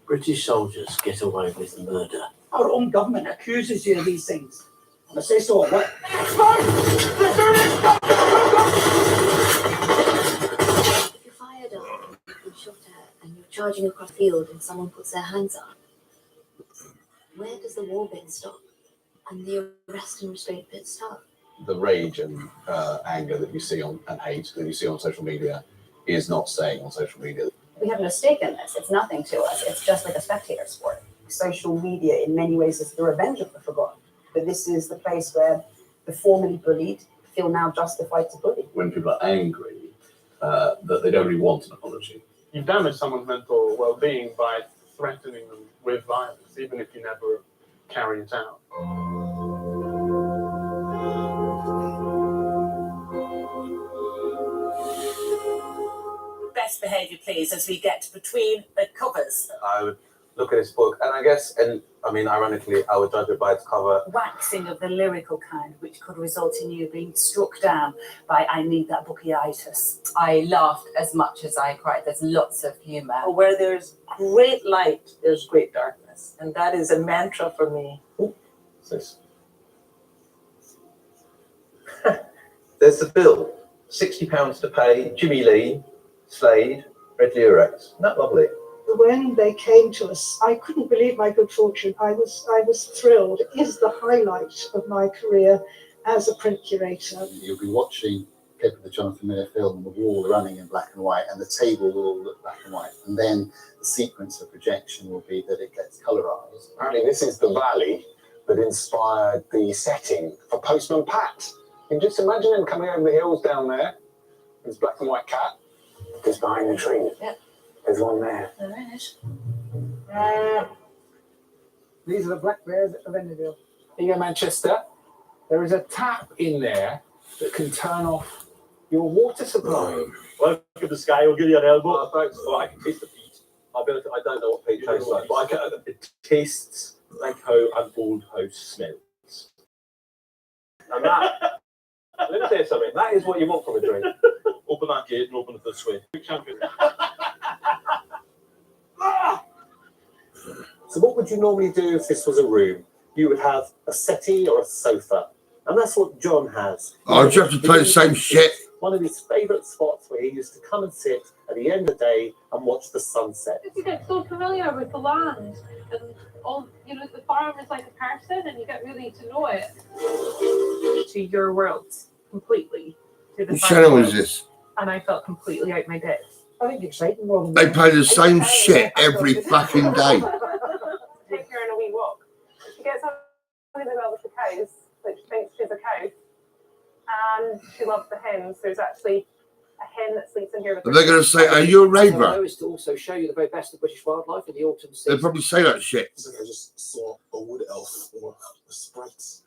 British soldiers get away with murder. Our own government accuses you of these things. I say so or what? If you're fired on, you're shot at, and you're charging across the field and someone puts their hands up, where does the war bit stop and the arrest and restraint bit start? The rage and anger that you see and hate that you see on social media is not staying on social media. We have no stake in this. It's nothing to us. It's just like a spectator sport. Social media, in many ways, is the revenge of the forgotten. But this is the place where the formerly bullied feel now justified to bully. When people are angry, that they don't really want an apology. You damage someone's mental well-being by threatening them with violence, even if you never carry it out. Best behaviour, please, as we get between the covers. I would look at this book, and I guess, and I mean, ironically, I would judge it by its cover. Waxing of the lyrical kind, which could result in you being struck down by I need that bookieitis. I laughed as much as I cried. There's lots of humour. Where there's great light, there's great darkness. And that is a mantra for me. What's this? There's the bill, £60 to pay, Jimmy Lee, Slade, Red Lurex. Isn't that lovely? When they came to us, I couldn't believe my good fortune. I was thrilled. It is the highlight of my career as a print curator. You'll be watching a clip of the Jonathan Miller film, the wall running in black and white, and the table will all look black and white. And then the sequence of projection will be that it gets colorized. Apparently this is the valley that inspired the setting for Postman Pat. You can just imagine him coming over the hills down there, his black and white cat, just behind the tree. Yep. There's one there. There is. These are the Black Bears of Enderville. Here, Manchester, there is a tap in there that can turn off your water supply. Look at the scale, give you an elbow. Thanks. Well, I can taste the peat. I'll be honest, I don't know what peat tastes like, but I can. It tastes like how an old house smells. And that, let me tell you something, that is what you want from a drink. Open that gate and open it this way. Champion. So what would you normally do if this was a room? You would have a settee or a sofa. And that's what John has. Oh, do you have to play the same shit? One of his favourite spots where he used to come and sit at the end of the day and watch the sunset. You get so familiar with the land and all, you know, the farm is like a person and you get really to know it. To your world, completely. To the What channel is this? And I felt completely out my depth. I think exciting more than They play the same shit every fucking day. Take her on a wee walk. She gets on really well with the cows, but she thinks she's a cow. And she loves the hens. There's actually a hen that sleeps in here with Are they going to say, are you a raver? Is to also show you the very best of British wildlife in the autumn season. They'll probably say that shit. I just saw a wood elf or a sprite.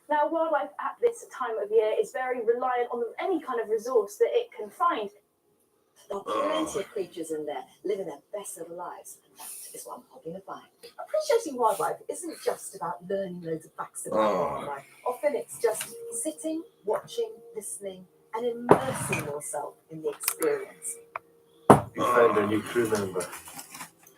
Now, wildlife at this time of year is very reliant on any kind of resource that it can find. There are plenty of creatures in there living their best little lives. And that is what I'm hoping to find. Appreciating wildlife isn't just about learning loads of facts about wildlife. Often it's just Sitting, watching, listening, and immersing yourself in the experience. You found a new crew member.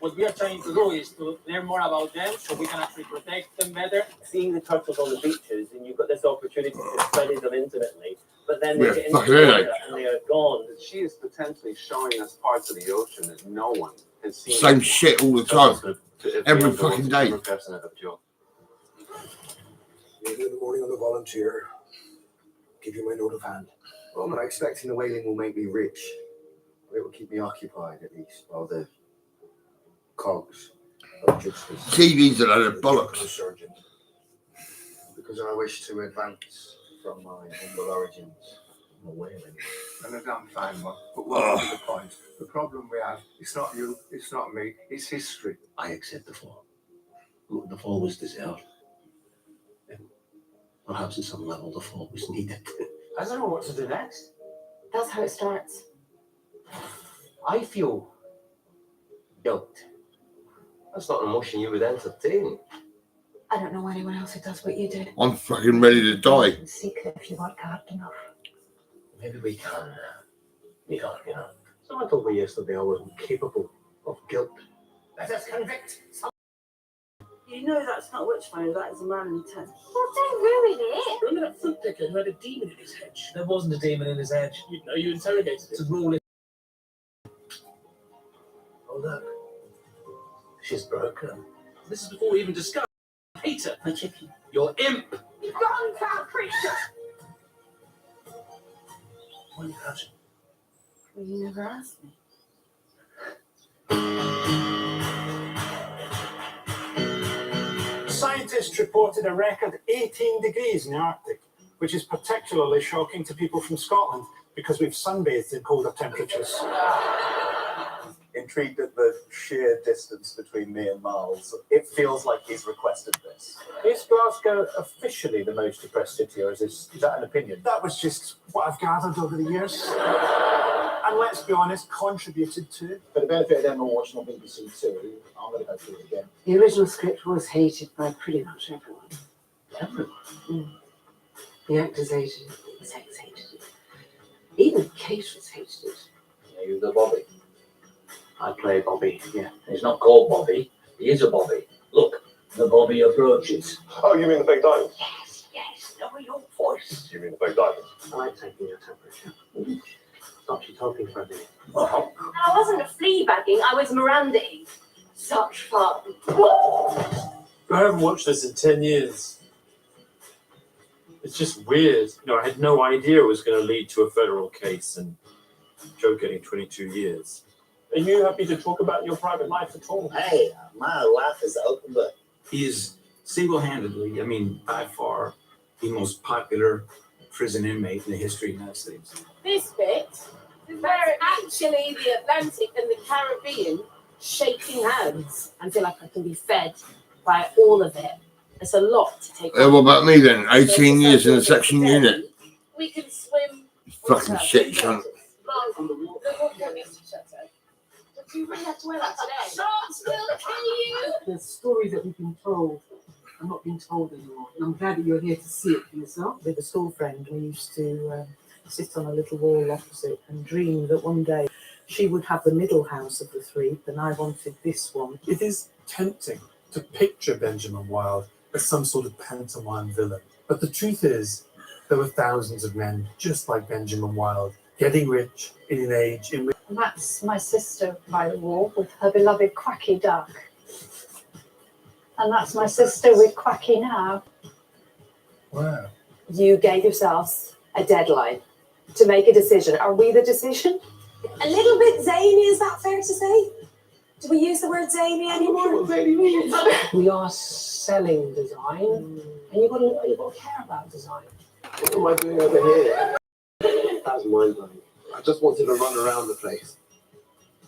What we are trying to do is to learn more about them so we can actually protect them better. Seeing the turtles on the beaches, and you've got this opportunity to study them intimately, but then they Yeah, get into fucking the hell. water and they are gone. She is potentially showing us parts of the ocean that no one has seen. Same shit all the time. Every fucking day. You're here in the morning on the volunteer. Give you my note of hand. Well, I'm not expecting the whaling will make me rich, but it will keep me occupied at least while the cogs of justice. TV's a load of bollocks. Surgeon, because I wish to advance from my humble origins. I'm a whaling. And a damn fine one. But what is the point? The problem we have, it's not you, it's not me, it's history. I accept the fall. Look, the fall was deserved. Perhaps at some level the fall was needed. I don't know what to do next. That's how it starts. I feel guilt. That's not an emotion you would entertain. I don't know anyone else who does what you did. I'm fucking ready to die. Seek it if you work hard enough. Maybe we can be hard enough. Someone told me yesterday I wasn't capable of guilt. Let us convict some. You know that's not Witchfinder, that is a man in tent. Well, don't ruin it. Remember that fruit picker who had a demon in his hedge? There wasn't a demon in his hedge. You know, you interrogated it. To rule it. Oh, look. She's broken. This is before we even discovered. Peter, My chicken. your imp. You've gone, foul creature! What are you hurting? Well, you never asked me. Scientists reported a record 18 degrees in the Arctic, which is particularly shocking to people from Scotland because we've sunbathed in colder temperatures. Intrigued at the sheer distance between me and Miles. It feels like he's requested this. Is Glasgow officially the most depressed city, or is that an opinion? That was just what I've gathered over the years. And let's be honest, contributed to. For the benefit of them who are watching on BBC Two, I'm going to go through it again. The original script was hated by pretty much everyone. Everyone? The actors hated it, the execs hated it. Even caterers hated it. Yeah, you the Bobby. I play Bobby, yeah. He's not called Bobby. He is a Bobby. Look, the Bobby approaches. Oh, you mean the fake diamond? Yes, lower your voice. You mean the fake diamond? I like taking your temperature. Stop you talking for a minute. And I wasn't flea bagging, I was Mirandaing. Such fun. I haven't watched this in 10 years. It's just weird. You know, I had no idea it was going to lead to a federal case and Joe getting 22 years. Are you happy to talk about your private life at all? Hey, my life is open book. He is single-handedly, I mean, by far, the most popular prison inmate in the history of the United States. This bit is where actually the Atlantic and the Caribbean shaking hands. I feel like I can be fed by all of it. It's a lot to take. What about me then? 18 years in a section unit. We can swim. Fucking shit, cunt. Do you really have to wear that today? Sharks will kill you. The stories that we've been told are not being told anymore. And I'm glad that you're here to see it for yourself. With a school friend, we used to sit on a little wall opposite and dream that one day she would have the middle house of the three, and I wanted this one. It is tempting to picture Benjamin Wild as some sort of pantomime villain. But the truth is, there were thousands of men just like Benjamin Wild, getting rich in an age in which... And that's my sister by the wall with her beloved Quacky duck. And that's my sister with Quacky now. Wow. You gave yourselves a deadline to make a decision. Are we the decision? A little bit zany, is that fair to say? Do we use the word zany anymore? We are selling design, and you've got to care about design. What am I doing over here? That's mind-blowing. I just wanted to run around the place.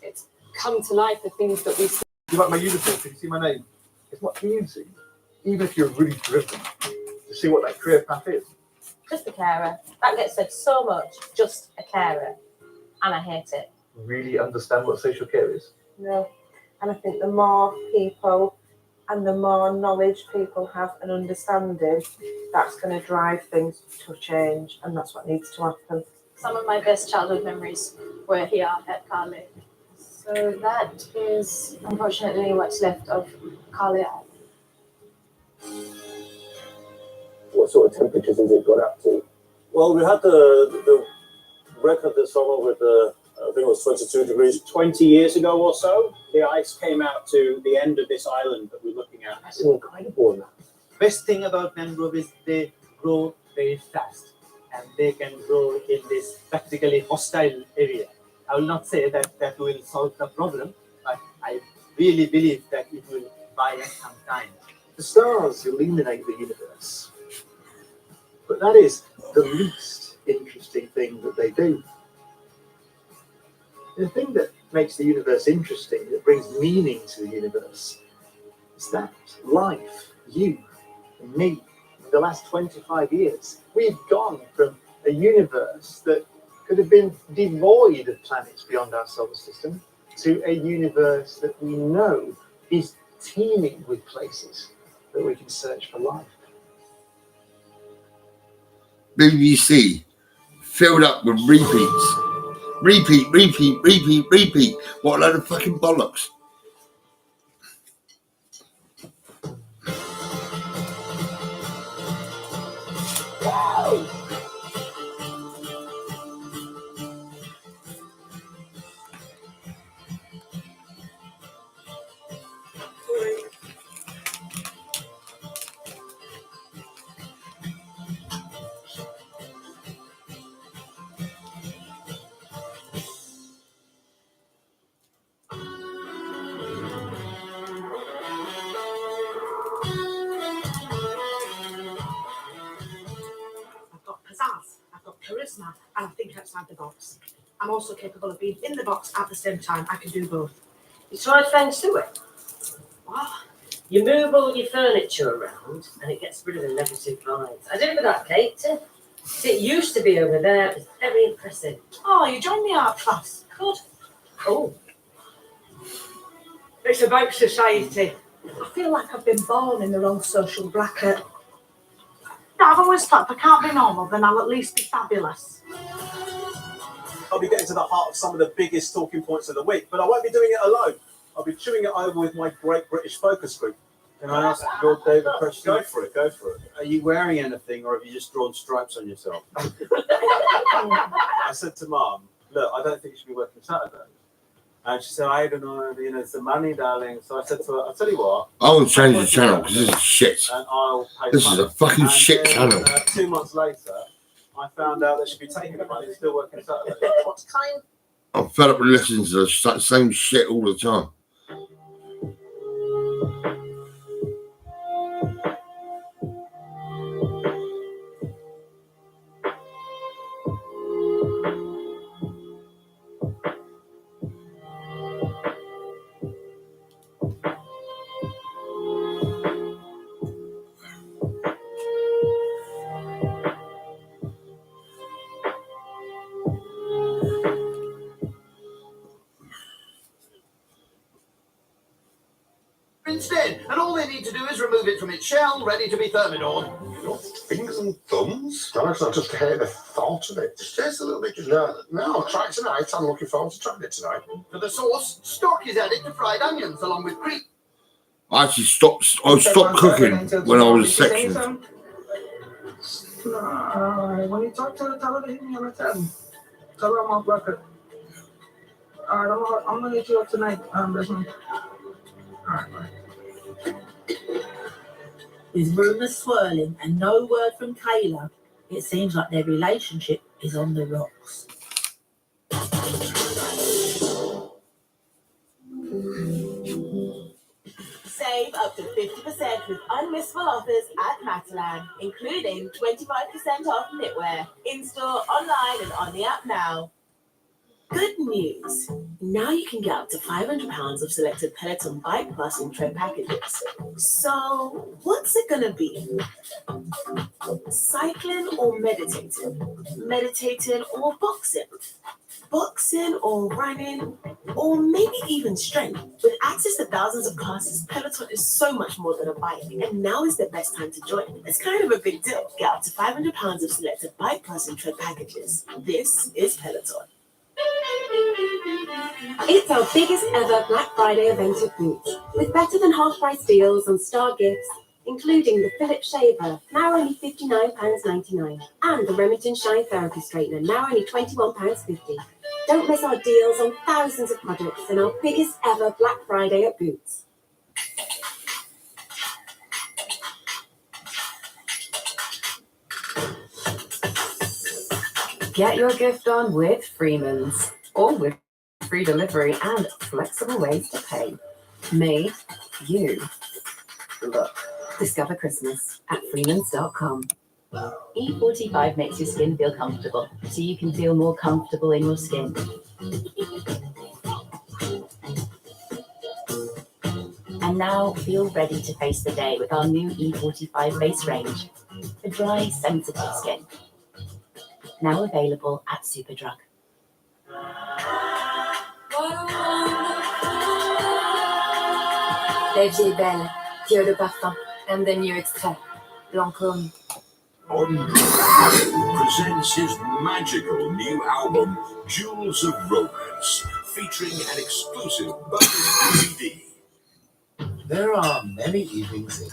It's come to life, the things that we see. You like my uniform? Can you see my name? It's what community. Even if you're really driven to see what that career path is. Just a carer. That gets said so much. Just a carer. And I hate it. Really understand what social care is. No. And I think the more people and the more knowledge people have and understanding, that's going to drive things to change, and that's what needs to happen. Some of my best childhood memories were here at Carly. So that is unfortunately what's left of Carly. What sort of temperatures has it got up to? Well, we had the record this summer with I think it was 22 degrees. 20 years ago or so, the ice came out to the end of this island that we're looking at. That's incredible, man. Best thing about mangrove is they grow very fast and they can grow in this practically hostile area. I will not say that that will solve the problem, but I really believe that it will buy us some time. The stars illuminate the universe, but that is the least interesting thing that they do. The thing that makes the universe interesting, that brings meaning to the universe, is that life, you and me, in the last 25 years, we've gone from a universe that could have been devoid of planets beyond our solar system to a universe that we know is teeming with places that we can search for life. BBC filled up with repeats. Repeat. What a load of fucking bollocks. I've got pizzazz, I've got charisma, and I think outside the box. I'm also capable of being in the box at the same time. I can do both. You tried feng shui? What? You move all your furniture around and it gets rid of the negative vibes. I did it with that cake too. It used to be over there. It's very impressive. Oh, you joined the art class. Good. Oh. It's about society. I feel like I've been born in the wrong social bracket. No, I've always thought if I can't be normal, then I'll at least be fabulous. I'll be getting to the heart of some of the biggest talking points of the week, but I won't be doing it alone. I'll be chewing it over with my Great British Focus Group. Can I ask Lord David a question? Go for it, go for it. Are you wearing anything or have you just drawn stripes on yourself? I said to Mum, look, I don't think you should be working Saturday. And she said, I don't know, it's the money, darling. So I said to her, I'll tell you what. I won't change the channel because this is shit. And I'll pay This the is money. a fucking And shit then, channel. 2 months later, I found out that she'd be taking the money and still working Saturday. What's kind? I'm fed up with listening to the same shit all the time. Instead, and all they need to do is remove it from its shell, ready to be thermidor. Fingers and thumbs? Alex, I just hate the thought of it. Just taste a little bit. No, try it tonight. I'm looking forward to trying it tonight. For the sauce, stock is added to fried onions along with cream. I actually stopped cooking when I was sectioned. When you talk to the television, you understand. Tell her I'm off record. Alright, I'm gonna hit you up tonight, Desmond. Alright, bye. With rumours swirling and no word from Kayla, it seems like their relationship is on the rocks. Save up to 50% with unmissable offers at Matalan, including 25% off knitwear, in-store, online and on the app now. Good news! Now you can get up to £500 of selected Peloton Bike Plus and Tread packages. So, what's it gonna be? Cycling or meditating? Meditating or boxing? Boxing or running? Or maybe even strength? With access to thousands of classes, Peloton is so much more than a bike, and now is the best time to join. It's kind of a big deal. Get up to £500 of selected Bike Plus and Tread packages. This is Peloton. It's our biggest ever Black Friday event at Boots, with better than half price deals on star gifts, including the Philips Shaver, now only £59.99, and the Remington Shine Therapy Straightener, now only £21.50. Don't miss our deals on thousands of products in our biggest ever Black Friday at Boots. Get your gift on with Freeman's, or with free delivery and flexible ways to pay. Made you look. Discover Christmas at Freemans.com. E45 makes your skin feel comfortable, so you can feel more comfortable in your skin. And now feel ready to face the day with our new E45 base range for dry, sensitive skin. Now available at Superdrug. Lèvres est belle, Dieu de parfum, and the new extrait, Lancôme. Andre presents his magical new album, Jewels of Romance, featuring an exclusive bonus DVD. There are many evenings in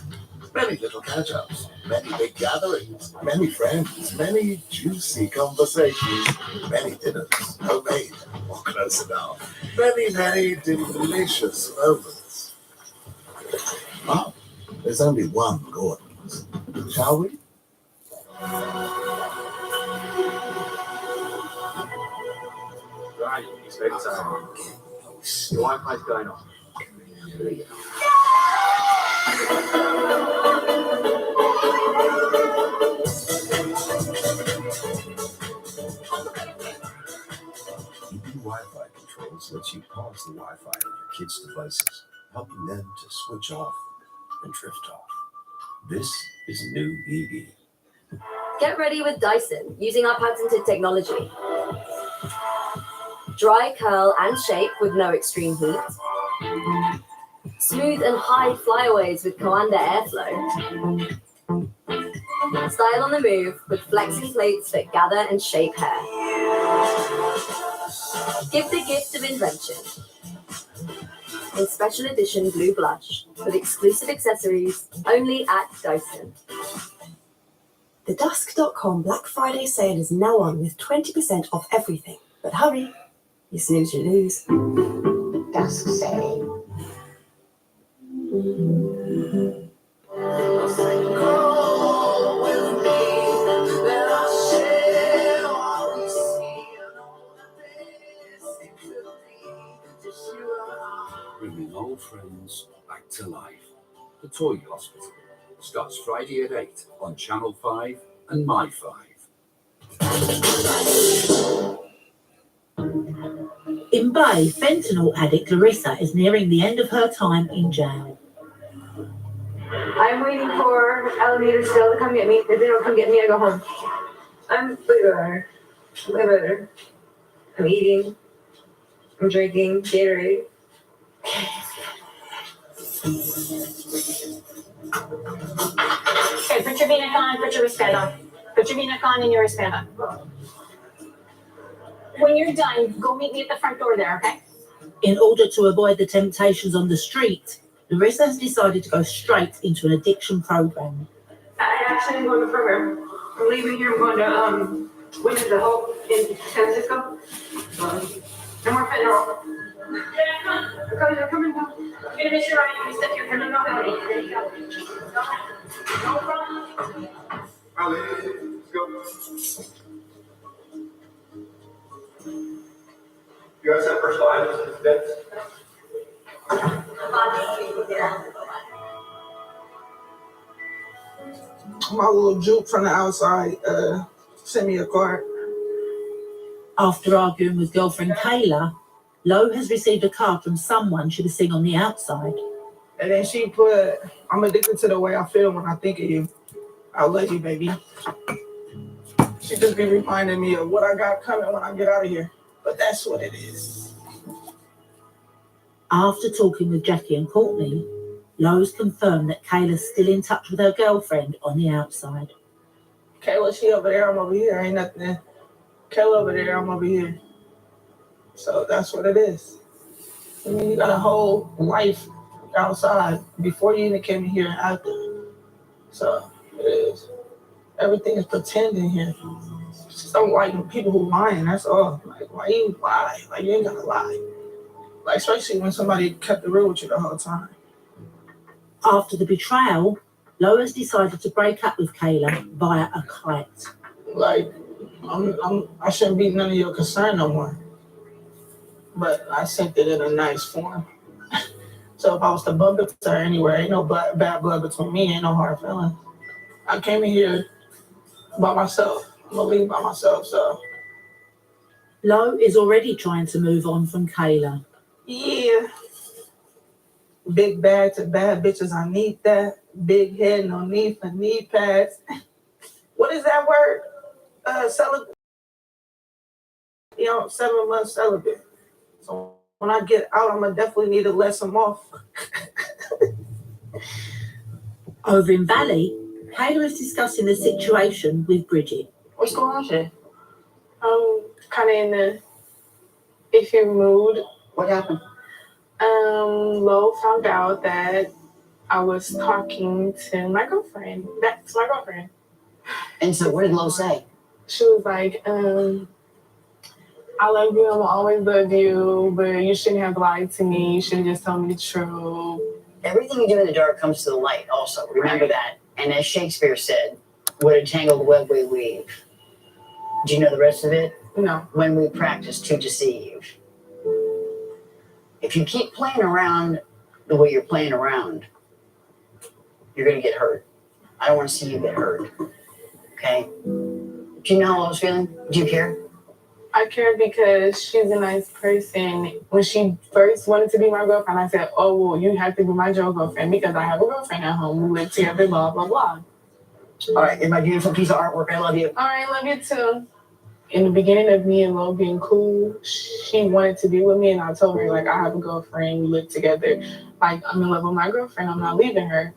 Many little catch-ups, many big gatherings, many friends, many juicy conversations, many dinners, homemade or close enough. Many delicious moments. Oh, there's only one Gordon's. Shall we? Right, it's bedtime. Your Wi-Fi's going off. EB Wi-Fi controls lets you pause the Wi-Fi on your kids' devices, helping them to switch off and drift off. This is new EB. Get ready with Dyson using our patented technology. Dry, curl, and shape with no extreme heat. Smooth and hide flyaways with Coanda airflow. Style on the move with flexing plates that gather and shape hair. Give the gift of invention in special edition blue blush with exclusive accessories only at Dyson. The Dusk.com Black Friday sale is now on with 20% off everything. But hurry, you snooze, you lose. Dusk sale. Bringing old friends back to life. The Toy Hospital starts Friday at 8 on Channel 5 and My 5. In Bay, fentanyl addict Larissa is nearing the end of her time in jail. I'm waiting for Elevator still to come get me. If they don't come get me, I go home. I'm way better. Way better. I'm eating. I'm drinking Gatorade. Okay, put your V-neck on, put your wristband on. Put your V-neck on and your wristband on. When you're done, go meet me at the front door there, okay? In order to avoid the temptations on the street, Larissa has decided to go straight into an addiction program. I actually am going to program. I'm leaving here. I'm going to Winter the Hope in San Francisco. No more fentanyl. I'm coming now. You're gonna miss your ride. You're gonna step your friend on the No problem. Let's go. You guys have personal items in beds? My little juke from the outside sent me a card. After arguing with girlfriend Kayla, Lo has received a card from someone she was seeing on the outside. And then she put, I'm addicted to the way I feel when I think of you. I love you, baby. She just be reminding me of what I got coming when I get out of here. But that's what it is. After talking with Jackie and Courtney, Lowe's confirmed that Kayla's still in touch with her girlfriend on the outside. Kayla, she over there, I'm over here. Ain't nothing. Kayla over there, I'm over here. So that's what it is. I mean, you got a whole life outside before you even came in here and after. So it is. Everything is pretending here. Just don't like people who lying, that's all. Like, why you lie? Like, you ain't gotta lie. Like, especially when somebody kept it real with you the whole time. After the betrayal, Lois decided to break up with Kayla via a kite. Like, I shouldn't be none of your concern no more. But I sent it in a nice form. So if I was to bump into her anywhere, ain't no bad blood between me, ain't no hard feelings. I came in here by myself. I'm gonna leave by myself, so. Lo is already trying to move on from Kayla. Yeah. Big bags of bad bitches, I need that. Big head, no need for knee pads. What is that word? Celibate. 7 months celibate. So when I get out, I'm gonna definitely need to let some off. Over in Valley, Kayla is discussing the situation with Bridget. What's going on today? I'm kind of in the iffy mood. What happened? Lo found out that I was talking to my girlfriend. That's my girlfriend. And so what did Lo say? She was like, I love you, I'm always love you, but you shouldn't have lied to me. You should have just told me the truth. Everything you do in the dark comes to the light also. Remember that. And as Shakespeare said, what a tangled web we weave. Do you know the rest of it? No. When we practice to deceive. If you keep playing around the way you're playing around, you're going to get hurt. I don't want to see you get hurt. Okay? Do you know how I was feeling? Do you care? I care because she's a nice person. When she first wanted to be my girlfriend, I said, oh, well, you have to be my girlfriend because I have a girlfriend at home. We live together, blah, blah, blah. All right, my beautiful piece of artwork. I love you. All right, love you too. In the beginning of me and Lo being cool, she wanted to be with me, and I told her, like, I have a girlfriend. We live together. Like, I'm in love with my girlfriend. I'm not leaving her.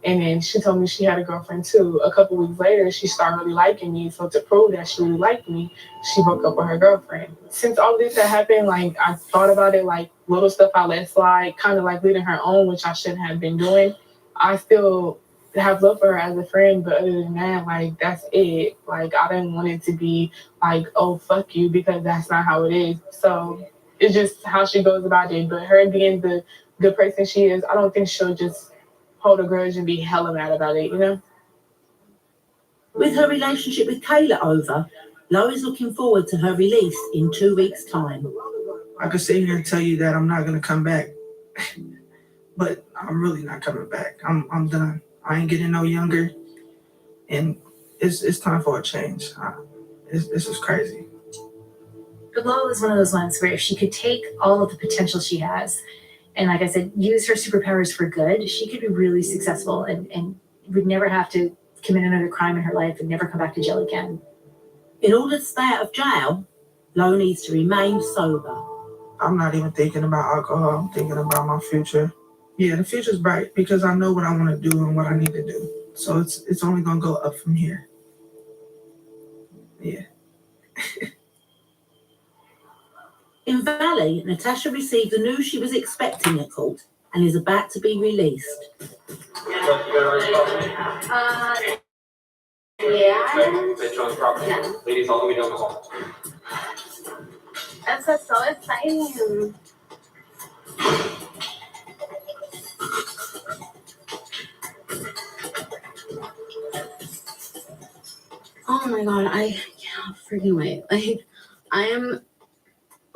And then she told me she had a girlfriend too. A couple weeks later, she started really liking me. So to prove that she really liked me, she broke up with her girlfriend. Since all this had happened, like, I thought about it, like, little stuff I let slide, kind of like leading her on, which I shouldn't have been doing. I still have love for her as a friend, but other than that, like, that's it. Like, I didn't want it to be like, oh, fuck you, because that's not how it is. So it's just how she goes about it. But her being the good person she is, I don't think she'll just hold a grudge and be hella mad about it, you know? With her relationship with Kayla over, Lo is looking forward to her release in 2 weeks' time. I could sit here and tell you that I'm not gonna come back, but I'm really not coming back. I'm done. I ain't getting no younger, and it's time for a change. This is crazy. But Lo is one of those ones where if she could take all of the potential she has, and like I said, use her superpowers for good, she could be really successful and would never have to commit another crime in her life and never come back to jail again. In order to stay out of jail, Lo needs to remain sober. I'm not even thinking about alcohol. I'm thinking about my future. Yeah, the future's bright because I know what I want to do and what I need to do. So it's only gonna go up from here. Yeah. In Valley, Natasha received the news she was expecting at court and is about to be released. Ladies, all the way down the hall. That's so exciting. Oh my god, I can't freaking wait. Like, I am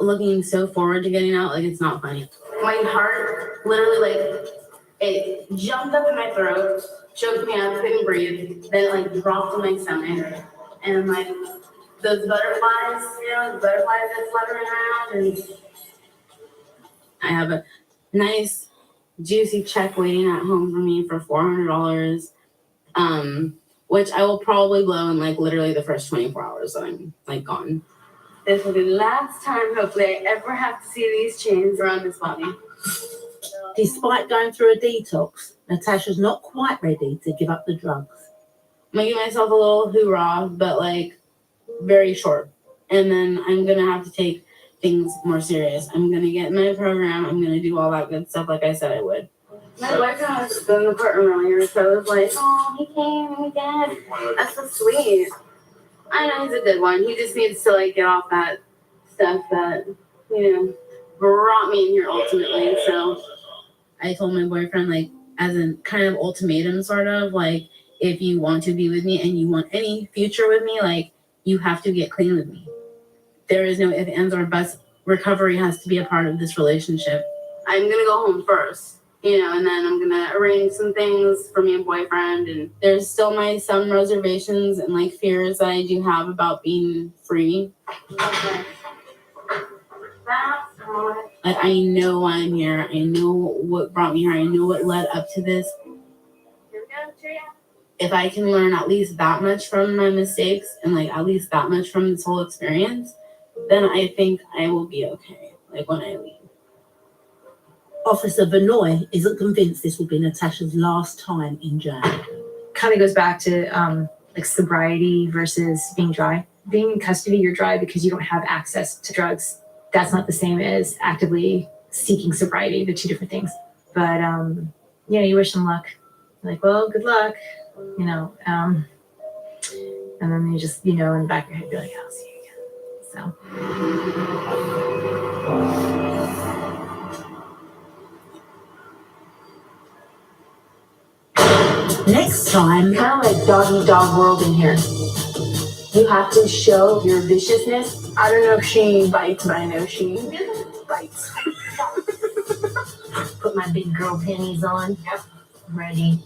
looking so forward to getting out. Like, it's not funny. My heart literally, like, it jumped up in my throat, choked me up, couldn't breathe. Then it, like, dropped in my stomach. And, like, those butterflies, you know, the butterflies that fluttering around. And I have a nice, juicy check waiting at home for me for $400. Which I will probably blow in, like, literally the first 24 hours that I'm, like, gone. This will be the last time, hopefully, I ever have to see these chains around this body. Despite going through a detox, Natasha's not quite ready to give up the drugs. I'm making myself a little hoorah, but, like, very short. And then I'm going to have to take things more serious. I'm going to get in my program. I'm going to do all that good stuff like I said I would. My boyfriend was in the courtroom earlier, so I was like, oh, he came and we did. That's so sweet. I know he's a good one. He just needs to, like, get off that stuff that, you know, brought me in here ultimately. So I told my boyfriend, like, as a kind of ultimatum, sort of, like, if you want to be with me and you want any future with me, like, you have to get clean with me. There is no ifs, ands, or buts. Recovery has to be a part of this relationship. I'm going to go home first. You know, and then I'm going to arrange some things for me and boyfriend. And there's still some reservations and, like, fears that I do have about being free. Okay. Like, I know why I'm here. I know what brought me here. I know what led up to this. If I can learn at least that much from my mistakes and, like, at least that much from this whole experience, then I think I will be okay, like, when I leave. Officer Benoit isn't convinced this will be Natasha's last time in jail. Kind of goes back to like sobriety versus being dry. Being in custody, you're dry because you don't have access to drugs. That's not the same as actively seeking sobriety. They're two different things. But you know, you wish them luck. Like, well, good luck, you know. And then you just, you know, in the back of your head, be like, I'll see you again. So next time, Kind of like doggy dog world in here. You have to show your viciousness. I don't know if she bites, but I know she bites. Put my big girl panties on. Yep. Ready.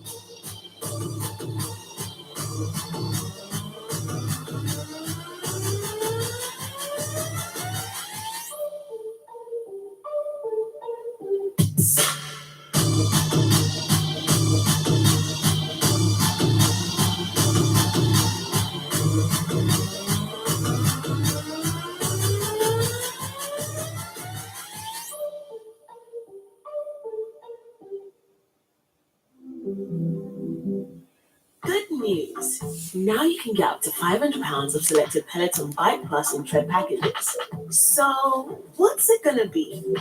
Good news. Now you can get up to £500 of selected Peloton Bike Plus and Tread packages. So, what's it gonna be?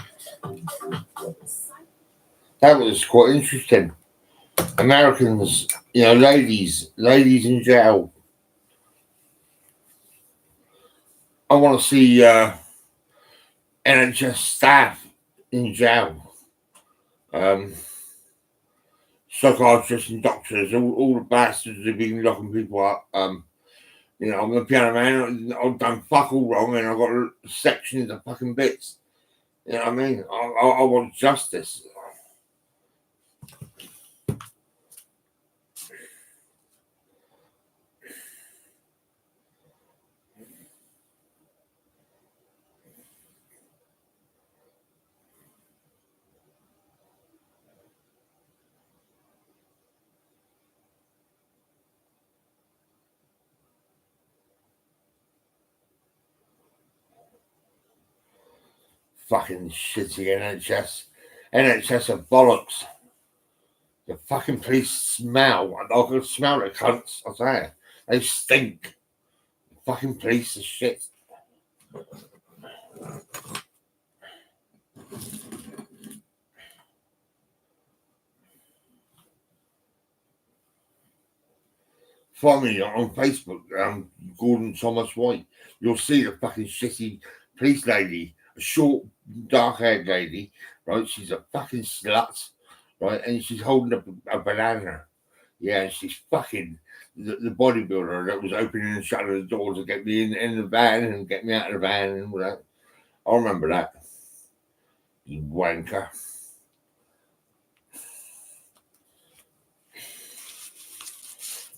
That was quite interesting. Americans, you know, ladies in jail. I want to see NHS staff in jail. Psychiatrists and doctors, all the bastards have been locking people up. You know, I'm a piano man. I've done fuck all wrong, and I've got sections of fucking bits. You know what I mean? I want justice. Fucking shitty NHS. NHS are bollocks. The fucking police smell. I can smell the cunts, I tell you. They stink. The fucking police are shit. Follow me on Facebook, Gordon Thomas White. You'll see the fucking shitty police lady, a short, dark-haired lady, right? She's a fucking slut, right? And she's holding a banana. Yeah, and she's fucking the bodybuilder that was opening and shutting the door to get me in the van and get me out of the van and all that. I remember that. You wanker.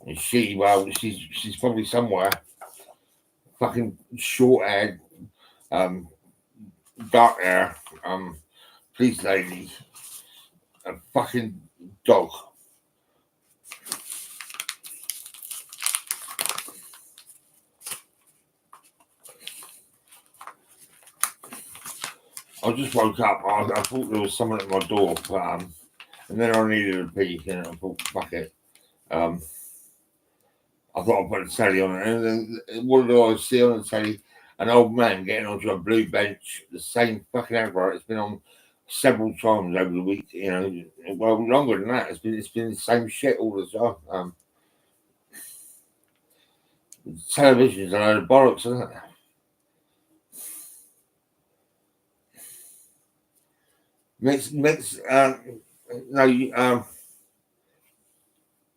And she, well, she's probably somewhere. Fucking short-haired, dark hair, police lady, a fucking dog. I just woke up. I thought there was someone at my door, but and then I needed a pee, and I thought, fuck it. I thought I'd put the telly on, and then what do I see on the telly? An old man getting onto a blue bench, the same fucking advert. It's been on several times over the week, you know. Well, longer than that. It's been the same shit all the time. Television's a load of bollocks, isn't it?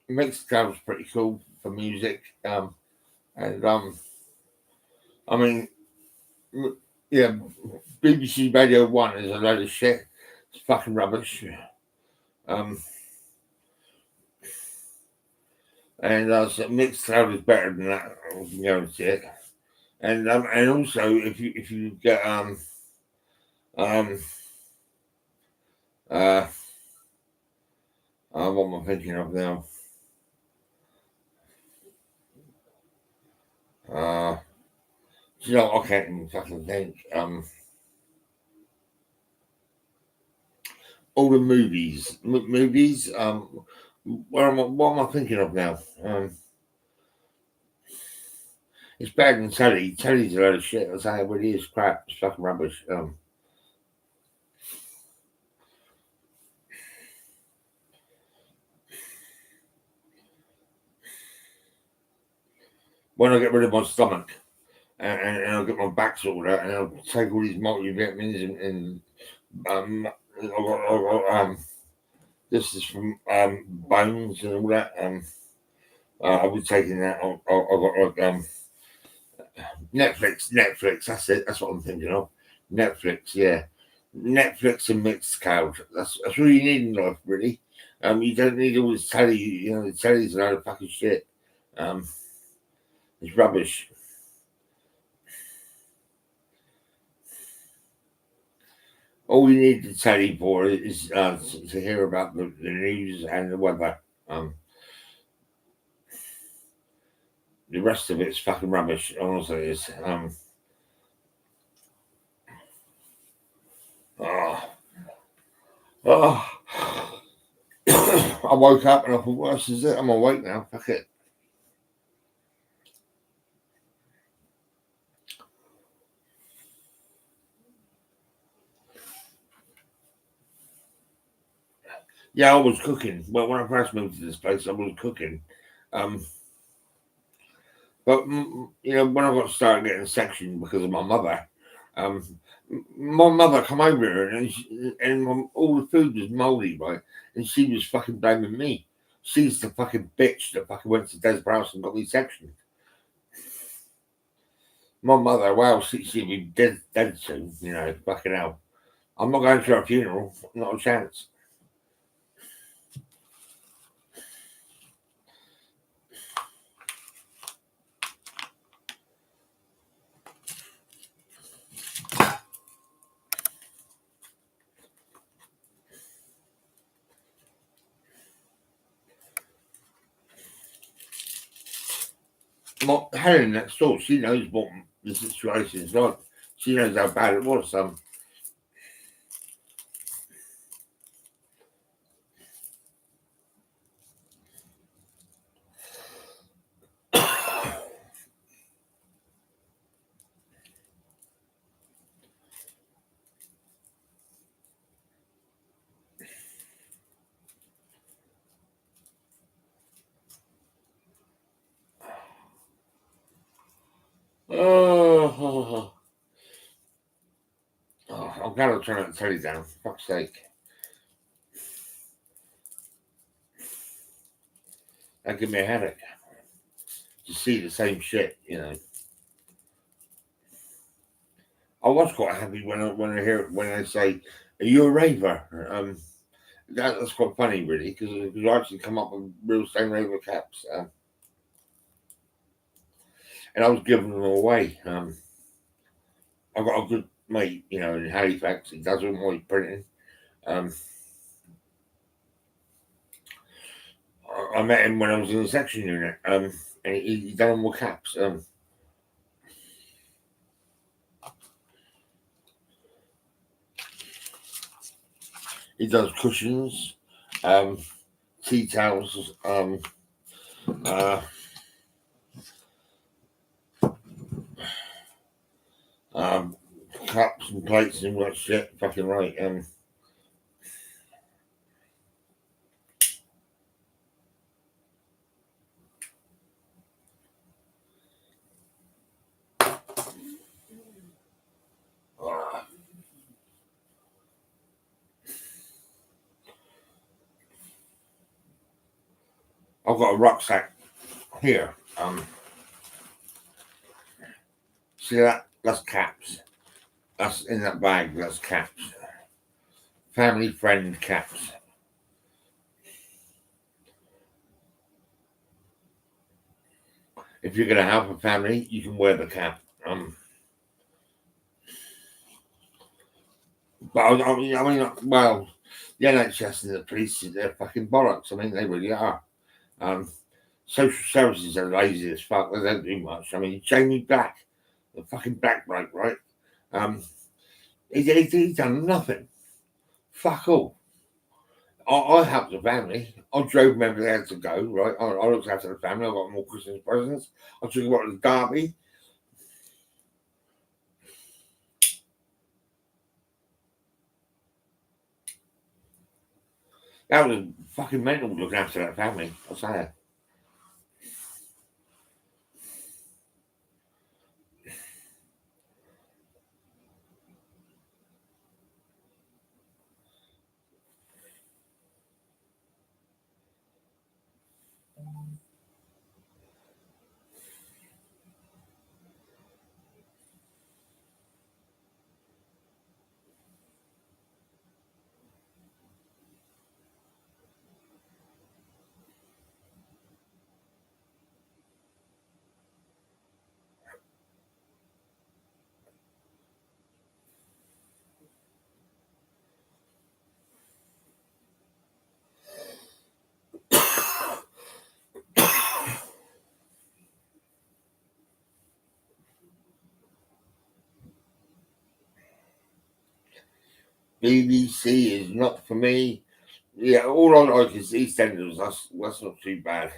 Mixed club's pretty cool for music, and I mean, yeah, BBC Radio 1 is a load of shit. It's fucking rubbish. And so Mixed Cloud is better than that. I can guarantee it. And also if you get what am I thinking of now? You know, I can't even fucking think. All the movies. What am I thinking of now? It's better than telly. Telly's a load of shit. I say it really is crap. It's fucking rubbish. when I get rid of my stomach and I'll get my back sorted out and I'll take all these multivitamins and I've got, this is from bones and all that. I'll be taking that. I've got like Netflix. That's it. That's what I'm thinking of. Netflix, yeah. Netflix and mixed cows. That's all you need in life, really. You don't need all this telly. You know, the telly's a load of fucking shit. It's rubbish. All you need the telly for is to hear about the news and the weather. The rest of it's fucking rubbish. Honestly, it is. I woke up and I thought, well, this is it. I'm awake now. Fuck it. Yeah, I was cooking. Well, when I first moved to this place, I was cooking. But you know, when I started getting sectioned because of my mother, my mother come over here and all the food was mouldy, right? And she was fucking blaming me. She's the fucking bitch that fucking went to Des House and got me sectioned. My mother, well, she'd be dead soon, you know, fucking hell. I'm not going to her funeral, not a chance. Helen next door, she knows what the situation is like. She knows how bad it was. I'm glad I turned the telly down, for fuck's sake. That give me a headache to see the same shit, you know. I was quite happy when I hear when they say, "Are you a raver?" That's quite funny, really, because I actually come up with real same raver caps, and I was giving them away. I've got a good mate, you know, in Halifax. He does all my printing. I met him when I was in the section unit, and he done all my caps. He does cushions, tea towels, cups and plates and all that shit. Fucking right. I've got a rucksack here. See that? That's caps. That's in that bag. That's caps. Family friend caps. If you're going to help a family, you can wear the cap. But I mean, well, the NHS and the police, they're fucking bollocks. I mean, they really are. Social services are lazy as fuck. They don't do much. I mean, Jamie Black, the fucking Black bloke, right? He done nothing. Fuck all. I helped the family. I drove them everywhere they had to go, right? I looked after the family. I got more Christmas presents. I took them out to the Derby. That was fucking mental looking after that family, I'll say it. BBC is not for me. Yeah, all I like is EastEnders. That's not too bad.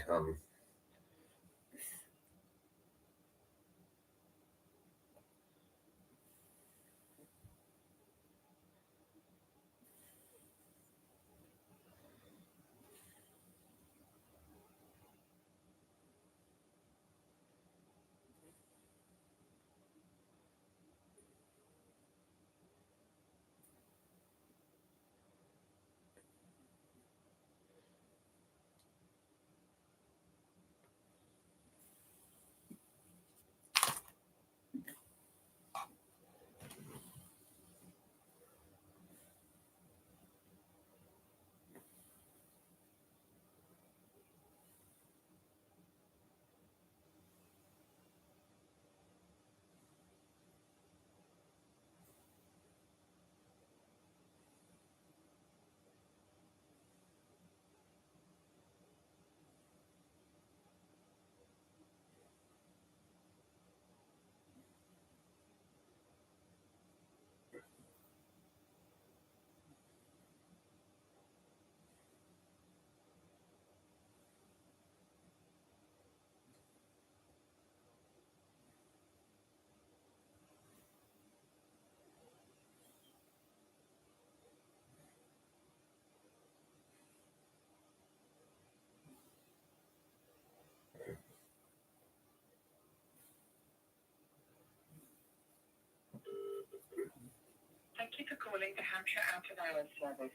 Thank you for calling the Hampshire Out of Hours service.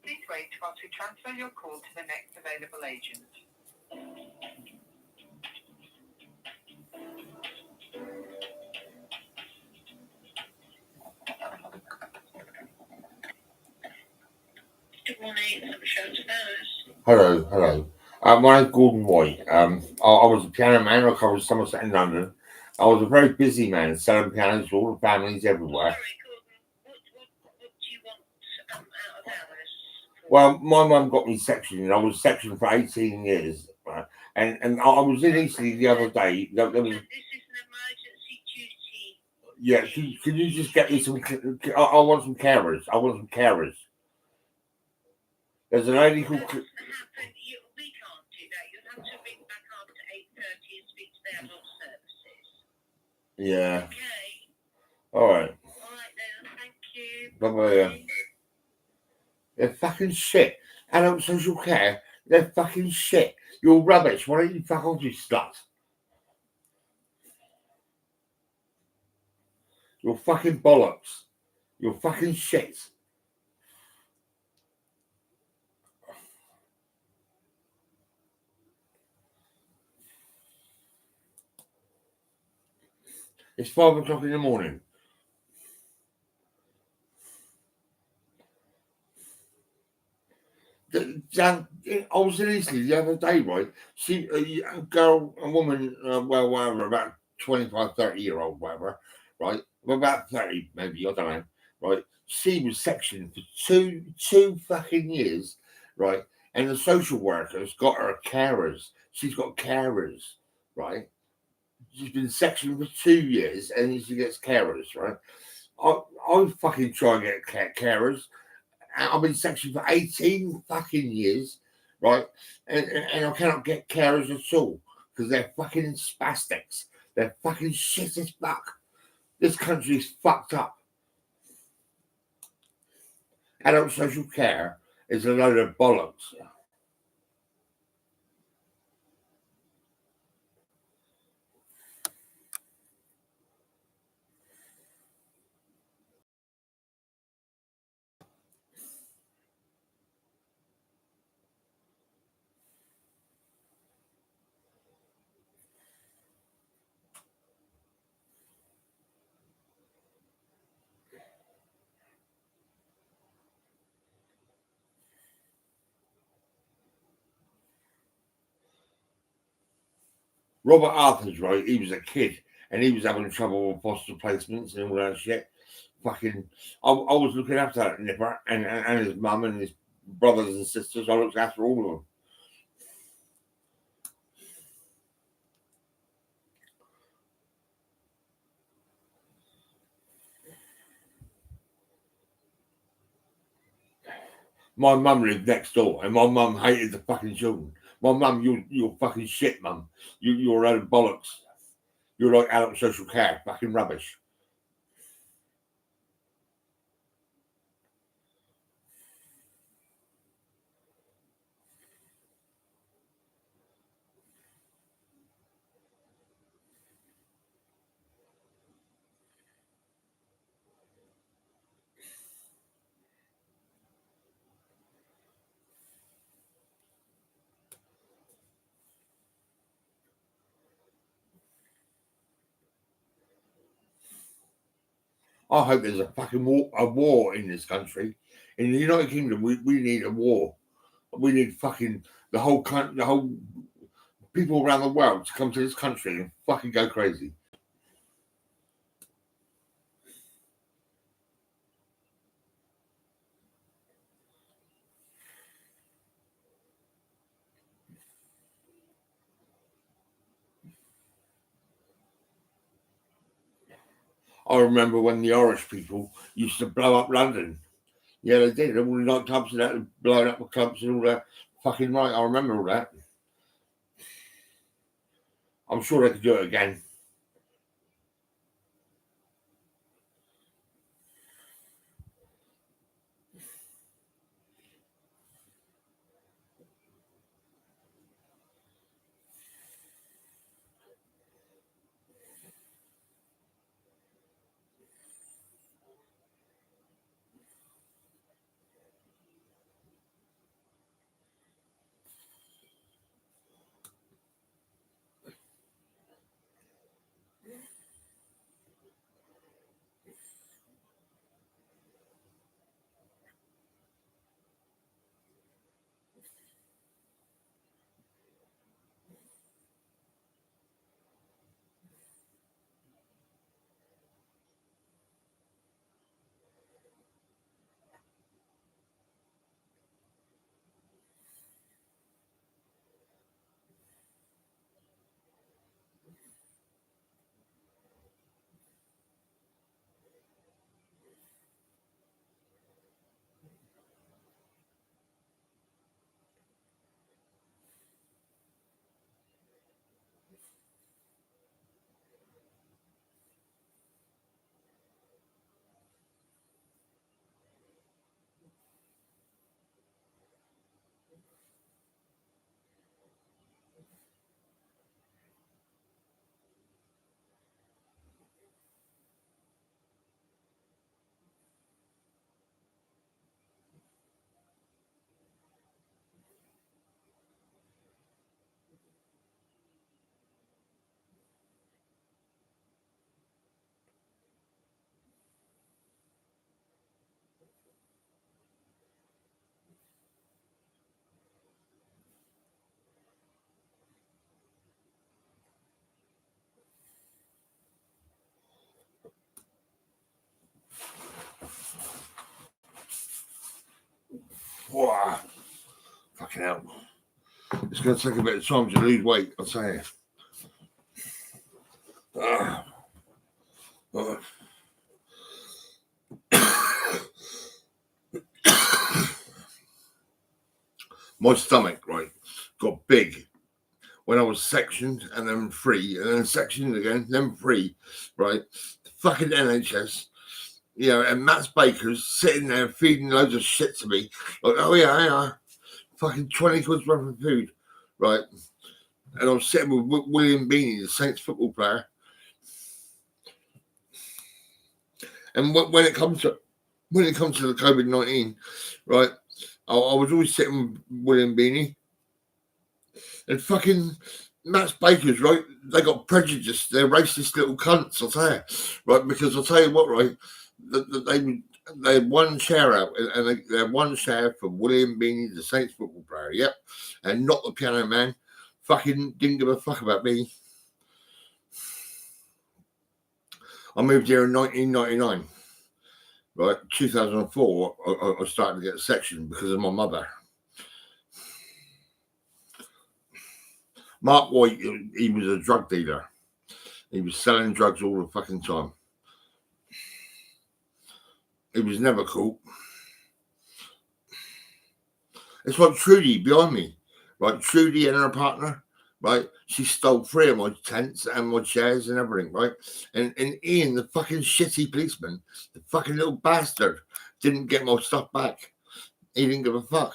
Please wait whilst we transfer your call to the next available agent. Good morning, it's Hampshire Out of Hours. Hello. My name's Gordon White. I was a piano man. I covered Somerset in London. I was a very busy man, selling pianos to all the families everywhere. Well, my mum got me sectioned, and I was sectioned for 18 years. Right? And I was in Italy the other day. There was, yeah, can you just get me some? I want some carers. I want some carers. There's a lady called. Yeah. Okay. All right. All right then. Thank you. Bye-bye. They're fucking shit. Adult social care. They're fucking shit. You're rubbish. Why don't you fuck off, you slut? You're fucking bollocks. You're fucking shit. It's 5 o'clock in the morning. I was in Italy the other day, right? She, a girl, a woman, well, whatever, about 25, 30-year-old, whatever, right? About 30, maybe, I don't know, right? She was sectioned for two fucking years, right? And the social workers got her carers. She's got carers, right? She's been sectioned for 2 years and she gets carers, right? I fucking try and get carers. I've been sectioned for 18 fucking years, right? And I cannot get carers at all because they're fucking spastics. They're fucking shit as fuck. This country's fucked up. Adult social care is a load of bollocks. Robert Arthur's right, he was a kid and he was having trouble with foster placements and all that shit. Fucking, I was looking after that nipper and his mum and his brothers and sisters. I looked after all of them. My mum lived next door, and my mum hated the fucking children. My mum, you're fucking shit, mum. You're out of bollocks. You're like adult social care, fucking rubbish. I hope there's a fucking war in this country. In the United Kingdom, we need a war. We need fucking the whole people around the world to come to this country and fucking go crazy. I remember when the Irish people used to blow up London. Yeah, they did. All the nightclubs and that, blowing up the clubs and all that. Fucking right, I remember all that. I'm sure they could do it again. Wow. Fucking hell. It's going to take a bit of time to lose weight, I'll say it. My stomach, right, got big when I was sectioned and then free, and then sectioned again, then free, right? The fucking NHS, you know, and Matt Baker's sitting there feeding loads of shit to me, like, oh yeah, fucking 20 quid's worth of food, right? And I was sitting with William Beanie, the Saints football player. And when it comes to the COVID-19, right, I was always sitting with William Beanie. And fucking Matt Baker's, right, they got prejudiced. They're racist little cunts, I'll tell you. Right, because I'll tell you what, right, they had one chair out, and they had one chair for William Beanie, the Saints football player, yep, and not the piano man. Fucking didn't give a fuck about me. I moved here in 1999. Right, 2004, I started to get sectioned because of my mother. Mark White, he was a drug dealer. He was selling drugs all the fucking time. He was never caught. It's like Trudy behind me, right? Trudy and her partner, right? She stole 3 of my tents and my chairs and everything, right? And Ian, the fucking shitty policeman, the fucking little bastard, didn't get my stuff back. He didn't give a fuck.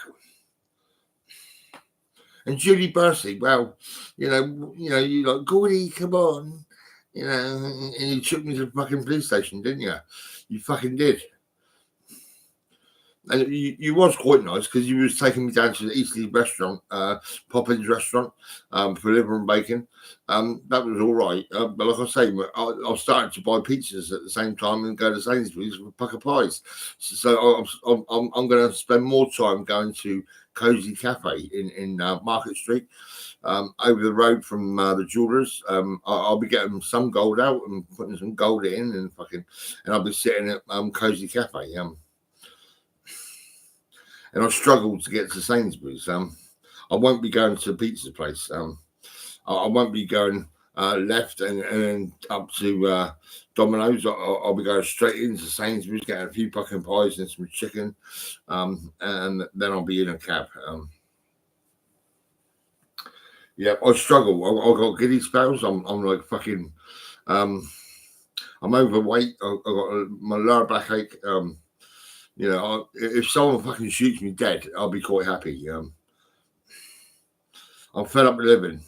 And Judy Bursey, well, you like, Gordy, come on, and you took me to the fucking police station, didn't you? You fucking did. And you was quite nice because you was taking me down to the Eastleigh restaurant, Poppins restaurant, for liver and bacon. That was all right. But like I say, I started to buy pizzas at the same time and go to Sainsbury's with a pack of pies. So I'm going to spend more time going to Cozy Cafe in Market Street, over the road from the jewelers. I'll be getting some gold out and putting some gold in and I'll be sitting at Cozy Cafe. And I struggled to get to Sainsbury's. I won't be going to the pizza place. I won't be going left and then up to Domino's. I'll be going straight into Sainsbury's, getting a few fucking pies and some chicken, and then I'll be in a cab. Yeah, I struggle. I got giddy spells. I'm like fucking. I'm overweight. I got my lower backache. If someone fucking shoots me dead, I'll be quite happy. I'm fed up with living.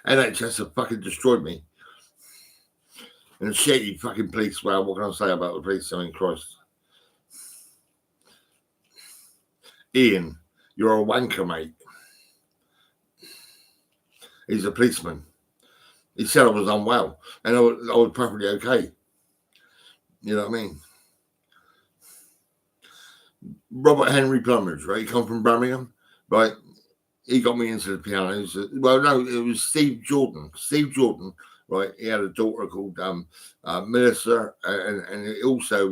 NHS have fucking destroyed me. And the shitty fucking police, well, what can I say about the police? I mean, Christ. Ian, you're a wanker, mate. He's a policeman. He said I was unwell, and I was perfectly okay. You know what I mean? Robert Henry Plumbers, right? He come from Birmingham, right? He got me into the pianos. Well, no, it was Steve Jordan. Steve Jordan, right? He had a daughter called Melissa, and he also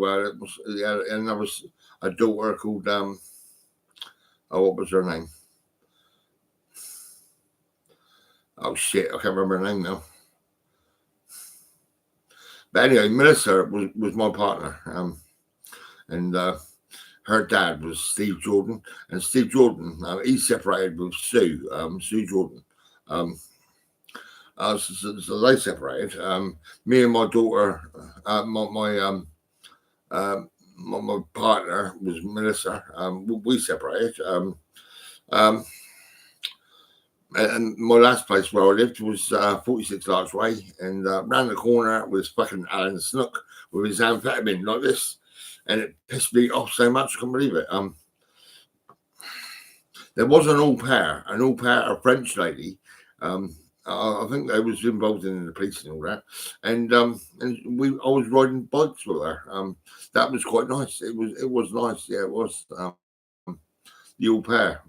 he had a daughter called what was her name? Oh shit, I can't remember her name now. But anyway, Melissa was my partner, and her dad was Steve Jordan, and Steve Jordan, he separated with Sue Jordan. So they separated. Me and my daughter, my partner was Melissa. We separated. And my last place where I lived was 46 Larch Way, and round the corner was fucking Alan Snook with his amphetamine like this. And it pissed me off so much, I couldn't believe it. There was an au pair, a French lady. I think they was involved in the police and all that. And I was riding bikes with her. That was quite nice. It was nice. Yeah, it was the au pair.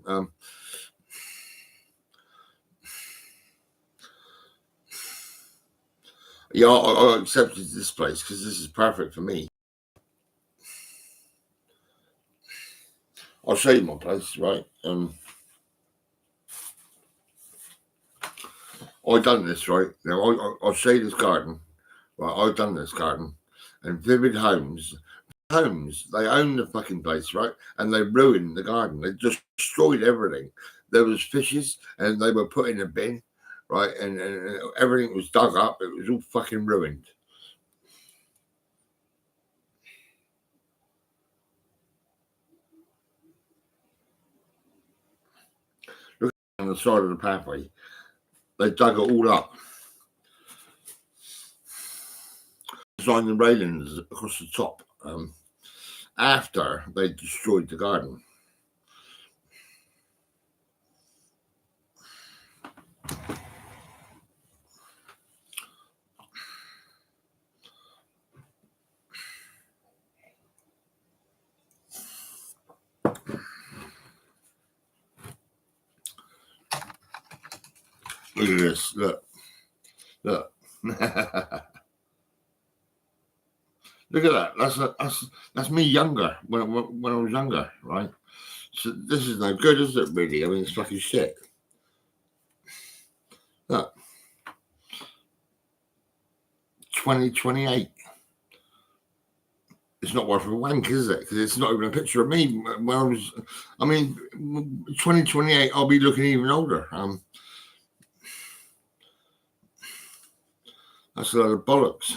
Yeah, I accepted this place because this is perfect for me. I'll show you my place, right? I done this, right? Now I'll show you this garden. Right, I've done this garden, and Vivid Homes, they own the fucking place, right? And they ruined the garden. They just destroyed everything. There was fishes, and they were put in a bin, right? And everything was dug up. It was all fucking ruined. Look on the side of the pathway. They dug it all up. Designed the railings across the top after they destroyed the garden. Look at this. Look. Look. Look at that. That's me younger when I was younger, right? So this is no good, is it? Really? I mean, it's fucking shit. Look, 2028. it's not worth a wank, is it? Because it's not even a picture of me when I was. I mean, 2028, I'll be looking even older. That's a load of bollocks.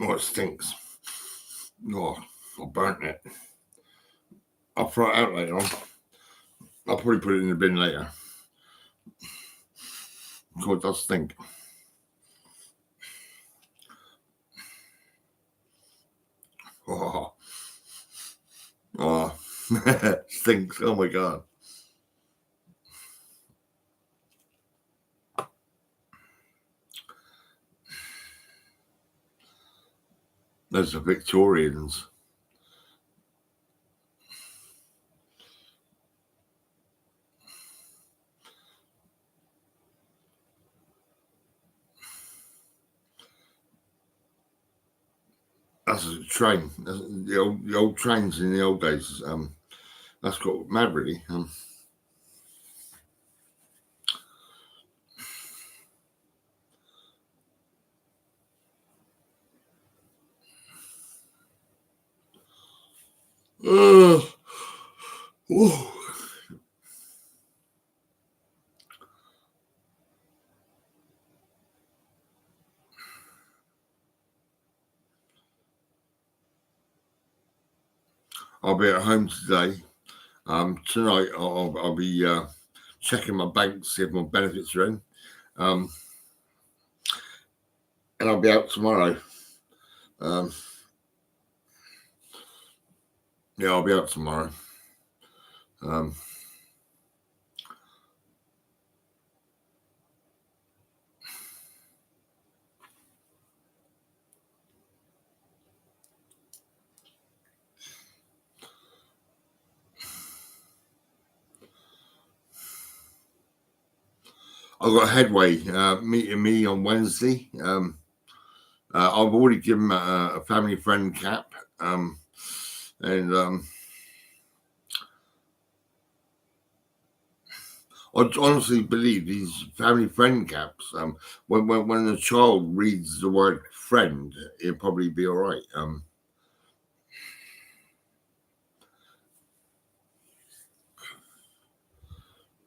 Oh, it stinks. Oh, I burnt it. I'll throw it out later on. I'll probably put it in the bin later. God, it does stink. Oh, stinks. Oh my God. Those are Victorians. That's a train. That's the old trains in the old days. That's got mad really. Whoa. I'll be at home today. Tonight I'll be checking my bank to see if my benefits are in. And I'll be out tomorrow. Yeah, I'll be out tomorrow. I've got Headway meeting me on Wednesday. I've already given a family friend cap. And I honestly believe these family friend caps, when a child reads the word friend, it'll probably be all right.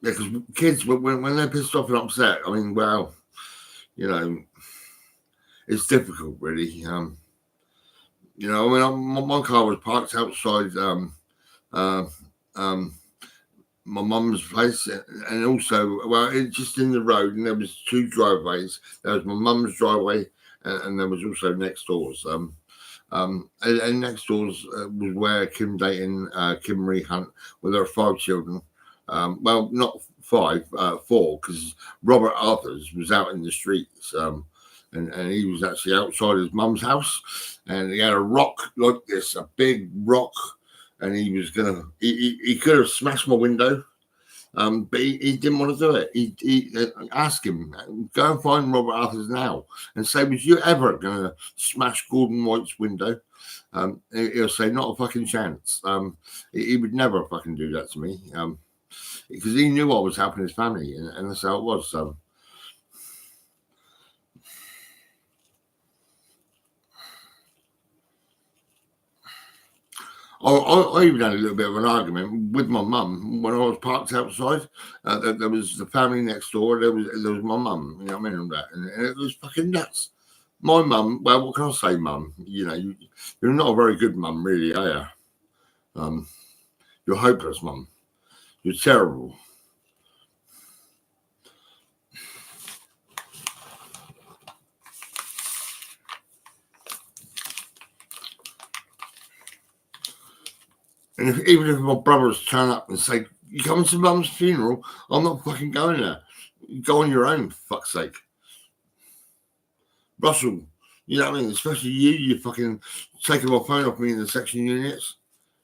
Yeah, because kids, when they're pissed off and upset, I mean, well, you know, it's difficult, really. You know, I mean, my car was parked outside my mum's place, and also, well, it's just in the road, and there was two driveways. There was my mum's driveway, and there was also next door's. And next door's was where Kim Dayton, Kim Marie Hunt, with her 5 children. Well, not 5, 4, because Robert Arthurs was out in the streets, and he was actually outside his mum's house, and he had a rock like this, a big rock, and he was gonna, he could have smashed my window, but he didn't want to do it. He asked him, go and find Robert Arthurs now, and say, was you ever gonna smash Gordon White's window? He'll say, not a fucking chance. He would never fucking do that to me. Because he knew what was happening to his family, and that's how it was. I even had a little bit of an argument with my mum when I was parked outside. There was the family next door. There was my mum. You know what I mean? And that, and it was fucking nuts. My mum. Well, what can I say, mum? You know, you're not a very good mum, really, are you? You're hopeless, mum. You're terrible. And even if my brothers turn up and say, you coming to mum's funeral? I'm not fucking going there. You go on your own, for fuck's sake. Russell, you know what I mean? Especially you fucking taking my phone off me in the section units.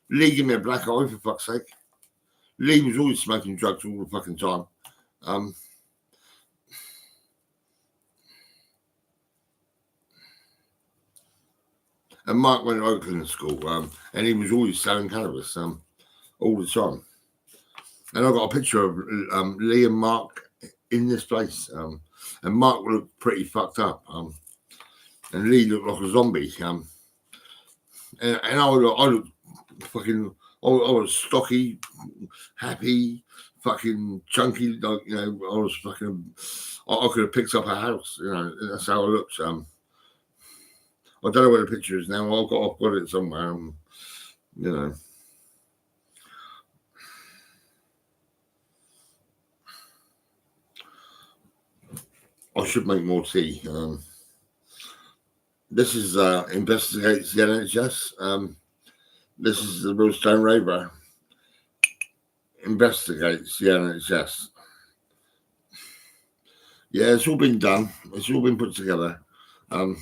Lee gave me a black eye, for fuck's sake. Lee was always smoking drugs all the fucking time. And Mark went to Oakland School, and he was always selling cannabis all the time. And I got a picture of Lee and Mark in this place. And Mark looked pretty fucked up. And Lee looked like a zombie. And I looked fucking, I was stocky, happy, fucking chunky. Like, you know, I was fucking, I could have picked up a house. You know, that's how I looked. I don't know where the picture is now. I've got it somewhere. You know. I should make more tea. This is investigates the NHS. This is the Real Stone Raver. Investigates the NHS. Yeah, it's all been done. It's all been put together to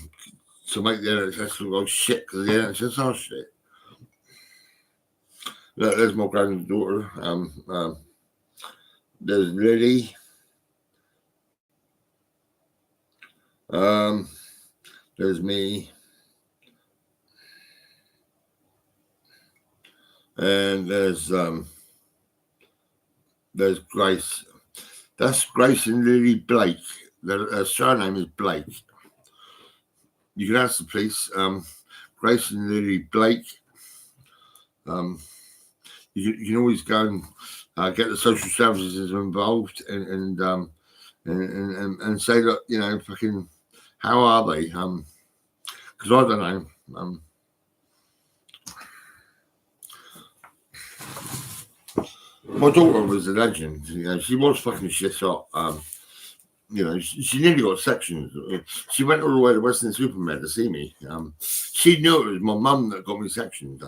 make the NHS look like shit, because the NHS are shit. Look, there's my granddaughter. There's Lily. There's me. And there's Grace. That's Grace and Lily Blake. Their surname is Blake. You can ask the police. Grace and Lily Blake. You can always go and get the social services involved and say, look, you know, fucking, how are they? Because I don't know. My daughter was a legend. You know, she was fucking shit hot. You know, she nearly got sections. She went all the way to Western Superman to see me. She knew it was my mum that got me sectioned.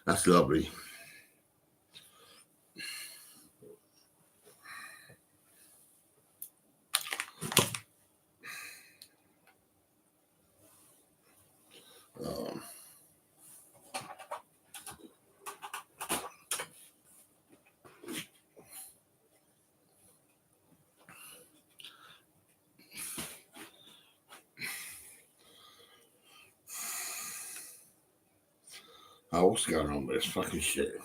That's lovely. Oh, what's going on with this fucking shit?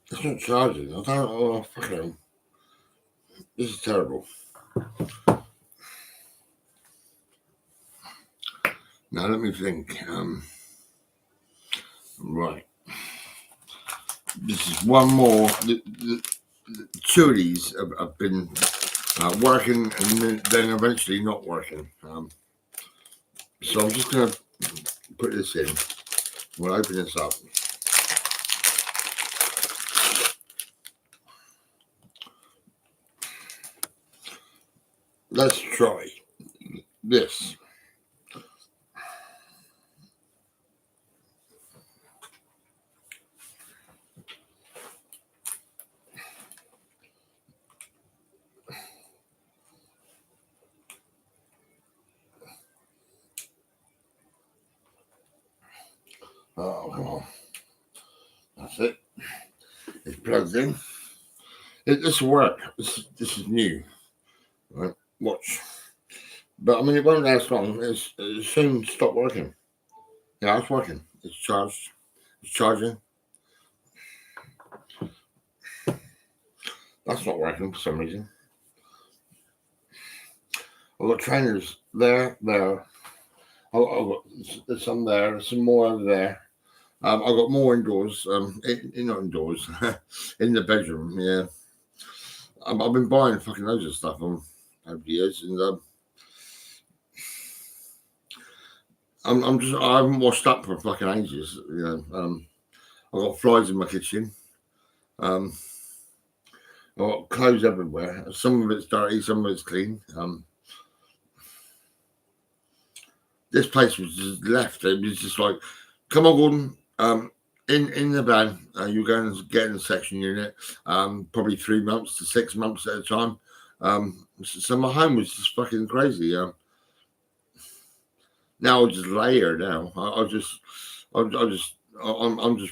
It's not charging. I don't know. Oh, fucking. This is terrible. Now let me think. Right. This is one more. Two of these have been working and then eventually not working. So I'm just going to put this in. We'll open this up. Let's try this. Oh, come on. That's it. It's plugged in. This will work. This is new. Right. Watch. But I mean, it won't last long. It'll soon stop working. Yeah, it's working. It's charged. It's charging. That's not working for some reason. I've got trainers there. I've got some there, some more over there. I've got more indoors. Not indoors, in the bedroom. Yeah, I've been buying fucking loads of stuff over the years, and I haven't washed up for fucking ages. I've got flies in my kitchen. I've got clothes everywhere. Some of it's dirty, some of it's clean. This place was just left. It was just like, come on, Gordon. In the van, you're going to get in the section unit. Probably 3 months to 6 months at a time. So my home was just fucking crazy. Now I'll just lay here. Now I'm just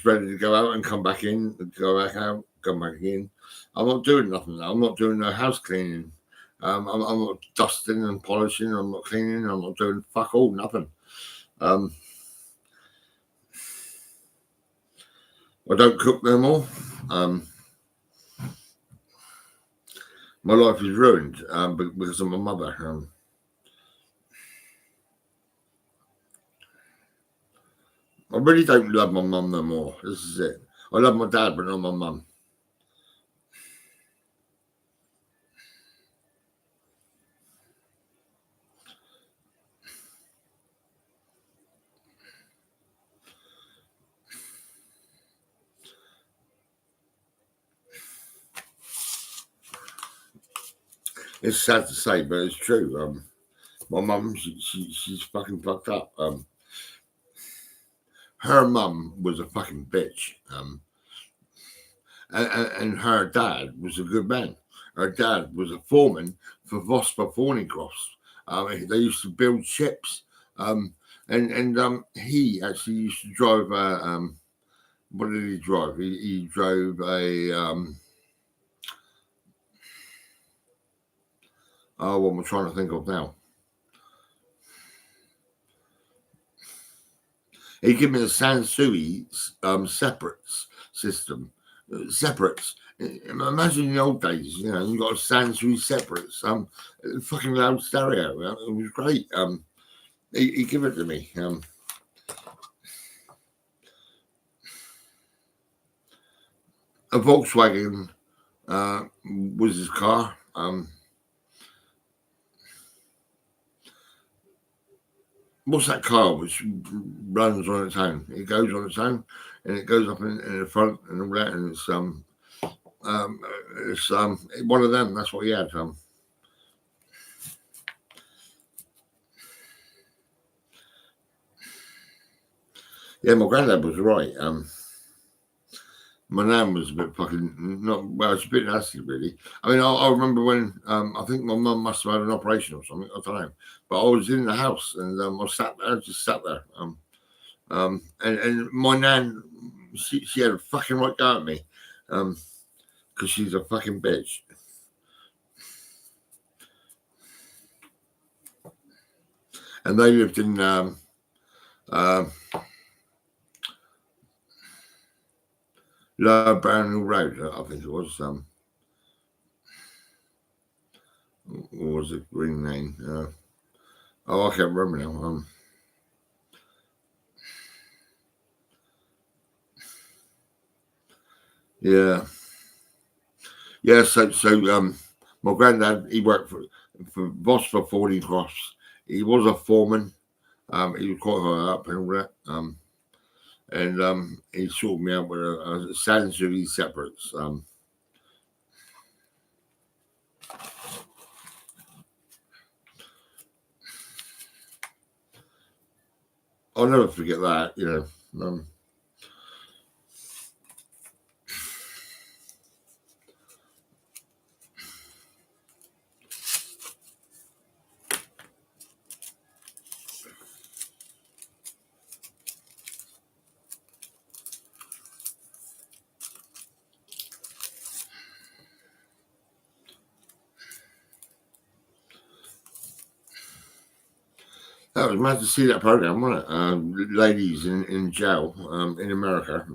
ready to go out and come back in, go back out, come back in. I'm not doing nothing now. I'm not doing no house cleaning. I'm not dusting and polishing. I'm not cleaning. I'm not doing fuck all, nothing. I don't cook no more. My life is ruined because of my mother. I really don't love my mum no more. This is it. I love my dad, but not my mum. It's sad to say, but it's true. My mum, she's fucking fucked up. Her mum was a fucking bitch. And her dad was a good man. Her dad was a foreman for Vosper Thornycross. They used to build ships. And he actually used to drive what did he drive? He drove a what am I trying to think of now? He gave me a Sansui separates system. Separates. Imagine in the old days, you got a Sansui separates. Fucking loud stereo. It was great. He gave it to me. A Volkswagen was his car. What's that car which runs on its own? It goes on its own, and it goes up in the front and all that. And it's one of them. That's what he had. Yeah, my granddad was right. My nan was a bit fucking it's a bit nasty, really. I mean, I remember when I think my mum must have had an operation or something. I don't know, but I was in the house and I just sat there. And my nan, she had a fucking right go at me, because she's a fucking bitch. And they lived in Lower Brownhill Road, I think it was. What was it? Green name? I can't remember now. Yeah. So my granddad, he worked for Vosper Thornycross. He was a foreman. He was quite high up and all that. And he sorted me out with a Sansui separates. I'll never forget that, That was mad to see that program, wasn't it? Ladies in jail in America.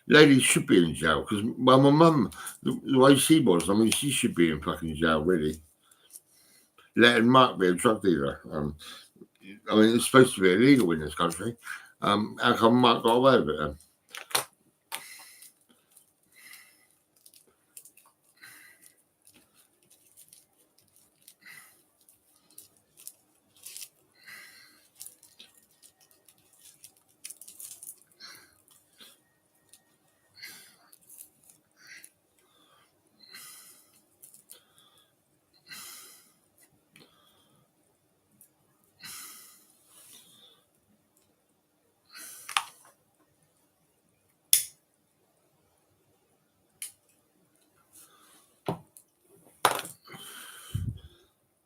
lady should be in jail because, well, my mum, the way she was, I mean, she should be in fucking jail, really. Letting Mark be a drug dealer. I mean, it's supposed to be illegal in this country. How come Mark got away with it then?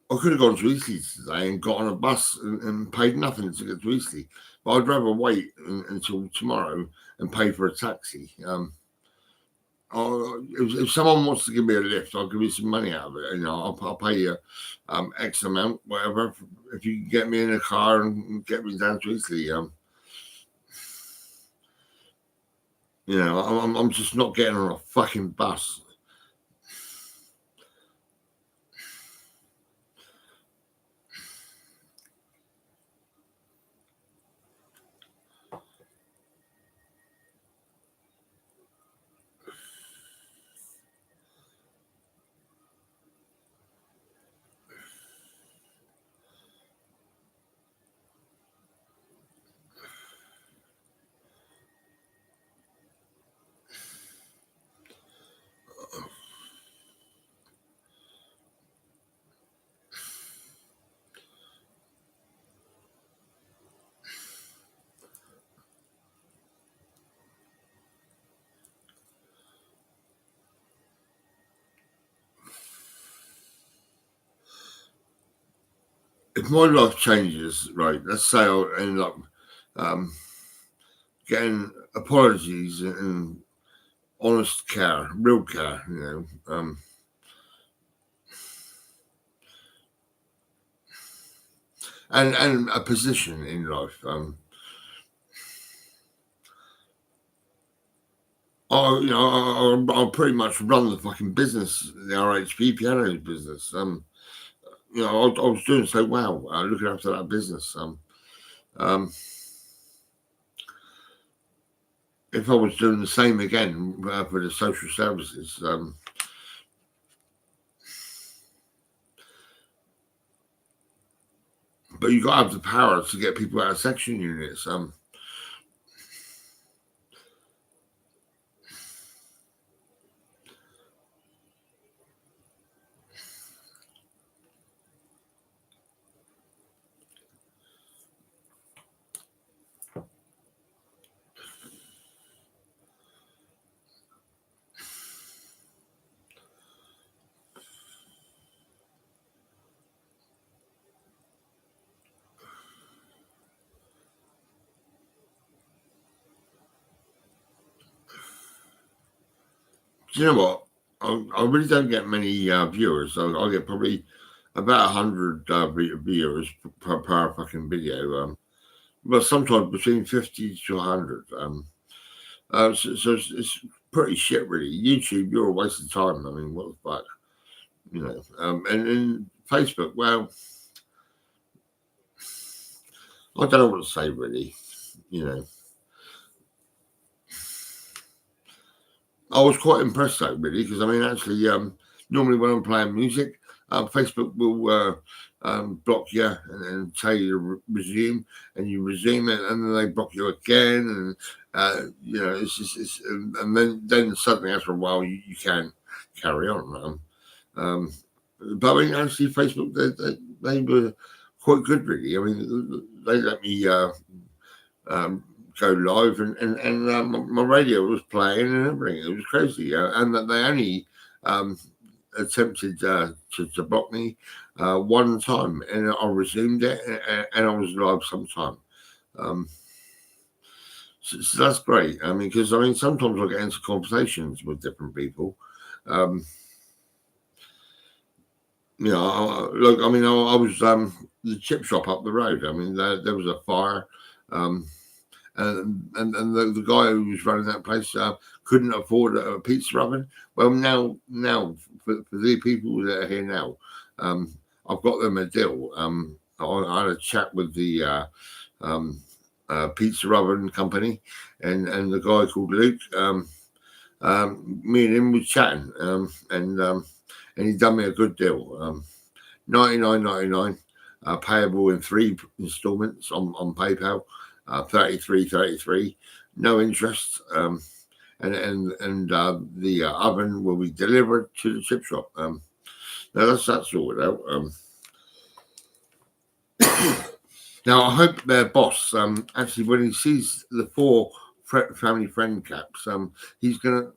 I could have gone to Eastleigh today and got on a bus and paid nothing to get to Eastleigh. But I'd rather wait until tomorrow and pay for a taxi. If someone wants to give me a lift, I'll give you some money out of it. You know, I'll pay you X amount, whatever. If you can get me in a car and get me down to Eastleigh. You know, I'm just not getting on a fucking bus. If my life changes, right, let's say I'll end up getting apologies and honest care, real care, you know. And a position in life. I'll pretty much run the fucking business, the RHP piano business. You know, I was doing so well looking after that business. If I was doing the same again for the social services, but you got to have the power to get people out of section units. Do you know what? I really don't get many viewers. I get probably about 100 viewers per fucking video. But sometimes between 50 to 100. So it's pretty shit, really. YouTube, you're a waste of time. I mean, what the fuck? You know, and Facebook, well, I don't know what to say, really. You know, I was quite impressed, though, really, because I mean, actually, normally when I'm playing music, Facebook will block you and tell you to resume, and you resume it, and then they block you again, and you know, and then suddenly after a while you can carry on. But I mean, actually, Facebook they were quite good, really. I mean, they let me go live, and my radio was playing and everything. It was crazy, and that they only attempted to block me one time, and I resumed it, and I was live sometime. So that's great. I mean, because I mean, sometimes I get into conversations with different people. You know, look, I mean, I was the chip shop up the road. I mean, there was a fire, and and the guy who was running that place couldn't afford a pizza oven. Well, now for the people that are here now, I've got them a deal. I had a chat with the pizza oven company, and the guy called Luke. Me and him was chatting, and he done me a good deal. $99.99, payable in 3 installments on PayPal. 33, no interest. And the oven will be delivered to the chip shop. Now that's sorted out. Now I hope their boss, actually, when he sees the 4 family friend caps, he's gonna.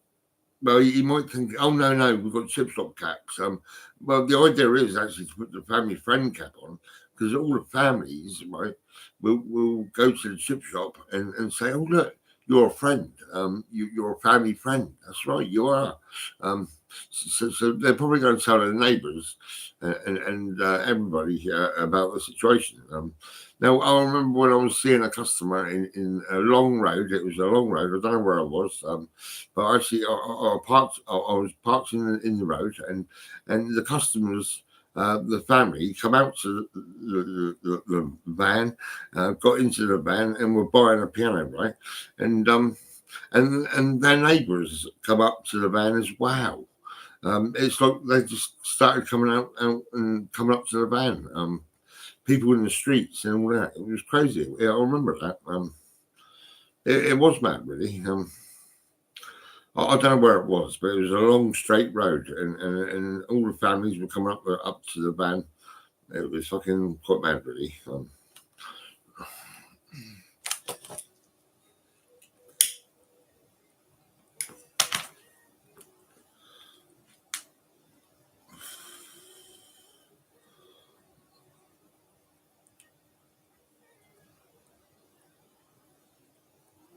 Well, he might think, oh no, we've got chip shop caps. Well, the idea is actually to put the family friend cap on, because all the families, right, will go to the chip shop and say, oh look, you're a friend. You're a family friend. That's right, you are. So they're probably going to tell their neighbours and everybody about the situation. Now, I remember when I was seeing a customer in a long road. It was a long road. I don't know where I was, but actually, I was parked in the road, and the customers, the family, come out to the van, got into the van, and were buying a piano, right? And their neighbours come up to the van as well. It's like they just started coming out and coming up to the van. People in the streets and all that. It was crazy. Yeah, I remember that. It was mad, really. I don't know where it was, but it was a long straight road, and all the families were coming up to the van. It was fucking quite mad, really.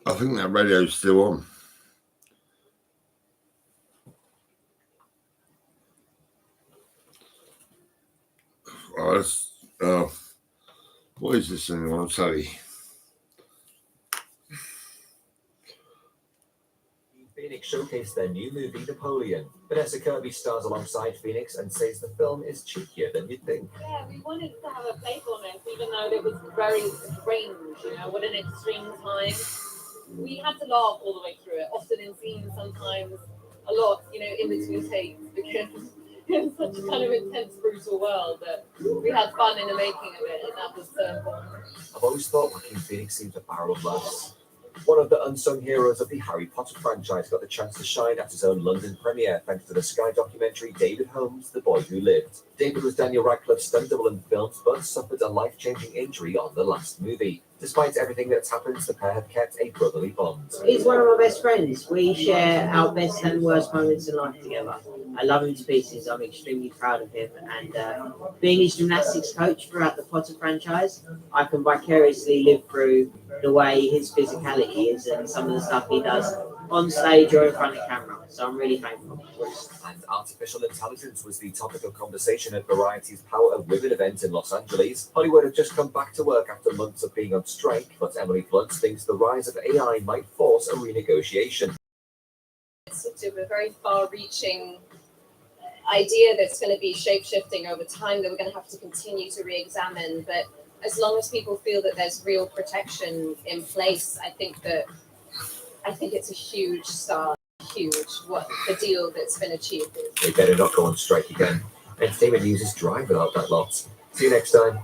I think that radio's still on. What is this thing on telly? Phoenix showcased their new movie Napoleon. Vanessa Kirby stars alongside Phoenix and says the film is cheekier than you'd think. Yeah, we wanted to have a playfulness, even though it was very strange, what an extreme time. We had to laugh all the way through it, often in scenes, sometimes a lot, in between takes, because it's such a kind of intense, brutal world that we had fun in the making of it, and that was so important. I've always thought Joaquin Phoenix seems a barrel of laughs. One of the unsung heroes of the Harry Potter franchise got the chance to shine at his own London premiere thanks to the Sky documentary David Holmes, The Boy Who Lived. David was Daniel Radcliffe's stunt double in the films, but suffered a life-changing injury on the last movie. Despite everything that's happened, the pair have kept a brotherly bond. He's one of my best friends. We share our best and worst moments in life together. I love him to pieces. I'm extremely proud of him. And being his gymnastics coach throughout the Potter franchise, I can vicariously live through the way his physicality is and some of the stuff he does on stage or in front of camera. So I'm really thankful. And artificial intelligence was the topic of conversation at Variety's Power of Women event in Los Angeles. Hollywood have just come back to work after months of being on strike, but Emily Blunt thinks the rise of AI might force a renegotiation. It's sort of a very far-reaching idea that's going to be shape-shifting over time that we're going to have to continue to re-examine. But as long as people feel that there's real protection in place, I think it's a huge start. Huge, what the deal that's been achieved is. They better not go on strike again. Entertainment news is dry without that lot. See you next time.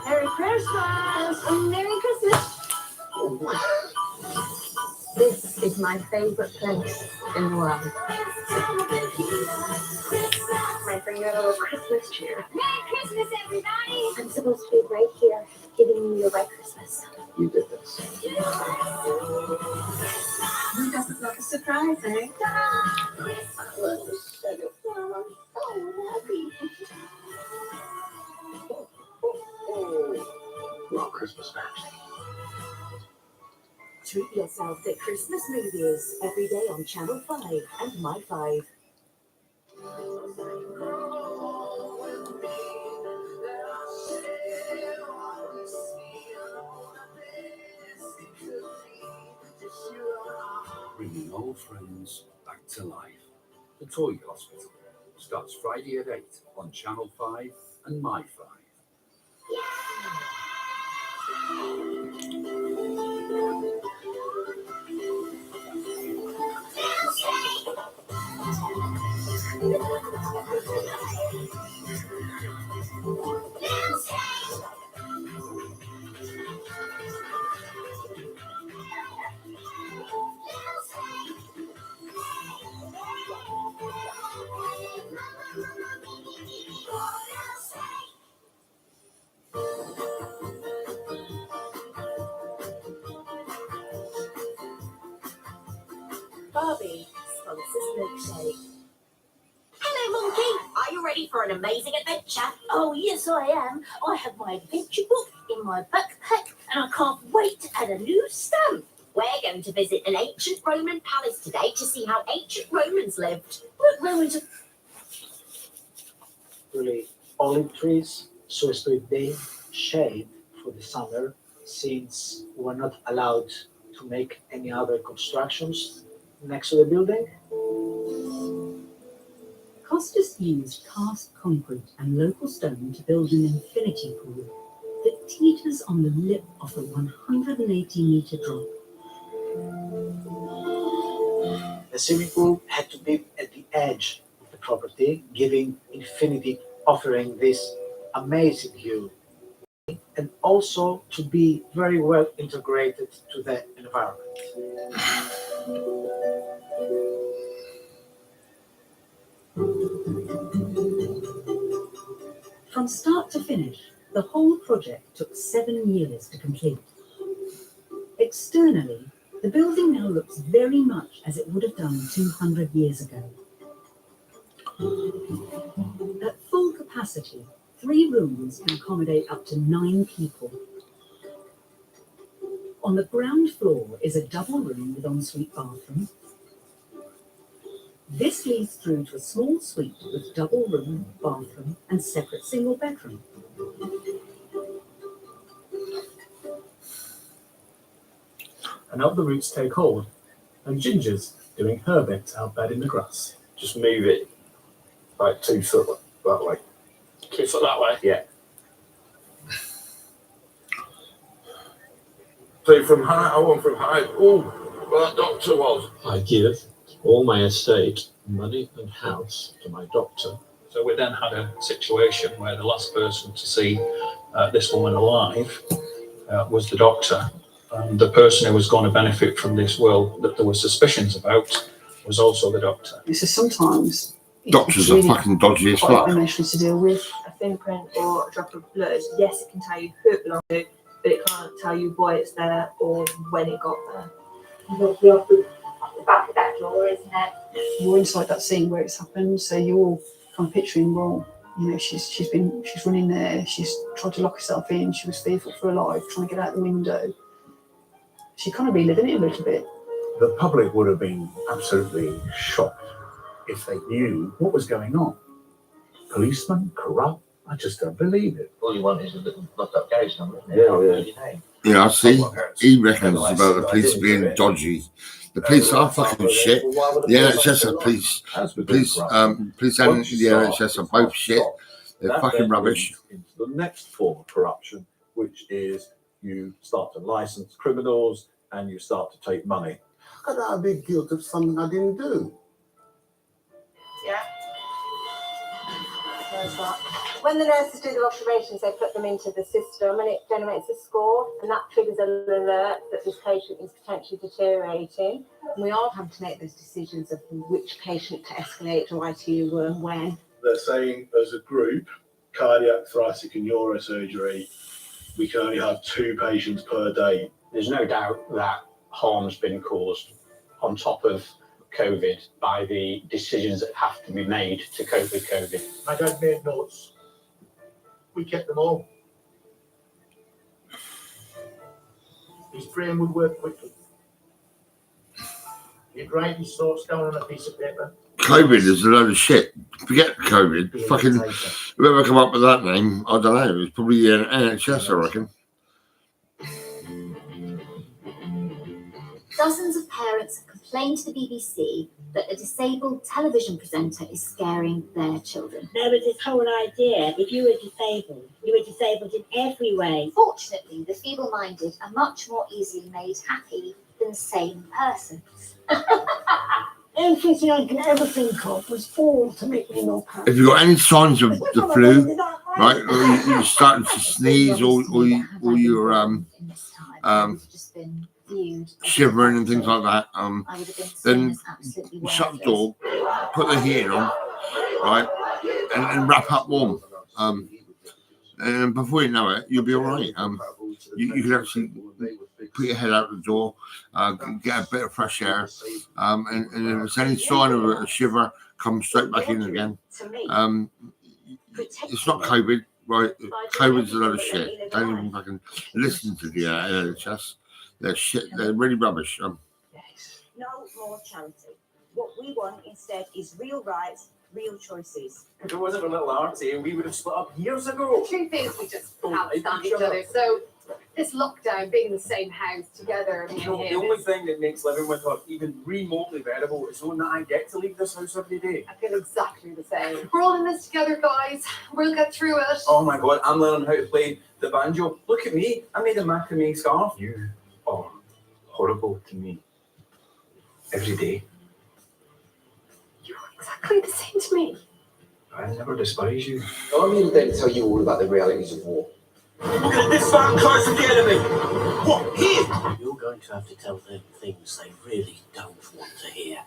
Merry Christmas! Merry Christmas! This is my favorite place in the world. I bring you a little Christmas cheer. Merry Christmas, everybody! I'm supposed to be right here giving you a white Christmas. You did this. Who doesn't love a surprise, eh? Well, Christmas back. Treat yourself to Christmas movies every day on Channel 5 and My 5. Bringing old friends back to life. The Toy Hospital starts Friday at 8 on Channel 5 and My 5. Barbie sponsors milkshake. Hello, Monkey. Are you ready for an amazing adventure? Oh, yes, I am. I have my adventure book in my backpack and I can't wait to add a new stamp. We're going to visit an ancient Roman palace today to see how ancient Romans lived. What Romans are... Really, olive trees, so as to obtain shade for the summer, since we're not allowed to make any other constructions next to the building. Costas used cast concrete and local stone to build an infinity pool that teeters on the lip of the 180-meter drop. The swimming pool had to be at the edge of the property, giving infinity, offering this amazing view, and also to be very well integrated to the environment. From start to finish, the whole project took 7 years to complete. Externally, the building now looks very much as it would have done 200 years ago. At full capacity, 3 rooms can accommodate up to 9 people. On the ground floor is a double room with ensuite bathroom. This leads through to a small suite with double room, bathroom, and separate single bedroom. And up the roots take hold, and Ginger's doing her bit out bed in the grass. Just move it like 2 foot that way. 2 foot that way? Yeah. 2 from height, 1 from height. Oh, well, that doctor was. I give all my estate, money and house to my doctor. So we then had a situation where the last person to see this woman alive was the doctor. And the person who was going to benefit from this will that there were suspicions about was also the doctor. So sometimes Doctors are fucking dodgy as quite fuck. emotional to deal with. A fingerprint or a drop of blood, yes, it can tell you who it belongs to, but it can't tell you why it's there or when it got there. The back of that door, isn't it? You're inside that scene where it's happened, so you're kind of picturing, well, you know, she's running there, she's tried to lock herself in, she was fearful for her life, trying to get out the window. She kind of reliving it a little bit. The public would have been absolutely shocked if they knew what was going on. Policemen, corrupt, I just don't believe it. All you want is a little locked up garage number, isn't it? Yeah. Yeah, I see. He reckons about the police being dodgy. The police are fucking shit. The NHS and police and the NHS are both shit. They're That fucking then rubbish. leads into the next form of corruption, which is you start to license criminals and you start to take money. How could I be guilty of something I didn't do? Yeah. There's that. When the nurses do their observations, they put them into the system and it generates a score, and that triggers an alert that this patient is potentially deteriorating. And we all have to make those decisions of which patient to escalate to ITU and when. They're saying as a group, cardiac, thoracic and neurosurgery, we can only have 2 patients per day. There's no doubt that harm's been caused on top of COVID by the decisions that have to be made to cope with COVID. My dad made notes. We kept them all. His brain would work quickly. He'd write his thoughts down on a piece of paper. COVID is a load of shit. Forget COVID. Fucking whoever come up with that name, I don't know. It's probably an NHS, I reckon. Dozens of parents have complained to the BBC that a disabled television presenter is scaring their children. There was this whole idea, if you were disabled in every way. Fortunately, the feeble-minded are much more easily made happy than sane persons. Everything I could ever think of was all to make me more happy. If you've got any signs of the flu, right, or you're starting to sneeze, or you're shivering and things like that, then shut the door, put the heater on, right, and wrap up warm. And before you know it, you'll be all right. You can actually put your head out the door, get a bit of fresh air, and if there's any sign of a shiver, come straight back in again. It's not COVID, right? COVID's a lot of shit. Don't even fucking listen to the NHS. They're shit. They're really rubbish. No more charity. What we want instead is real rights, real choices. If it wasn't for little Artie, we would have split up years ago. The truth is, we just can't stand each other. So this lockdown, being in the same house together, You know, the only thing that makes living with her even remotely bearable is knowing that I get to leave this house every day. I feel exactly the same. We're all in this together, guys. We'll get through it. Oh my god, I'm learning how to play the banjo. Look at me, I made a macrame scarf. You are horrible to me. Every day. Exactly the same to me. I never despise you. I'm here today to tell you all about the realities of war. Look at this fat close of the enemy. What? Here? You're going to have to tell them things they really don't want to hear.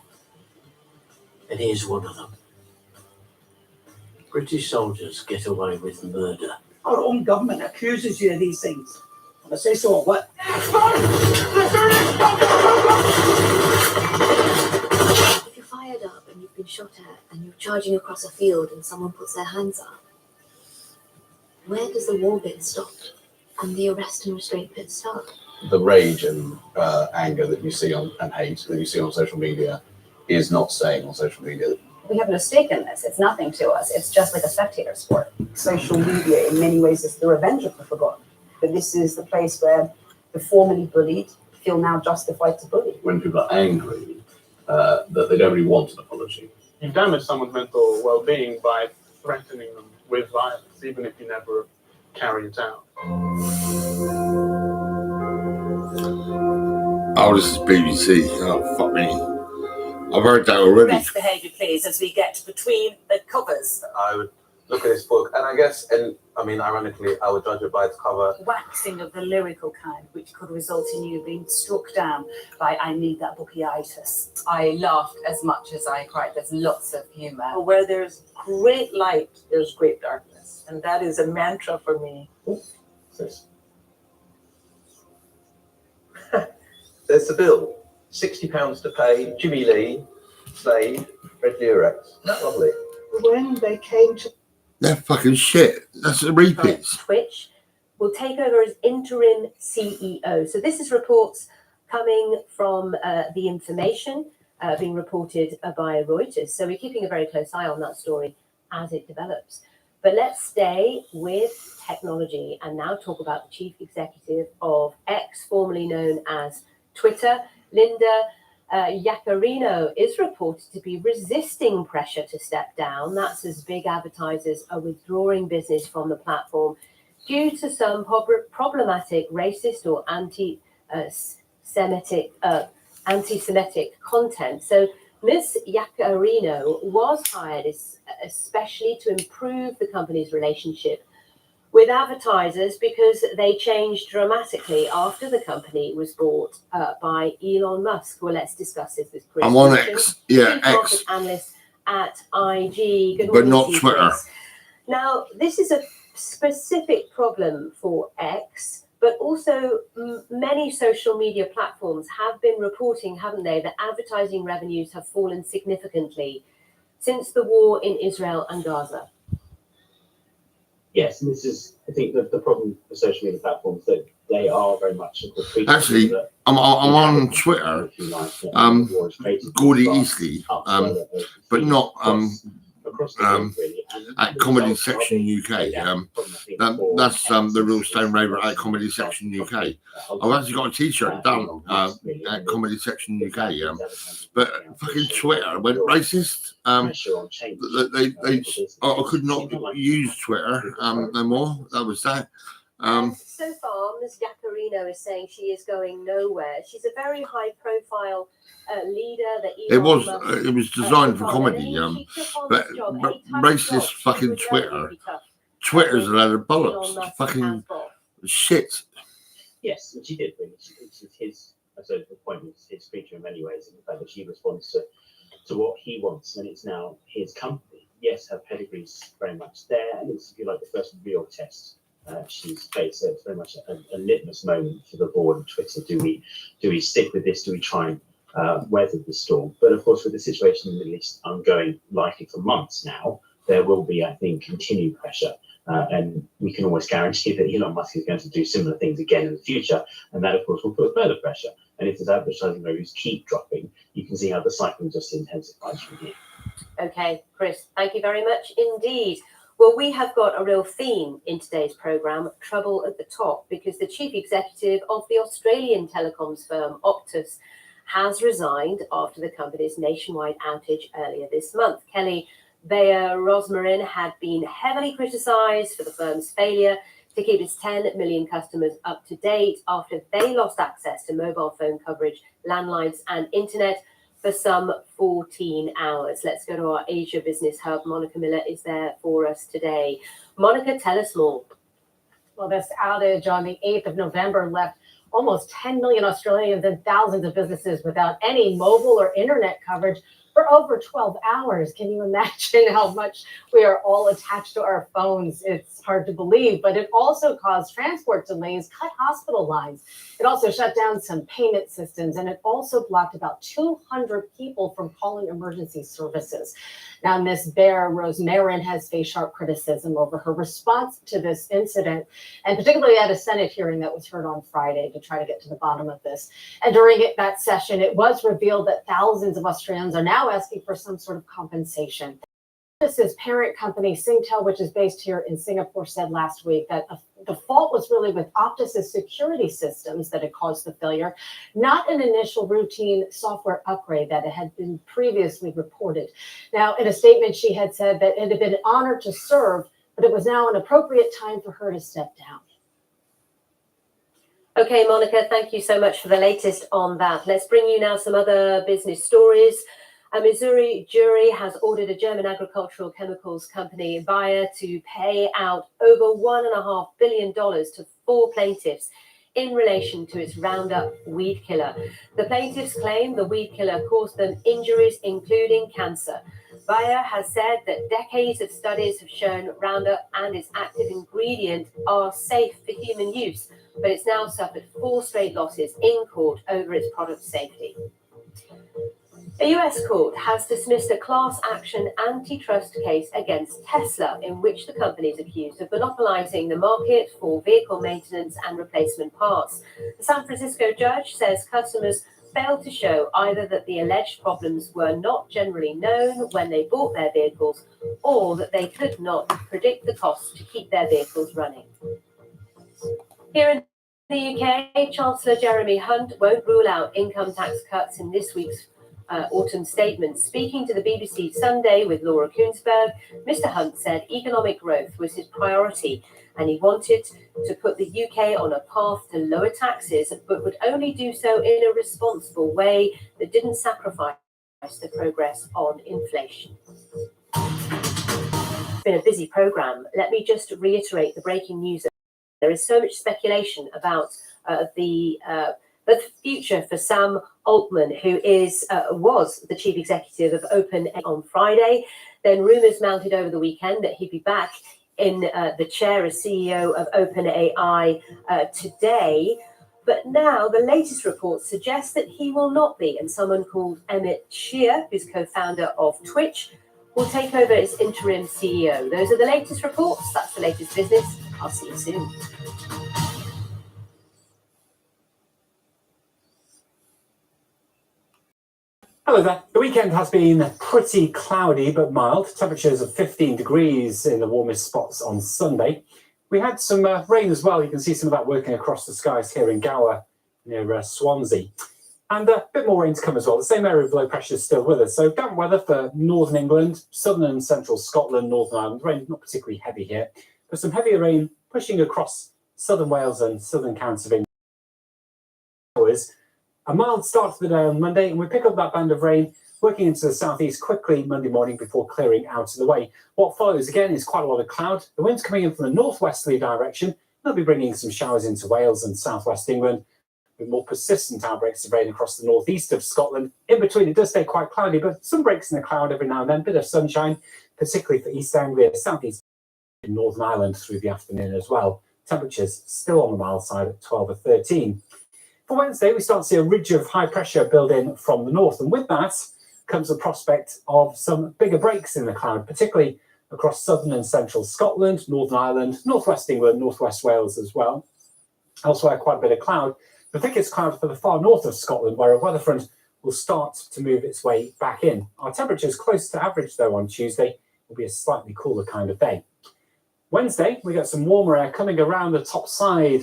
And here's one of them. British soldiers get away with murder. Our own government accuses you of these things. And I say so, what? If you're fired up and you've been shot at and you're charging across a field and someone puts their hands up, where does the war bit stop and the arrest and restraint bit start? The rage and anger that you see on and hate that you see on social media is not staying on social media. We have no stake in this. It's nothing to us. It's just like a spectator sport. Social media, in many ways, is the revenge of the forgotten. But this is the place where the formerly bullied feel now justified to bully. When people are angry, that they don't really want an apology. You damage someone's mental well-being by threatening them with violence, even if you never carry it out. Oh, this is BBC. Oh, fuck me. I've heard that already. Best behaviour, please, as we get between the covers. I would look at this book, and I guess, and I mean, ironically, I would judge it by its cover. Waxing of the lyrical kind, which could result in you being struck down by I need that bookieitis. I laughed as much as I cried. There's lots of humour. Where there's great light, there's great darkness. And that is a mantra for me. There's the bill. £60 to pay Jimmy Lee, Slade, Red Durex. Isn't that lovely? When they came to They're fucking shit. That's the repeats. Twitch will take over as interim CEO. So this is reports coming from The Information, being reported by Reuters. So we're keeping a very close eye on that story as it develops. But let's stay with technology and now talk about the chief executive of X, formerly known as Twitter. Linda Yaccarino is reported to be resisting pressure to step down. That's as big advertisers are withdrawing business from the platform due to some problematic racist or anti-Semitic content. So Ms. Yaccarino was hired especially to improve the company's relationship with advertisers because they changed dramatically after the company was bought by Elon Musk. Well, let's discuss this with Chris. I'm on X. Yeah, X. X. Analyst at IG. Good But morning not to you, Twitter. Chris. Now, this is a specific problem for X, but also many social media platforms have been reporting, haven't they, that advertising revenues have fallen significantly since the war in Israel and Gaza. Yes, and this is, I think, the problem for social media platforms, that they are very much Actually, I'm on Twitter, Gordy Eastley, but not at Comedy Section UK. That's the real Stone Raver at Comedy Section UK. I've actually got a T-shirt done at Comedy Section UK. But fucking Twitter went racist. I could not use Twitter no more. That was that. So far, Ms. Yacarino is saying she is going nowhere. She's a very high-profile leader. That It was designed for comedy. But racist fucking Twitter. Twitter's a load of bollocks. Fucking shit. Yes, and she did. It's his. I suppose the point was his feature in many ways, and the fact that she responds to what he wants, and it's now his company. Yes, her pedigree's very much there, and it's, if you like, the first real test she's faced. So it's very much a litmus moment for the board and Twitter. Do we stick with this? Do we try and weather the storm? But of course, with the situation in the Middle East ongoing likely for months now, there will be, I think, continued pressure. And we can almost guarantee that Elon Musk is going to do similar things again in the future. And that, of course, will put further pressure. And if his advertising revenues keep dropping, you can see how the cycling just intensifies from here. Okay, Chris, thank you very much indeed. Well, we have got a real theme in today's programme, trouble at the top, because the chief executive of the Australian telecoms firm Optus has resigned after the company's nationwide outage earlier this month. Kelly Bayer Rosmarin had been heavily criticised for the firm's failure to keep its 10 million customers up to date after they lost access to mobile phone coverage, landlines and internet for some 14 hours. Let's go to our Asia Business Hub. Monica Miller is there for us today. Monica, tell us more. Well, this outage on the 8th of November left almost 10 million Australians and thousands of businesses without any mobile or internet coverage for over 12 hours. Can you imagine how much we are all attached to our phones? It's hard to believe, but it also caused transport delays, cut hospital lines. It also shut down some payment systems, and it also blocked about 200 people from calling emergency services. Now, Ms. Bayer Rosmarin has faced sharp criticism over her response to this incident, and particularly at a Senate hearing that was heard on Friday to try to get to the bottom of this. And during that session, it was revealed that thousands of Australians are now asking for some sort of compensation. Optus's parent company, Singtel, which is based here in Singapore, said last week that the fault was really with Optus's security systems that had caused the failure, not an initial routine software upgrade that had been previously reported. Now, in a statement, she had said that it had been an honor to serve, but it was now an appropriate time for her to step down. Okay, Monica, thank you so much for the latest on that. Let's bring you now some other business stories. A Missouri jury has ordered a German agricultural chemicals company, Bayer, to pay out over $1.5 billion to 4 plaintiffs in relation to its Roundup weed killer. The plaintiffs claim the weed killer caused them injuries, including cancer. Bayer has said that decades of studies have shown Roundup and its active ingredient are safe for human use, but it's now suffered 4 straight losses in court over its product safety. A US court has dismissed a class action antitrust case against Tesla, in which the company is accused of monopolizing the market for vehicle maintenance and replacement parts. The San Francisco judge says customers failed to show either that the alleged problems were not generally known when they bought their vehicles, or that they could not predict the costs to keep their vehicles running. Here in the UK, Chancellor Jeremy Hunt won't rule out income tax cuts in this week's autumn statement. Speaking to the BBC Sunday with Laura Kuenssberg, Mr. Hunt said economic growth was his priority, and he wanted to put the UK on a path to lower taxes, but would only do so in a responsible way that didn't sacrifice the progress on inflation. It's been a busy programme. Let me just reiterate the breaking news. There is so much speculation about the future for Sam Altman, who was the chief executive of OpenAI on Friday. Then rumours mounted over the weekend that he'd be back in the chair as CEO of OpenAI today. But now the latest reports suggest that he will not be, and someone called Emmett Shear, who's co-founder of Twitch, will take over as interim CEO. Those are the latest reports. That's the latest business. I'll see you soon. Hello there. The weekend has been pretty cloudy but mild. Temperatures of 15 degrees in the warmest spots on Sunday. We had some rain as well. You can see some of that working across the skies here in Gower near Swansea. And a bit more rain to come as well. The same area of low pressure is still with us. So damp weather for northern England, southern and central Scotland, Northern Ireland. Rain not particularly heavy here, but some heavier rain pushing across southern Wales and southern counties of England. A mild start to the day on Monday, and we pick up that band of rain working into the southeast quickly Monday morning before clearing out of the way. What follows again is quite a lot of cloud. The wind's coming in from the northwesterly direction. They'll be bringing some showers into Wales and southwest England, with more persistent outbreaks of rain across the northeast of Scotland. In between, it does stay quite cloudy, but some breaks in the cloud every now and then. Bit of sunshine, particularly for East Anglia, southeast in Northern Ireland through the afternoon as well. Temperatures still on the mild side at 12 or 13. For Wednesday, we start to see a ridge of high pressure build in from the north, and with that comes the prospect of some bigger breaks in the cloud, particularly across southern and central Scotland, Northern Ireland, northwest England, northwest Wales as well. Elsewhere, quite a bit of cloud. The thickest cloud for the far north of Scotland, where a weather front will start to move its way back in. Our temperatures close to average, though, on Tuesday. Will be a slightly cooler kind of day. Wednesday, we get some warmer air coming around the top side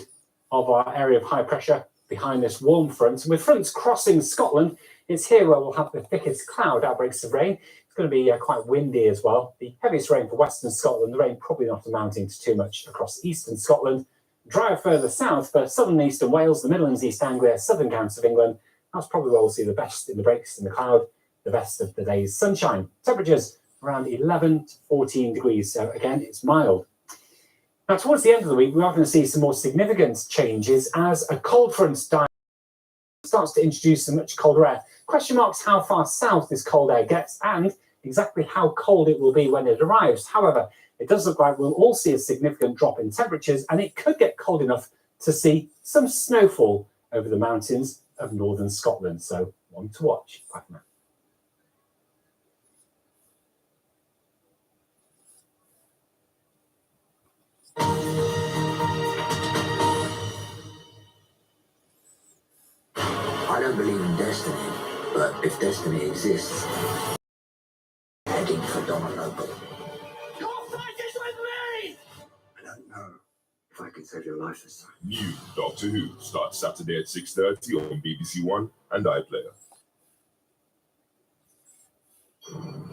of our area of high pressure behind this warm front. And with fronts crossing Scotland, it's here where we'll have the thickest cloud outbreaks of rain. It's going to be quite windy as well. The heaviest rain for western Scotland, the rain probably not amounting to too much across eastern Scotland. Drier further south for southern and eastern Wales, the Midlands, East Anglia, southern counties of England. That's probably where we'll see the best in the breaks in the cloud, the best of the day's sunshine. Temperatures around 11 to 14 degrees. So again, it's mild. Now, towards the end of the week, we are going to see some more significant changes as a cold front starts to introduce some much colder air. Question marks how far south this cold air gets and exactly how cold it will be when it arrives. However, it does look like we'll all see a significant drop in temperatures, and it could get cold enough to see some snowfall over the mountains of northern Scotland. So, one to watch. Bye for now. I don't believe in destiny, but if destiny exists, heading for Donna Noble. I don't know if I can save your life this time. New Doctor Who starts Saturday at 6:30 on BBC One and iPlayer.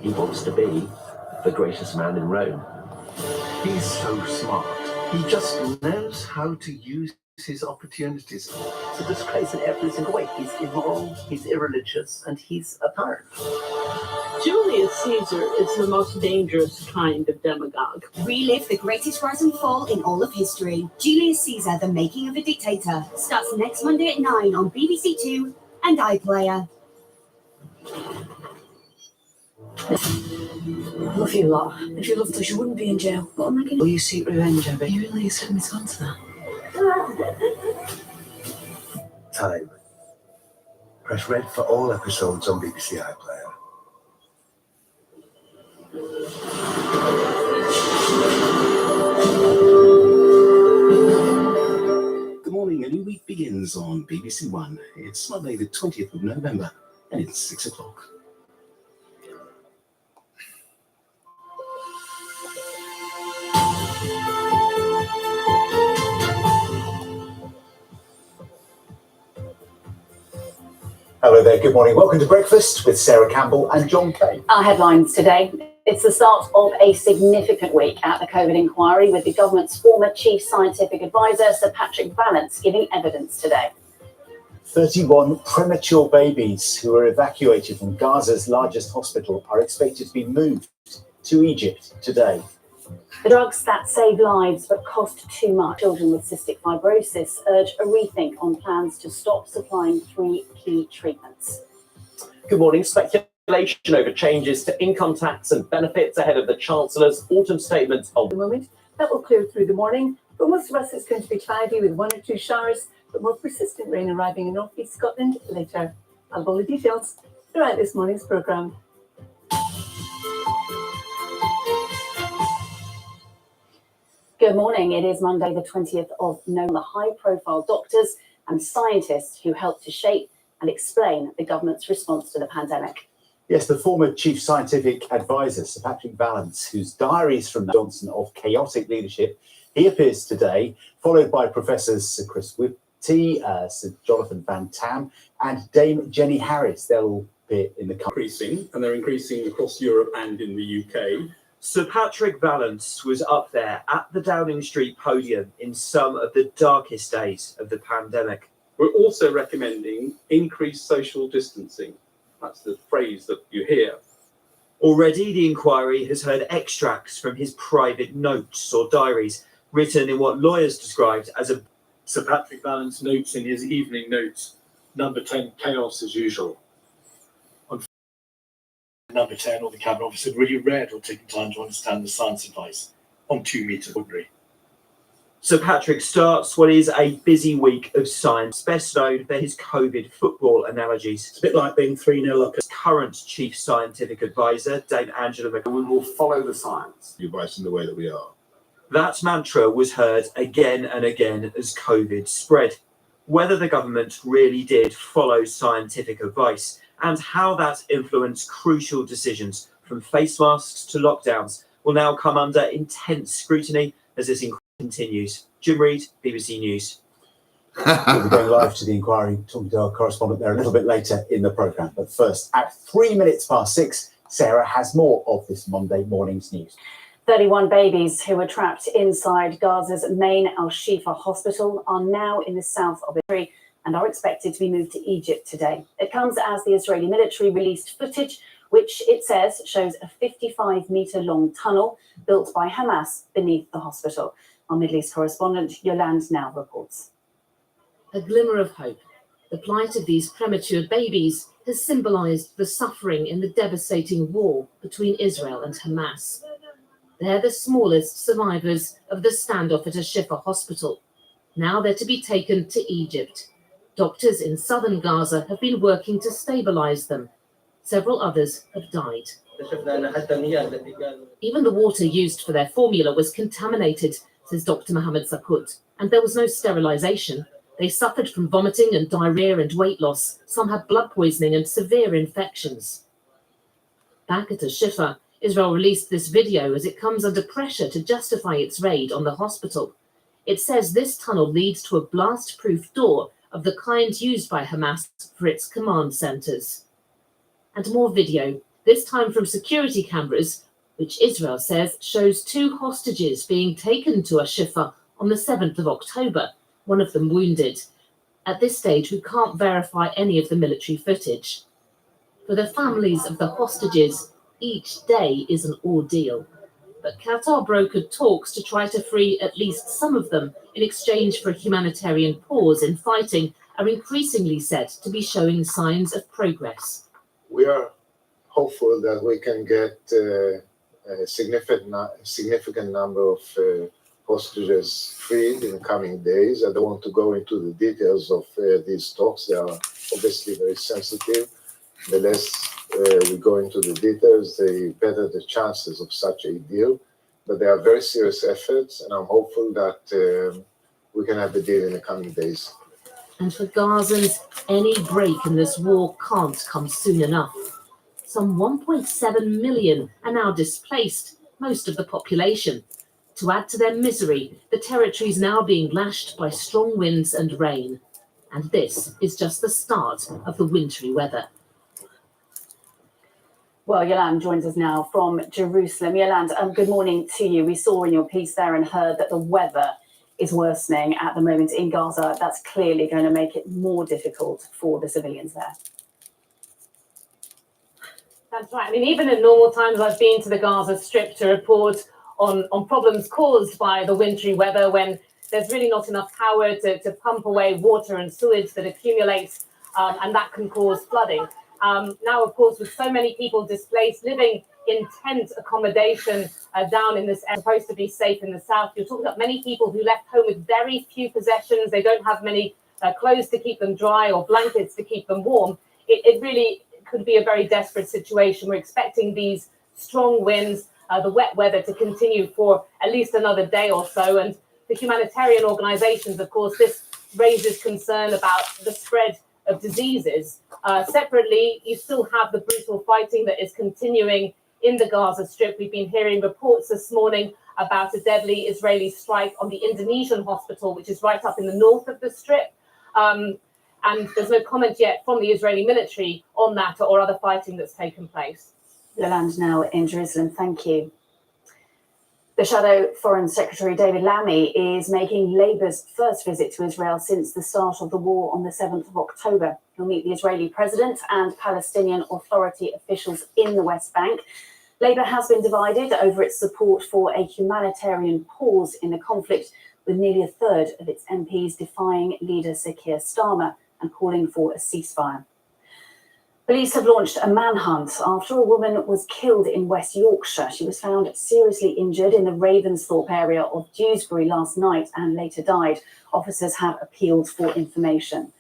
He wants to be the greatest man in Rome. He's so smart. He just knows how to use his opportunities. It's a disgrace in every single way. He's immoral, he's irreligious, and he's a tyrant. Julius Caesar is the most dangerous kind of demagogue. Relive the greatest rise and fall in all of history. Julius Caesar, The Making of a Dictator, starts next Monday at 9 on BBC Two and iPlayer. I love you a lot. If you loved us, you wouldn't be in jail. What am I going to do? You seek revenge, Abby. You really expect me to answer that? Time. Press red for all episodes on BBC iPlayer. Good morning. A new week begins on BBC One. It's Monday, the 20th of November, and it's 6 o'clock. Hello there, good morning. Welcome to Breakfast with Sarah Campbell and John Kay. Our headlines today. It's the start of a significant week at the COVID inquiry, with the government's former chief scientific advisor, Sir Patrick Vallance, giving evidence today. 31 premature babies who were evacuated from Gaza's largest hospital are expected to be moved to Egypt today. The drugs that save lives but cost too much. Children with cystic fibrosis urge a rethink on plans to stop supplying 3 key treatments. Good morning. Speculation over changes to income tax and benefits ahead of the Chancellor's autumn statement. At the moment, that will clear through the morning. For most of us, it's going to be cloudy with 1 or 2 showers, but more persistent rain arriving in North East Scotland later. I'll have all the details throughout this morning's programme. Good morning. It is Monday, the 20th of November. High-profile doctors and scientists who helped to shape and explain the government's response to the pandemic. Yes, the former chief scientific advisor, Sir Patrick Vallance, whose diaries from Johnson of chaotic leadership, he appears today, followed by Professors Sir Chris Whitty, Sir Jonathan Van Tam, and Dame Jenny Harris. They'll all appear in the increasing, and they're increasing across Europe and in the UK. Sir Patrick Vallance was up there at the Downing Street podium in some of the darkest days of the pandemic. We're also recommending increased social distancing. That's the phrase that you hear. Already, the inquiry has heard extracts from his private notes or diaries, written in what lawyers described as a... Sir Patrick Vallance notes in his evening notes, number 10, chaos as usual. On number 10, or the cabinet officer had really read or taken time to understand the science advice on 2 metre ordinary. Sir Patrick starts what is a busy week of science, best known for his COVID football analogies. It's a bit like being 3-0 up. His current chief scientific advisor, Dame Angela McCall. We will follow the science. The advice in the way that we are. That mantra was heard again and again as COVID spread. Whether the government really did follow scientific advice and how that influenced crucial decisions from face masks to lockdowns will now come under intense scrutiny as this inquiry continues. Jim Reid, BBC News. We'll be going live to the inquiry, talking to our correspondent there a little bit later in the programme. But first, at 6:03, Sarah has more of this Monday morning's news. 31 babies who were trapped inside Gaza's main Al-Shifa hospital are now in the south of Israel and are expected to be moved to Egypt today. It comes as the Israeli military released footage, which it says shows a 55-metre-long tunnel built by Hamas beneath the hospital. Our Middle East correspondent Yolande now reports. A glimmer of hope. The plight of these premature babies has symbolised the suffering in the devastating war between Israel and Hamas. They're the smallest survivors of the standoff at Al-Shifa hospital. Now they're to be taken to Egypt. Doctors in southern Gaza have been working to stabilise them. Several others have died. Even the water used for their formula was contaminated, says Dr. Mohammed Sakut, and there was no sterilisation. They suffered from vomiting and diarrhoea and weight loss. Some had blood poisoning and severe infections. Back at Al-Shifa, Israel released this video as it comes under pressure to justify its raid on the hospital. It says this tunnel leads to a blast-proof door of the kind used by Hamas for its command centres. And more video, this time from security cameras, which Israel says shows 2 hostages being taken to Al-Shifa on the 7th of October, one of them wounded. At this stage, we can't verify any of the military footage. For the families of the hostages, each day is an ordeal. But Qatar brokered talks to try to free at least some of them in exchange for a humanitarian pause in fighting are increasingly said to be showing signs of progress. We are hopeful that we can get a significant number of hostages freed in the coming days. I don't want to go into the details of these talks. They are obviously very sensitive. The less we go into the details, the better the chances of such a deal. But they are very serious efforts, and I'm hopeful that we can have the deal in the coming days. And for Gazans, any break in this war can't come soon enough. Some 1.7 million are now displaced, most of the population. To add to their misery, the territory is now being lashed by strong winds and rain. And this is just the start of the wintry weather. Well, Yolande joins us now from Jerusalem. Yolande, good morning to you. We saw in your piece there and heard that the weather is worsening at the moment in Gaza. That's clearly going to make it more difficult for the civilians there. That's right. I mean, even in normal times, I've been to the Gaza Strip to report on problems caused by the wintry weather when there's really not enough power to pump away water and sewage that accumulates, and that can cause flooding. Now, of course, with so many people displaced, living in tent accommodation down in this area, supposed to be safe in the south, you're talking about many people who left home with very few possessions. They don't have many clothes to keep them dry or blankets to keep them warm. It really could be a very desperate situation. We're expecting these strong winds, the wet weather to continue for at least another day or so. And the humanitarian organizations, of course, this raises concern about the spread of diseases. Separately, you still have the brutal fighting that is continuing in the Gaza Strip. We've been hearing reports this morning about a deadly Israeli strike on the Indonesian hospital, which is right up in the north of the Strip. And there's no comment yet from the Israeli military on that or other fighting that's taken place. Yolande now in Jerusalem. Thank you. The Shadow Foreign Secretary David Lammy is making Labour's first visit to Israel since the start of the war on the 7th of October. He'll meet the Israeli president and Palestinian Authority officials in the West Bank. Labour has been divided over its support for a humanitarian pause in the conflict, with nearly a third of its MPs defying leader Sir Keir Starmer and calling for a ceasefire. Police have launched a manhunt after a woman was killed in West Yorkshire. She was found seriously injured in the Ravensthorpe area of Dewsbury last night and later died. Officers have appealed for information.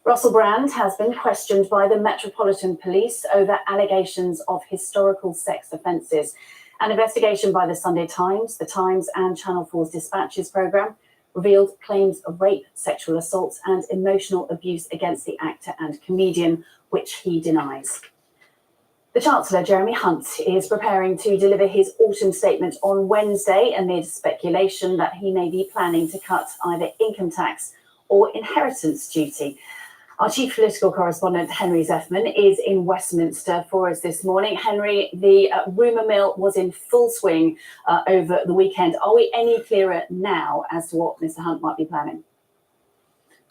Russell Brand has been questioned by the Metropolitan Police over allegations of historical sex offences. An investigation by the Sunday Times, the Times and Channel 4's Dispatches programme revealed claims of rape, sexual assaults and emotional abuse against the actor and comedian, which he denies. The Chancellor, Jeremy Hunt, is preparing to deliver his autumn statement on Wednesday amid speculation that he may be planning to cut either income tax or inheritance duty. Our chief political correspondent, Henry Zeffman, is in Westminster for us this morning. Henry, the rumour mill was in full swing over the weekend. Are we any clearer now as to what Mr Hunt might be planning?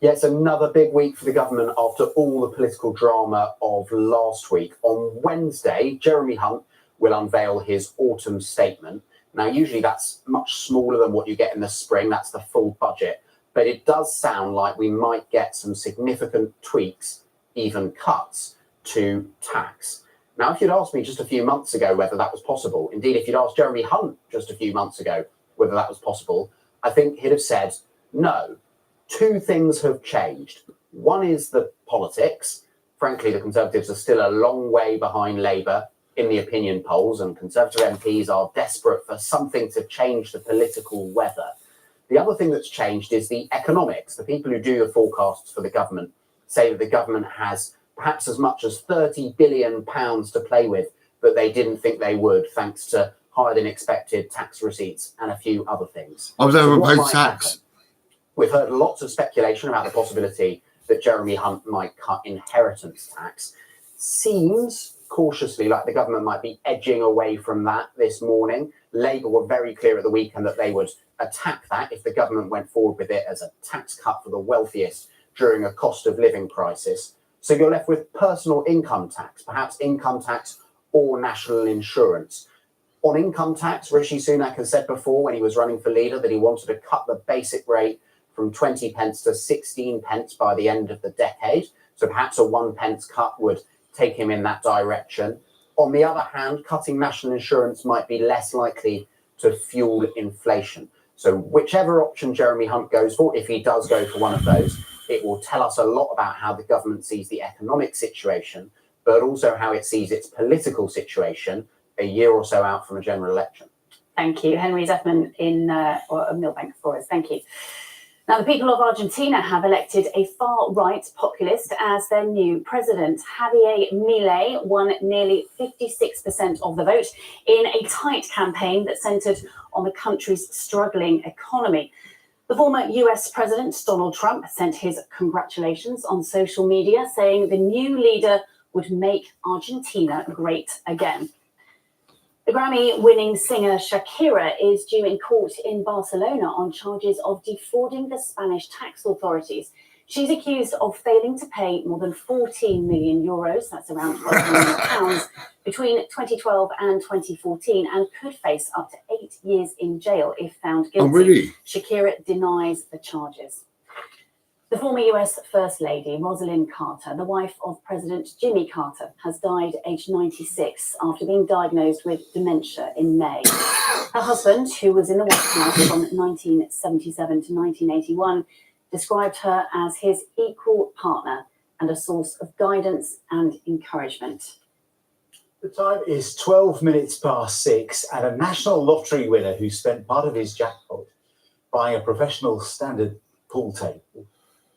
Yeah, it's another big week for the government after all the political drama of last week. On Wednesday, Jeremy Hunt will unveil his autumn statement. Now, usually that's much smaller than what you get in the spring. That's the full budget. But it does sound like we might get some significant tweaks, even cuts, to tax. Now, if you'd asked me just a few months ago whether that was possible, indeed, if you'd asked Jeremy Hunt just a few months ago whether that was possible, I think he'd have said no. Two things have changed. One is the politics. Frankly, the Conservatives are still a long way behind Labour in the opinion polls, and Conservative MPs are desperate for something to change the political weather. The other thing that's changed is the economics. The people who do the forecasts for the government say that the government has perhaps as much as £30 billion to play with that they didn't think they would, thanks to higher than expected tax receipts and a few other things. I was over paid tax. We've heard lots of speculation about the possibility that Jeremy Hunt might cut inheritance tax. Seems cautiously like the government might be edging away from that this morning. Labour were very clear at the weekend that they would attack that if the government went forward with it as a tax cut for the wealthiest during a cost of living crisis. So you're left with personal income tax, perhaps income tax or national insurance. On income tax, Rishi Sunak has said before when he was running for leader that he wanted to cut the basic rate from 20 pence to 16 pence by the end of the decade. So perhaps a 1 pence cut would take him in that direction. On the other hand, cutting national insurance might be less likely to fuel inflation. So whichever option Jeremy Hunt goes for, if he does go for one of those, it will tell us a lot about how the government sees the economic situation, but also how it sees its political situation a year or so out from a general election. Thank you. Henry Zeffman in Millbank for us. Thank you. Now, the people of Argentina have elected a far-right populist as their new president. Javier Milei won nearly 56% of the vote in a tight campaign that centred on the country's struggling economy. The former US President Donald Trump sent his congratulations on social media, saying the new leader would make Argentina great again. The Grammy-winning singer Shakira is due in court in Barcelona on charges of defrauding the Spanish tax authorities. She's accused of failing to pay more than 14 million euros, that's around 12 million pounds, between 2012 and 2014, and could face up to 8 years in jail if found guilty. Oh, really? Shakira denies the charges. The former US First Lady, Rosalind Carter, the wife of President Jimmy Carter, has died aged 96 after being diagnosed with dementia in May. Her husband, who was in the White House from 1977 to 1981, described her as his equal partner and a source of guidance and encouragement. The time is 12 minutes past 6, and a national lottery winner who spent part of his jackpot buying a professional standard pool table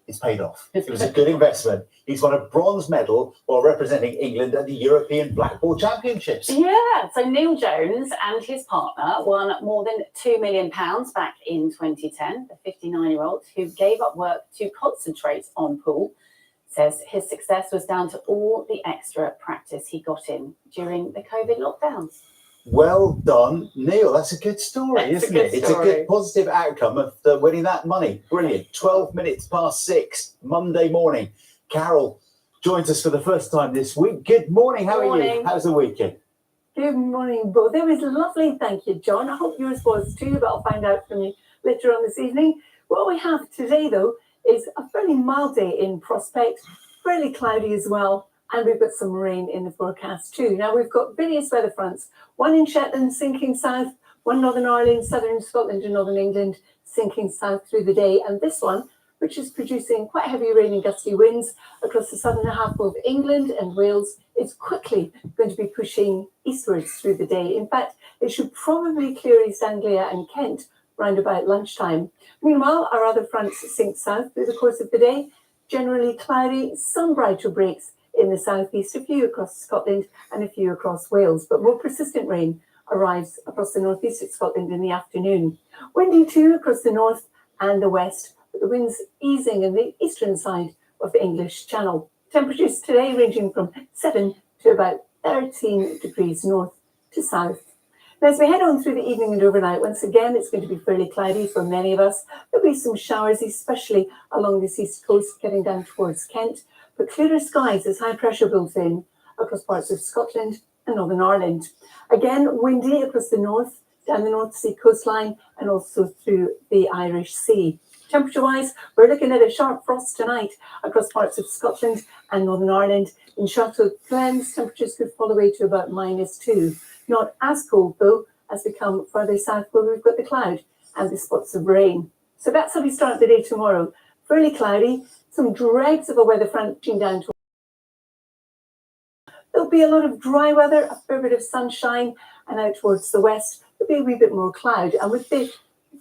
It's paid off. It was a good investment. He's won a bronze medal while representing England at the European Blackball Championships. Yeah, so Neil Jones and his partner won more than £2 million back in 2010. The 59-year-old, who gave up work to concentrate on pool, says his success was down to all the extra practice he got in during the COVID lockdowns. Well done, Neil. That's a good story, It's a isn't good it? It's a story. good positive outcome of winning that money. Brilliant. 12 minutes past 6, Monday morning. Carol joins us for the first time this week. Good morning. How are you? Morning. How's the weekend? Good morning, both. It was lovely, thank you, John. I hope yours was too, but I'll find out from you later on this evening. What we have today, though, is a fairly mild day in Prospect, fairly cloudy as well, and we've got some rain in the forecast too. Now, we've got various weather fronts, one in Shetland sinking south, one Northern Ireland, southern Scotland and Northern England sinking south through the day, and this one, which is producing quite heavy rain and gusty winds across the southern half of England and Wales, is quickly going to be pushing eastwards through the day. In fact, it should probably clear East Anglia and Kent round about lunchtime. Meanwhile, our other fronts sink south through the course of the day, generally cloudy, some brighter breaks in the southeast, a few across Scotland and a few across Wales, but more persistent rain arrives across the northeast of Scotland in the afternoon. Windy too across the north and the west, but the winds easing in the eastern side of the English Channel. Temperatures today ranging from 7 to about 13 degrees north to south. Now, as we head on through the evening and overnight, once again, it's going to be fairly cloudy for many of us. There'll be some showers, especially along this east coast, getting down towards Kent, but clearer skies as high pressure builds in across parts of Scotland and Northern Ireland. Again, windy across the north, down the North Sea coastline, and also through the Irish Sea. Temperature-wise, we're looking at a sharp frost tonight across parts of Scotland and Northern Ireland. In Shartow Glens, temperatures could fall away to about -2. Not as cold, though, as we come further south where we've got the cloud and the spots of rain. So that's how we start the day tomorrow. Fairly cloudy, some dregs of a weather front reaching down to. There'll be a lot of dry weather, a fair bit of sunshine, and out towards the west, there'll be a wee bit more cloud. And with the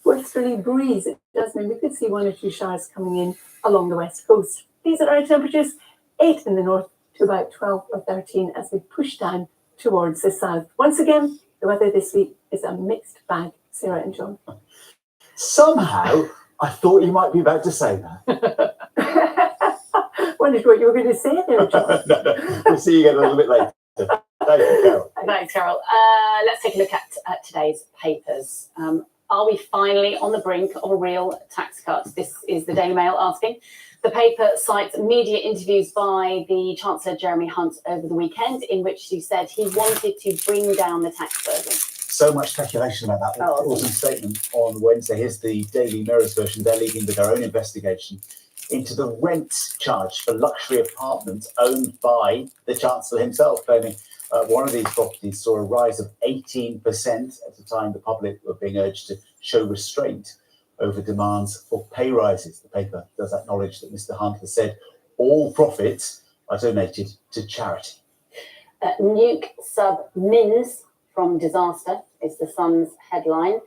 westerly breeze, it does mean we could see 1 or 2 showers coming in along the west coast. These are our temperatures, 8 in the north to about 12 or 13 as we push down towards the south. Once again, the weather this week is a mixed bag. Sarah and John. Somehow, I thought you might be about to say that. Wondered what you were going to say there, John. No. We'll see you again a little bit later. Thank you, Carol. Thanks, Carol. Let's take a look at today's papers. Are we finally on the brink of a real tax cut? This is the Daily Mail asking. The paper cites media interviews by the Chancellor Jeremy Hunt over the weekend, in which he said he wanted to bring down the tax burden. So much speculation about that awesome statement on Wednesday. Here's the Daily Mirror's version. They're leading with their own investigation into the rent charge for luxury apartments owned by the Chancellor himself, claiming one of these properties saw a rise of 18% at the time the public were being urged to show restraint over demands for pay rises. The paper does acknowledge that Mr. Hunt has said all profits are donated to charity. Nuke sub Mins from disaster is the Sun's headline.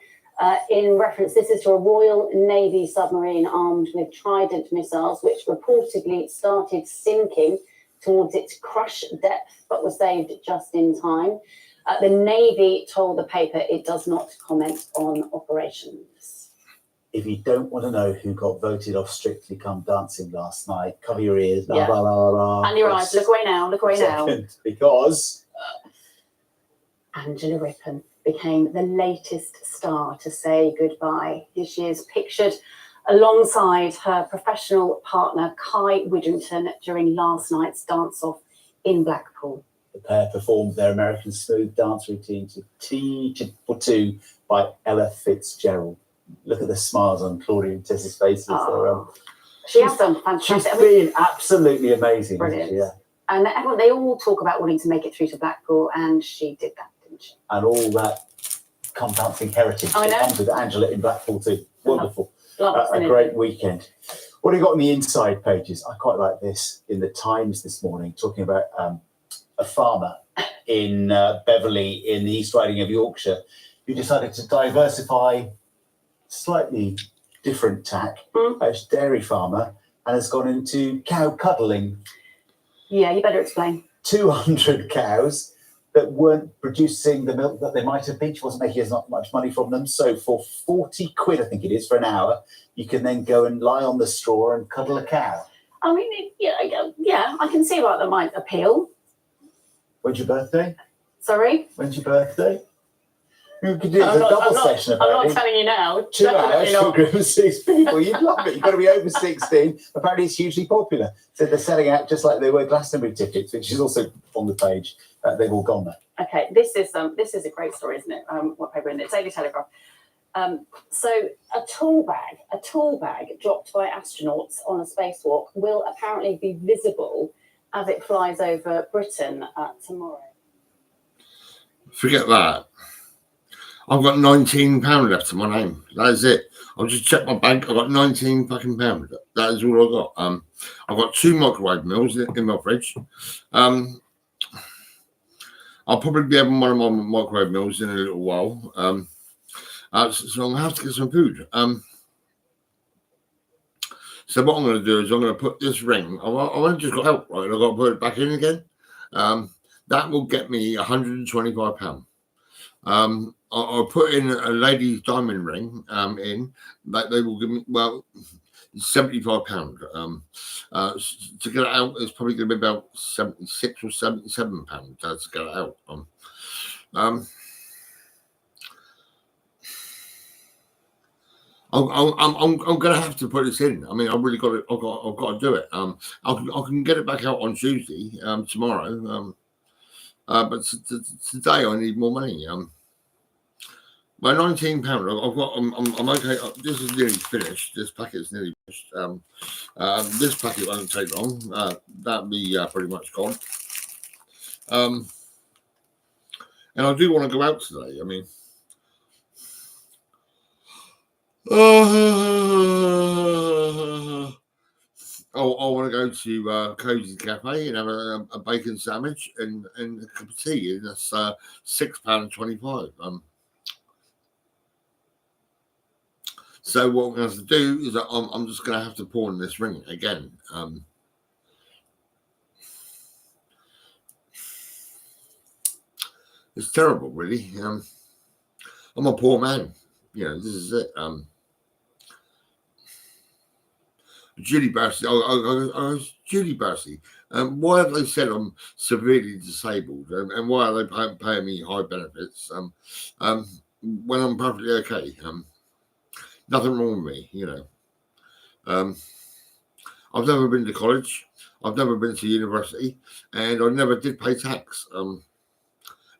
In reference, this is to a Royal Navy submarine armed with Trident missiles, which reportedly started sinking towards its crush depth, but was saved just in time. The Navy told the paper it does not comment on operations. If you don't want to know who got voted off Strictly Come Dancing last night, cover your ears, Yeah. blah, blah, blah. And your eyes, look away now, look away now. Because Angela Rippon became the latest star to say goodbye. Here she is pictured alongside her professional partner, Kai Widrington, during last night's dance-off in Blackpool. the pair performed their American smooth dance routine to Tea for Two by Ella Fitzgerald. Look at the smiles on Claudia and Tess's faces. She has done fantastic. She's been absolutely amazing. Brilliant. Yeah. And everyone, they all talk about wanting to make it through to Blackpool, and she did that, didn't she? And all that come dancing heritage I know. that comes with Angela in Blackpool too. Wonderful. Love it, A great weekend. What do you got on the inside pages? I quite like this in the Times this morning, talking about a farmer in Beverley in the East Riding of Yorkshire who decided to diversify, slightly different tack. A dairy farmer and has gone into cow cuddling. Yeah, you better explain. 200 cows that weren't producing the milk that they might have been. She wasn't making as much money from them. So for 40 quid, I think it is, for an hour, you can then go and lie on the straw and cuddle a cow. I mean, yeah, I can see why that might appeal. When's your birthday? Sorry? When's your birthday? You could do a double session I'm apparently. not telling you now. 2 hours Definitely for a not. group of 6 people. You'd love it. You've got to be over 16. Apparently, it's hugely popular. So they're selling out just like they were Glastonbury tickets, which is also on the page. They've all gone there. Okay, this is a great story, isn't it? What paper in it? Daily Telegraph. So a tool bag dropped by astronauts on a spacewalk will apparently be visible as it flies over Britain tomorrow. Forget that. I've got £19 left to my name. That is it. I'll just check my bank. I've got £19 fucking pounds. That is all I've got. I've got 2 microwave meals in my fridge. I'll probably be having one of my microwave meals in a little while. So I'm going to have to get some food. So what I'm going to do is I'm going to put this ring. I've only just got out, right? I've got to put it back in again. That will get me £125. I'll put in a lady's diamond ring in that they will give me, well, £75. To get it out, it's probably going to be about £76 or £77 to get it out. I'm going to have to put this in. I mean, I've really got it. I've got to do it. I can get it back out on Tuesday, tomorrow. But today I need more money. My £19. I've got. I'm okay. This is nearly finished. This packet's nearly finished. This packet won't take long. That'll be pretty much gone. And I do want to go out today. I mean. I want to go to Cozy Cafe and have a bacon sandwich and a cup of tea, and that's £6.25. So what I'm going to have to do is that I'm just going to have to pawn this ring again. It's terrible, really. I'm a poor man. You know, this is it. Julie Barsey. Julie Barsey. Why have they said I'm severely disabled, and why are they paying me high benefits when I'm perfectly okay? Nothing wrong with me, you know. I've never been to college. I've never been to university, and I never did pay tax. And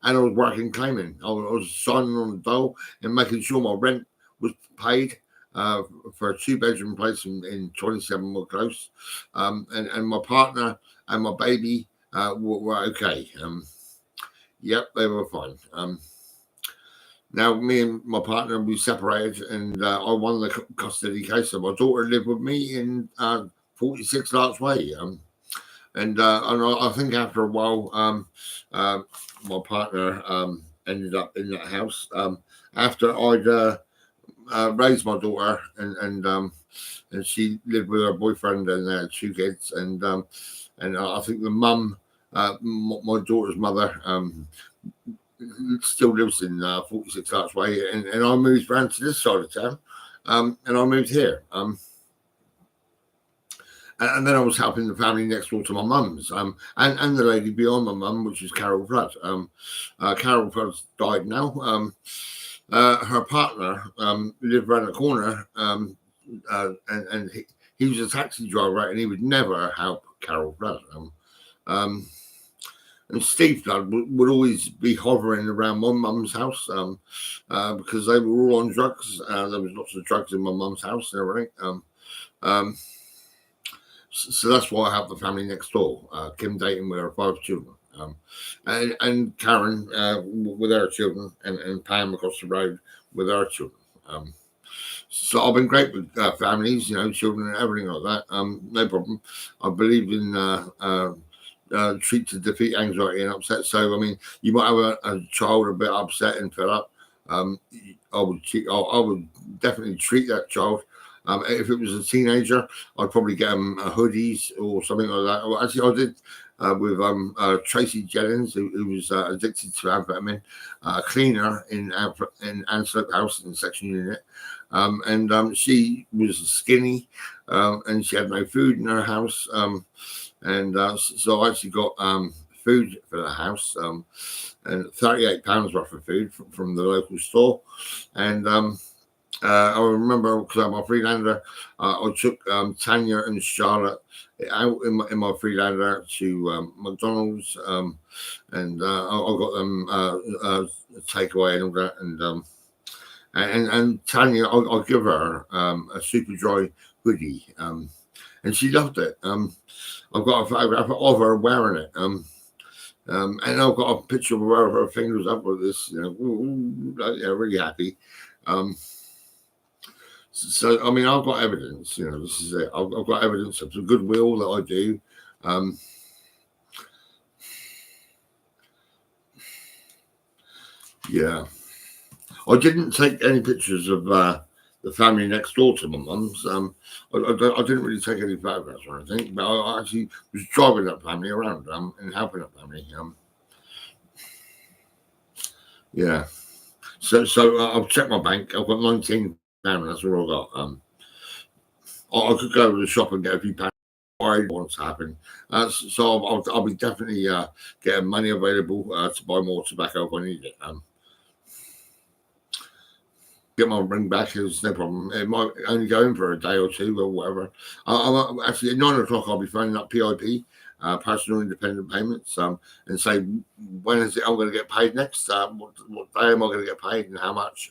I was working claiming. I was signing on the dole and making sure my rent was paid for a 2-bedroom place in 27 Wood Close. And my partner and my baby were okay. Yep, they were fine. Now, me and my partner, we separated, and I won the custody case. So my daughter lived with me in 46 Larch Way. And I think after a while, my partner ended up in that house after I'd raised my daughter, and she lived with her boyfriend, and they had 2 kids. And I think the mum, my daughter's mother, still lives in 46 Larch Way, and I moved around to this side of town, and I moved here. And then I was helping the family next door to my mum's, and the lady beyond my mum, which is Carol Flood. Carol Flood's died now. Her partner lived around the corner, and he was a taxi driver, and he would never help Carol Flood. And Steve Flood would always be hovering around my mum's house because they were all on drugs. There was lots of drugs in my mum's house and everything. So that's why I have the family next door. Kim Dayton with her 5 children. And Karen with her children, and Pam across the road with her children. So I've been great with families, you know, children and everything like that. No problem. I believe in treat to defeat anxiety and upset. So, I mean, you might have a child a bit upset and fed up. I would definitely treat that child If it was a teenager, I'd probably get them hoodies or something like that. Well, actually, I did with Tracy Jennings, who was addicted to amphetamine, a cleaner in Antelope House in the section unit. And she was skinny and she had no food in her house. So I actually got food for the house and £38 worth of food from the local store. And I remember because I'm a Freelander, I took Tanya and Charlotte out in my Freelander to McDonald's, and I got them a takeaway and all that. And Tanya, I'll give her a Superdry hoodie, and she loved it. I've got a photograph of her wearing it, and I've got a picture of her with her fingers up with this, really happy. So, I mean, I've got evidence, this is it. I've got evidence of the goodwill that I do. Yeah. I didn't take any pictures of the family next door to my mum's. I didn't really take any photographs or anything, but I actually was driving that family around and helping that family. Yeah. So I've checked my bank. I've got £19. That's all I got. I could go to the shop and get a few pounds. I want to happen. So I'll be definitely getting money available to buy more tobacco if I need it. Get my ring back is no problem. It might only go in for a day or two or whatever. Actually, at 9 o'clock, I'll be phoning up PIP, Personal Independent Payments, and say when is it I'm going to get paid next? What day am I going to get paid and how much?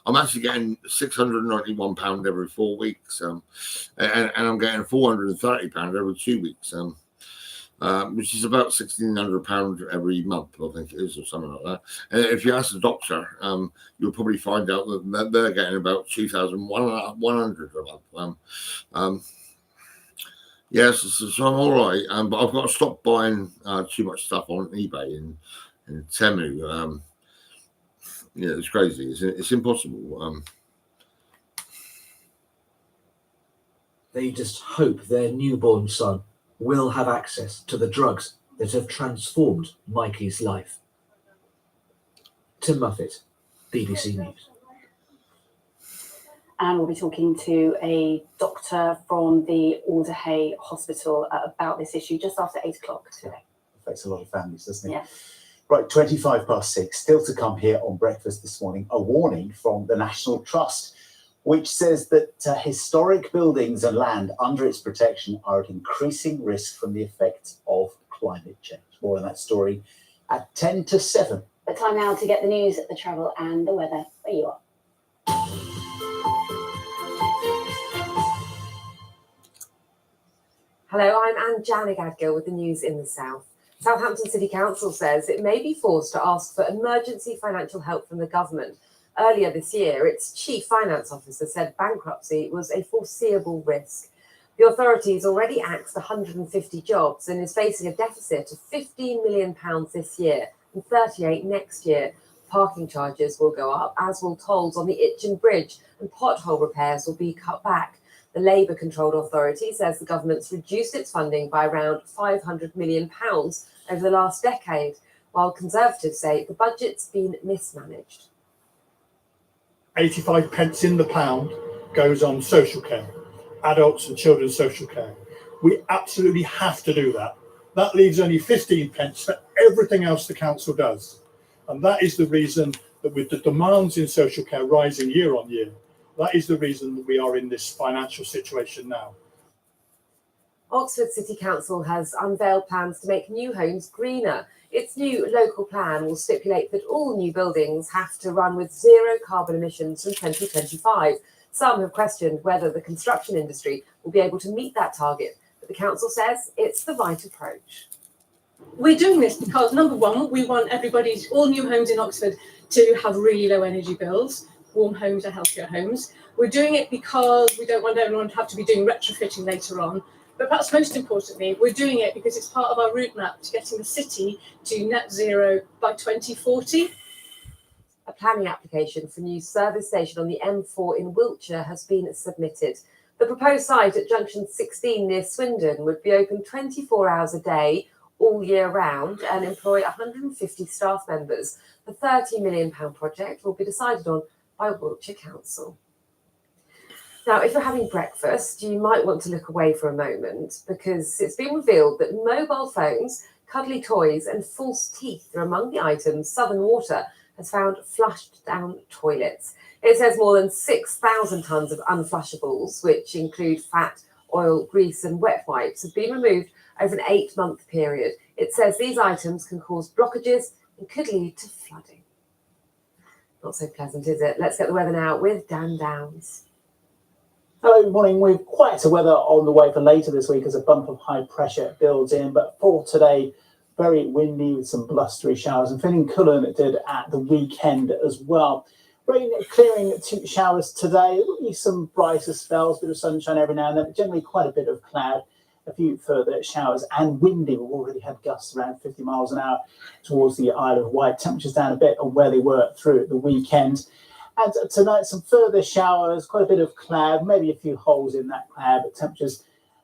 I'm actually getting £691 every 4 weeks, and I'm getting £430 every 2 weeks, which is about £1,600 every month, I think it is, or something like that. And if you ask the doctor, you'll probably find out that they're getting about £2,100 a month. Yes, so I'm all right, but I've got to stop buying too much stuff on eBay and Temu. It's crazy. It's impossible. They just hope their newborn son will have access to the drugs that have transformed Mikey's life. Tim Muffet, BBC News. And we'll be talking to a doctor from the Alderhay Hospital about this issue just after 8 o'clock today. Affects a lot of families, doesn't it? Yeah. Right, 6:25. Still to come here on Breakfast this morning, a warning from the National Trust, which says that historic buildings and land under its protection are at increasing risk from the effects of climate change. More on that story at 10 to 7. But time now to get the news, the travel and the weather where you are. Hello, I'm Anne Janigadgill with the news in the south. Southampton City Council says it may be forced to ask for emergency financial help from the government. Earlier this year, its chief finance officer said bankruptcy was a foreseeable risk. The authorities already axed 150 jobs and is facing a deficit of £15 million this year and 38 next year. Parking charges will go up, as will tolls on the Itchen Bridge, and pothole repairs will be cut back. The Labour-controlled authority says the government's reduced its funding by around £500 million over the last decade, while Conservatives say the budget's been mismanaged. 85 pence in the pound goes on social care, adults and children's social care. We absolutely have to do that. That leaves only 15 pence for everything else the council does. And that is the reason that with the demands in social care rising year on year, that is the reason that we are in this financial situation now. Oxford City Council has unveiled plans to make new homes greener. Its new local plan will stipulate that all new buildings have to run with zero carbon emissions from 2025. Some have questioned whether the construction industry will be able to meet that target, but the council says it's the right approach. We're doing this because, number one, we want all new homes in Oxford to have really low energy bills. Warm homes are healthier homes. We're doing it because we don't want everyone to have to be doing retrofitting later on. But perhaps most importantly, we're doing it because it's part of our route map to getting the city to net zero by 2040. A planning application for a new service station on the M4 in Wiltshire has been submitted. The proposed site at junction 16 near Swindon would be open 24 hours a day, all year round, and employ 150 staff members. The £30 million project will be decided on by Wiltshire Council. Now, if you're having breakfast, you might want to look away for a moment because it's been revealed that mobile phones, cuddly toys and false teeth are among the items Southern Water has found flushed down toilets. It says more than 6,000 tonnes of unflushables, which include fat, oil, grease and wet wipes, have been removed over an 8-month period. It says these items can cause blockages and could lead to flooding. Not so pleasant, is it? Let's get the weather now with Dan Downs. Hello, good morning. We've quieter weather on the way for later this week as a bump of high pressure builds in, but for today, very windy with some blustery showers and feeling cooler than it did at the weekend as well. Rain clearing to showers today. There will be some brighter spells, bit of sunshine every now and then, but generally quite a bit of cloud. A few further showers and windy. We've already had gusts around 50 miles an hour towards the Isle of Wight. Temperatures down a bit on where they were through the weekend. And tonight, some further showers, quite a bit of cloud, maybe a few holes in that cloud, but temperatures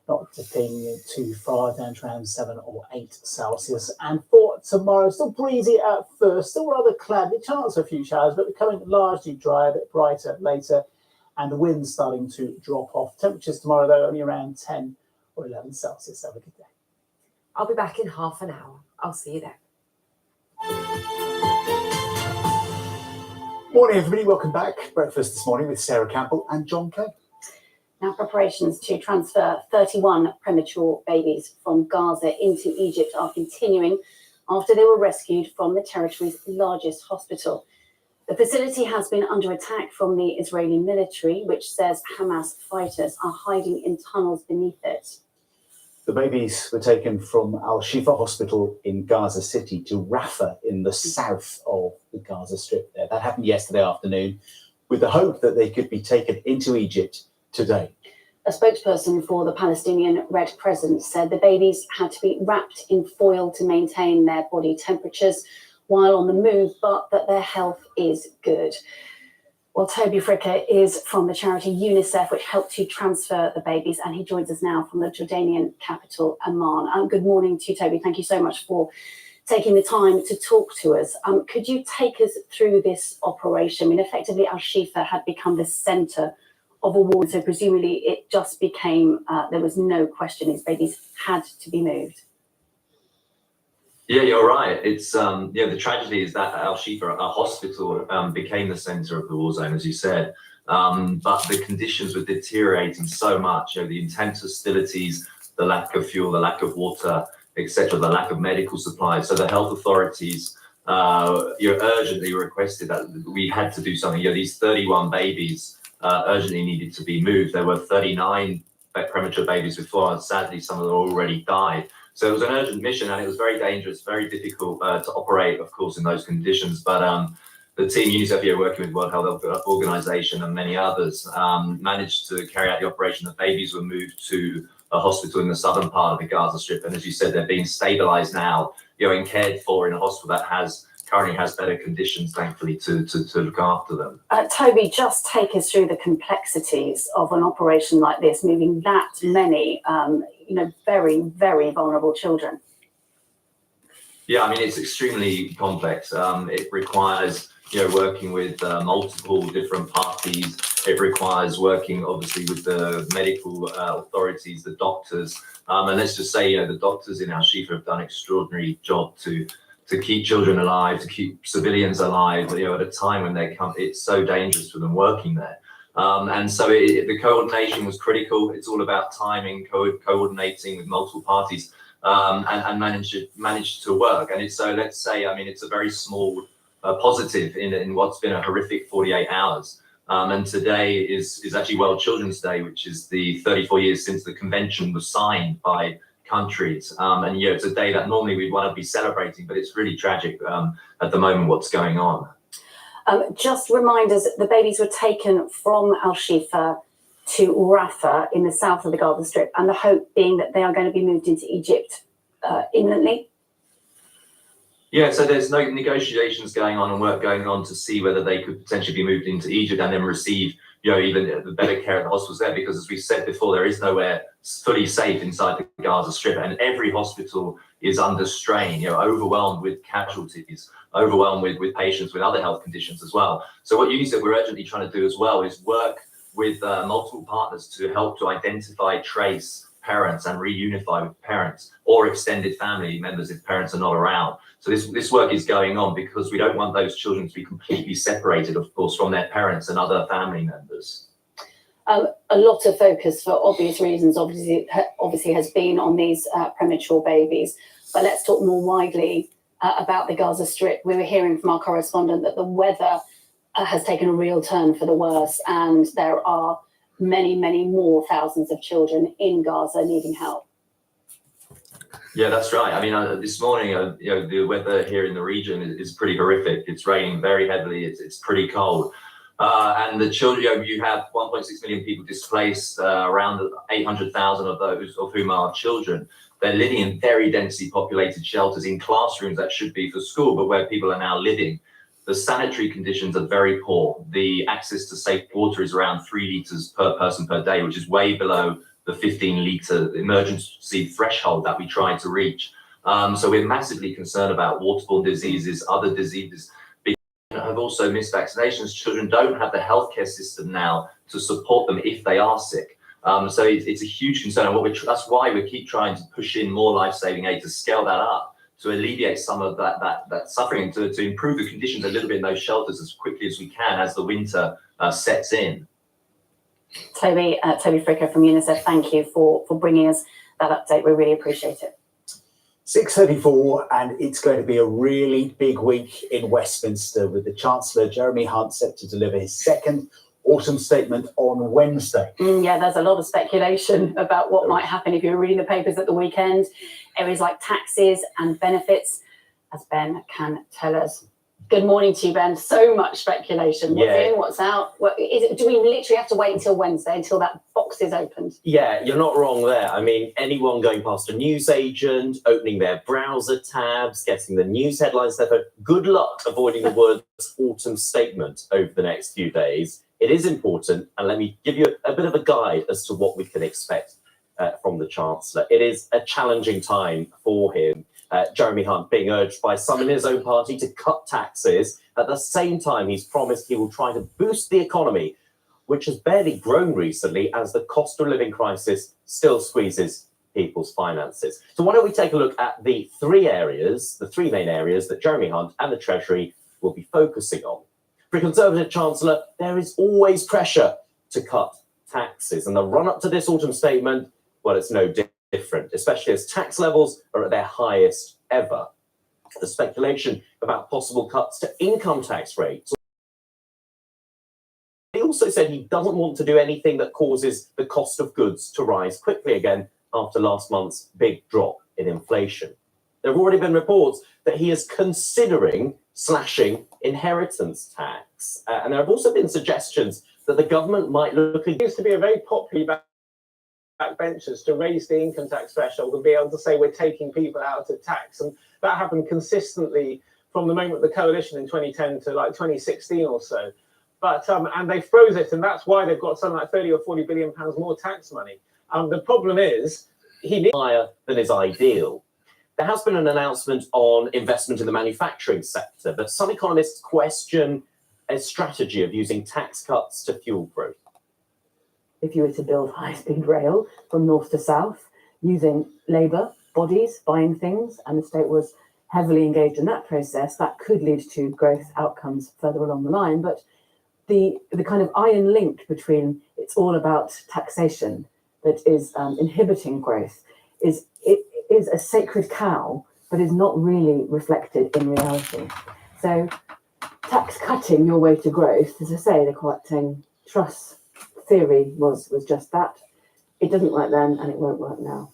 not dipping too far, down to around 7 or 8 Celsius. And for tomorrow, still breezy at first, still rather cloudy, chance of a few showers, but becoming largely dry, a bit brighter later, and the wind's starting to drop off. Temperatures tomorrow, though, only around 10 or 11 Celsius. Have a good day. I'll be back in half an hour. I'll see you then. Morning, everybody. Welcome back. Breakfast this morning with Sarah Campbell and John Kay. Now, preparations to transfer 31 premature babies from Gaza into Egypt are continuing after they were rescued from the territory's largest hospital. The facility has been under attack from the Israeli military, which says Hamas fighters are hiding in tunnels beneath it. The babies were taken from Al Shifa Hospital in Gaza City to Rafah in the south of the Gaza Strip there. That happened yesterday afternoon with the hope that they could be taken into Egypt today. A spokesperson for the Palestinian Red Crescent said the babies had to be wrapped in foil to maintain their body temperatures while on the move, but that their health is good. Well, Toby Fricker is from the charity UNICEF, which helped to transfer the babies, and he joins us now from the Jordanian capital, Amman. Good morning to you, Toby. Thank you so much for taking the time to talk to us. Could you take us through this operation? I mean, effectively, Al Shifa had become the centre of a war, so presumably it just became, there was no question these babies had to be moved. Yeah, you're right. It's the tragedy is that Al Shifa, a hospital, became the centre of the war zone, as you said. But the conditions were deteriorating so much. The intense hostilities, the lack of fuel, the lack of water, etc., the lack of medical supplies. So the health authorities urgently requested that we had to do something. These 31 babies urgently needed to be moved. There were 39 premature babies before, and sadly, some of them already died. So it was an urgent mission, and it was very dangerous, very difficult to operate, of course, in those conditions. But the team UNICEF here, working with World Health Organization and many others, managed to carry out the operation. The babies were moved to a hospital in the southern part of the Gaza Strip, and as you said, they're being stabilized now, and cared for in a hospital that currently has better conditions, thankfully, to look after them. Toby, just take us through the complexities of an operation like this, moving that many, very, very vulnerable children. Yeah, I mean, it's extremely complex. It requires, working with multiple different parties. It requires working, obviously, with the medical authorities, the doctors. And let's just say, the doctors in Al Shifa have done an extraordinary job to keep children alive, to keep civilians alive, at a time when it's so dangerous for them working there. And so the coordination was critical. It's all about timing, coordinating with multiple parties, and managed to work. And so let's say, it's a very small positive in what's been a horrific 48 hours. And today is actually World Children's Day, which is the 34 years since the convention was signed by countries. And it's a day that normally we'd want to be celebrating, but it's really tragic at the moment what's going on. Just remind us, the babies were taken from Al Shifa to Rafah in the south of the Gaza Strip, and the hope being that they are going to be moved into Egypt imminently. Yeah, so there's no negotiations going on and work going on to see whether they could potentially be moved into Egypt and then receive, even the better care at the hospitals there, because as we said before, there is nowhere fully safe inside the Gaza Strip, and every hospital is under strain, overwhelmed with casualties, overwhelmed with patients with other health conditions as well. So what UNICEF we're urgently trying to do as well is work with multiple partners to help to identify, trace parents and reunify with parents or extended family members if parents are not around. So this work is going on because we don't want those children to be completely separated, of course, from their parents and other family members. A lot of focus, for obvious reasons, obviously has been on these premature babies. But let's talk more widely about the Gaza Strip. We were hearing from our correspondent that the weather has taken a real turn for the worse, and there are many, many more thousands of children in Gaza needing help. Yeah, that's right. I mean, this morning, the weather here in the region is pretty horrific. It's raining very heavily. It's pretty cold. And the children, you have 1.6 million people displaced, around 800,000 of those of whom are children. They're living in very densely populated shelters in classrooms that should be for school, but where people are now living. The sanitary conditions are very poor. The access to safe water is around 3 litres per person per day, which is way below the 15-litre emergency threshold that we try to reach. So we're massively concerned about waterborne diseases, other diseases. Have also missed vaccinations. Children don't have the healthcare system now to support them if they are sick. So it's a huge concern, and that's why we keep trying to push in more life-saving aid to scale that up, to alleviate some of that suffering, to improve the conditions a little bit in those shelters as quickly as we can as the winter sets in. Toby Fricker from UNICEF, thank you for bringing us that update. We really appreciate it. 6:34, and it's going to be a really big week in Westminster, with the Chancellor Jeremy Hunt set to deliver his second autumn statement on Wednesday. Yeah, there's a lot of speculation about what might happen if you're reading the papers at the weekend. Areas like taxes and benefits, as Ben can tell us. Good morning to you, Ben. So much speculation. What's in, what's out? Do we literally have to wait until Wednesday, until that box is opened? Yeah, you're not wrong there. I mean, anyone going past a newsagent, opening their browser tabs, getting the news headlines, good luck avoiding the words autumn statement over the next few days. It is important, and let me give you a bit of a guide as to what we can expect from the Chancellor. It is a challenging time for him. Jeremy Hunt being urged by some in his own party to cut taxes. At the same time, he's promised he will try to boost the economy, which has barely grown recently as the cost of living crisis still squeezes people's finances. So why don't we take a look at the three main areas that Jeremy Hunt and the Treasury will be focusing on. For a Conservative Chancellor, there is always pressure to cut taxes, and the run-up to this autumn statement, well, it's no different, especially as tax levels are at their highest ever. The speculation about possible cuts to income tax rates. He also said he doesn't want to do anything that causes the cost of goods to rise quickly again after last month's big drop in inflation. There have already been reports that he is considering slashing inheritance tax. And there have also been suggestions that the government might look at... It used to be a very popular backbenchers to raise the income tax threshold and be able to say we're taking people out of tax. And that happened consistently from the moment of the coalition in 2010 to like 2016 or so. But and they froze it, and that's why they've got something like 30 or 40 billion pounds more tax money. The problem is he needs higher than is ideal. There has been an announcement on investment in the manufacturing sector, but some economists question a strategy of using tax cuts to fuel growth. If you were to build high-speed rail from north to south using labour, bodies, buying things, and the state was heavily engaged in that process, that could lead to growth outcomes further along the line. But the kind of iron link between it's all about taxation that is inhibiting growth is a sacred cow, but is not really reflected in reality. So tax cutting your way to growth, as I say, the collecting trust theory was just that. It doesn't work then, and it won't work now.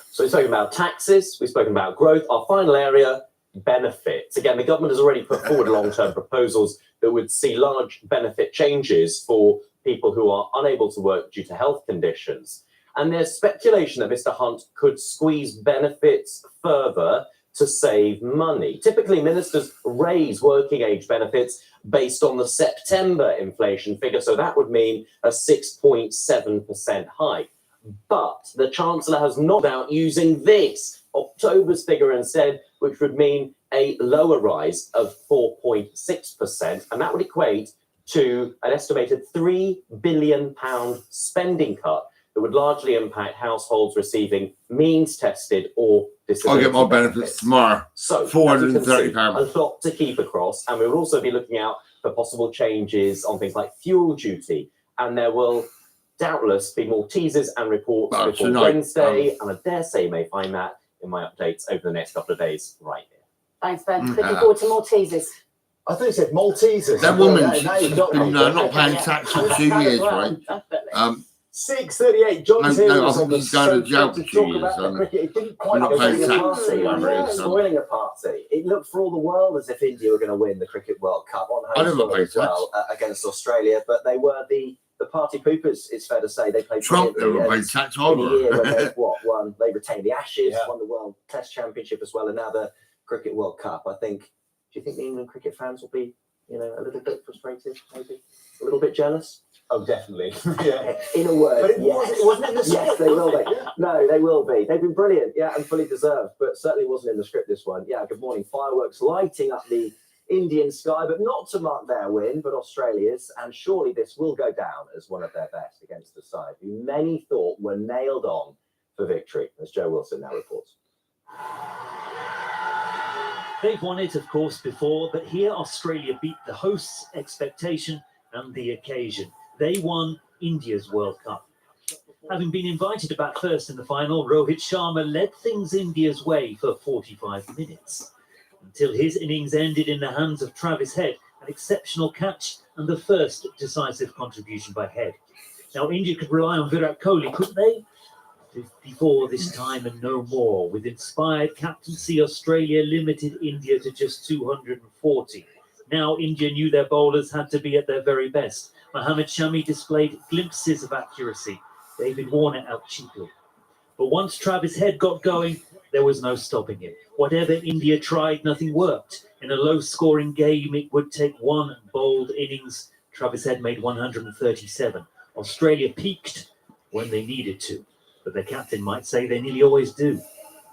So we've spoken about taxes, we've spoken about growth. Our final area, benefits. Again, the government has already put forward long-term proposals that would see large benefit changes for people who are unable to work due to health conditions. And there's speculation that Mr. Hunt could squeeze benefits further to save money. Typically, ministers raise working age benefits based on the September inflation figure, so that would mean a 6.7% hike. But the Chancellor has not out using this October's figure instead, which would mean a lower rise of 4.6%, and that would equate to an estimated £3 billion spending cut that would largely impact households receiving means-tested or I'll disability get my benefits tomorrow. So £430. a lot to keep across, and we will also be looking out for possible changes on things like fuel duty, and there will doubtless be more teasers and reports Well, before tonight, Wednesday, and I dare say you may find that in my updates over the next couple of days right here. Thanks, Ben. Looking forward to more teasers. I thought you said Maltesers. That woman's No, you've got been me. not paying tax for 2 years, right? 6:38. John's here. No, I was think on the he's going to sofa jail to for 2 talk years. about the cricket. It didn't We're quite not go paying to tax. party. Spoiling a party. It looked for all the world as if India were going to win the Cricket World Cup on I home never soil paid as well against Australia, but they were the party poopers. It's fair to say they played Trump brilliantly, never and paid tax in a year when either. they won, they retained the Ashes, Yeah. won the World Test Championship as well, and now the Cricket World Cup. I think. Do you think the England cricket fans will be, a little bit frustrated, maybe a little bit jealous? Oh, definitely. Yeah. In a word, But it yes. wasn't in the Yes, script, they will was be. it? No, they will be. They've been brilliant, yeah, and fully deserved, but certainly wasn't in the script, this one. Yeah, good morning. Fireworks lighting up the Indian sky, but not to mark their win, but Australia's, and surely this will go down as one of their best against the side, who many thought were nailed on for victory, as Joe Wilson now reports. They've won it, of course, before, but here Australia beat the hosts' expectation and the occasion. They won India's World Cup. Having been invited to bat first in the final, Rohit Sharma led things India's way for 45 minutes, until his innings ended in the hands of Travis Head, an exceptional catch and the first decisive contribution by Head. Now, India could rely on Virat Kohli, couldn't they? Before this time and no more. With inspired captaincy, Australia limited India to just 240. Now India knew their bowlers had to be at their very best. Mohammad Shami displayed glimpses of accuracy. David Warner out cheaply. But once Travis Head got going, there was no stopping him. Whatever India tried, nothing worked. In a low-scoring game, it would take one bold innings. Travis Head made 137. Australia peaked when they needed to. But their captain might say they nearly always do.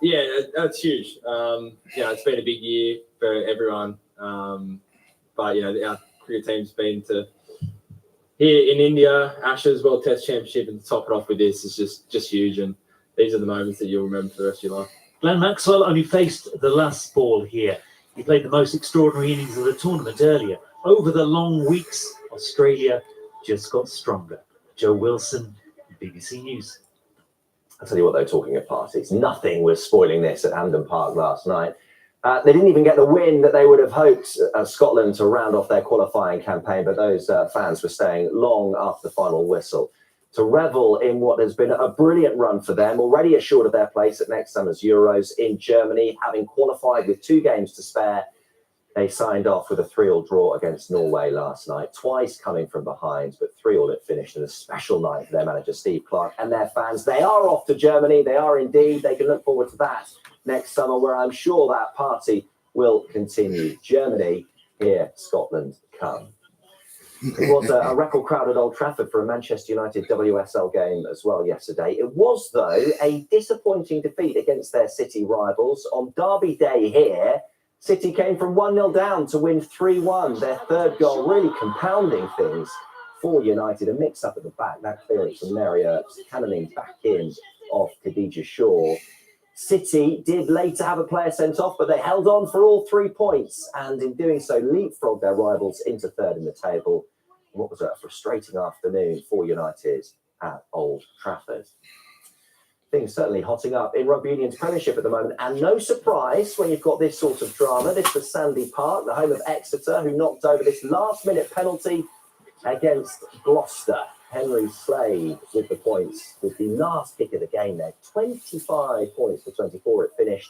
Yeah, that's huge. It's been a big year for everyone. But our cricket team's been to here in India, Ashes, World Test Championship, and to top it off with this is just huge. And these are the moments that you'll remember for the rest of your life. Glenn Maxwell only faced the last ball here. He played the most extraordinary innings of the tournament earlier. Over the long weeks, Australia just got stronger. Joe Wilson, BBC News. I'll tell you what, though, talking of parties, nothing was spoiling this at Hampden Park last night. They didn't even get the win that they would have hoped Scotland to round off their qualifying campaign, but those fans were staying long after the final whistle to revel in what has been a brilliant run for them, already assured of their place at next summer's Euros in Germany, having qualified with 2 games to spare. They signed off with a 3-3 draw against Norway last night, twice coming from behind, but 3-3 it finished in a special night for their manager, Steve Clarke, and their fans. They are off to Germany. They are indeed. They can look forward to that next summer, where I'm sure that party will continue. Germany, here, Scotland, come. It was a record-crowded Old Trafford for a Manchester United WSL game as well yesterday. It was, though, a disappointing defeat against their City rivals. On Derby Day here, City came from 1-0 down to win 3-1. Their third goal really compounding things for United. A mix-up at the back. That clearance from Mary Earps, cannoning back in off Khadija Shaw. City did later have a player sent off, but they held on for all 3 points, and in doing so, leapfrogged their rivals into third in the table. What was a frustrating afternoon for United at Old Trafford. Things certainly hotting up in Rugby Union's Premiership at the moment, and no surprise when you've got this sort of drama. This was Sandy Park, the home of Exeter, who knocked over this last-minute penalty against Gloucester. Henry Slade with the points with the last kick of the game there. 25 points for 24 it finished.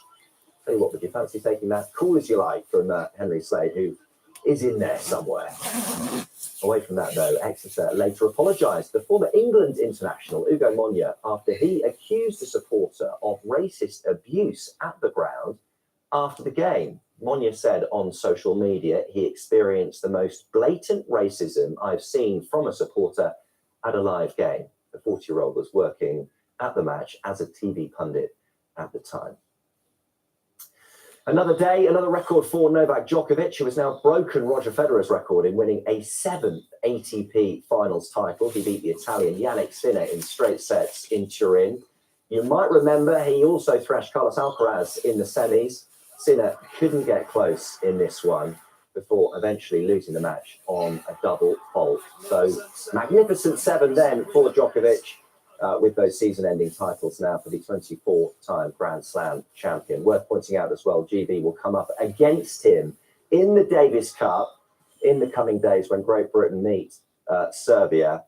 Tell you what, would you fancy taking that? Cool as you like from Henry Slade, who is in there somewhere. Away from that, though, Exeter later apologised. The former England international, Ugo Monye, after he accused a supporter of racist abuse at the ground After the game, Monya said on social media he experienced the most blatant racism I've seen from a supporter at a live game. The 40-year-old was working at the match as a TV pundit at the time. Another day, another record for Novak Djokovic, who has now broken Roger Federer's record in winning a 7th ATP Finals title. He beat the Italian Jannik Sinner in straight sets in Turin. You might remember he also thrashed Carlos Alcaraz in the semis. Sinner couldn't get close in this one before eventually losing the match on a double fault. So magnificent 7 then for Djokovic, with those season-ending titles now for the 24th-time Grand Slam champion. Worth pointing out as well, GB will come up against him in the Davis Cup in the coming days when Great Britain meet Serbia.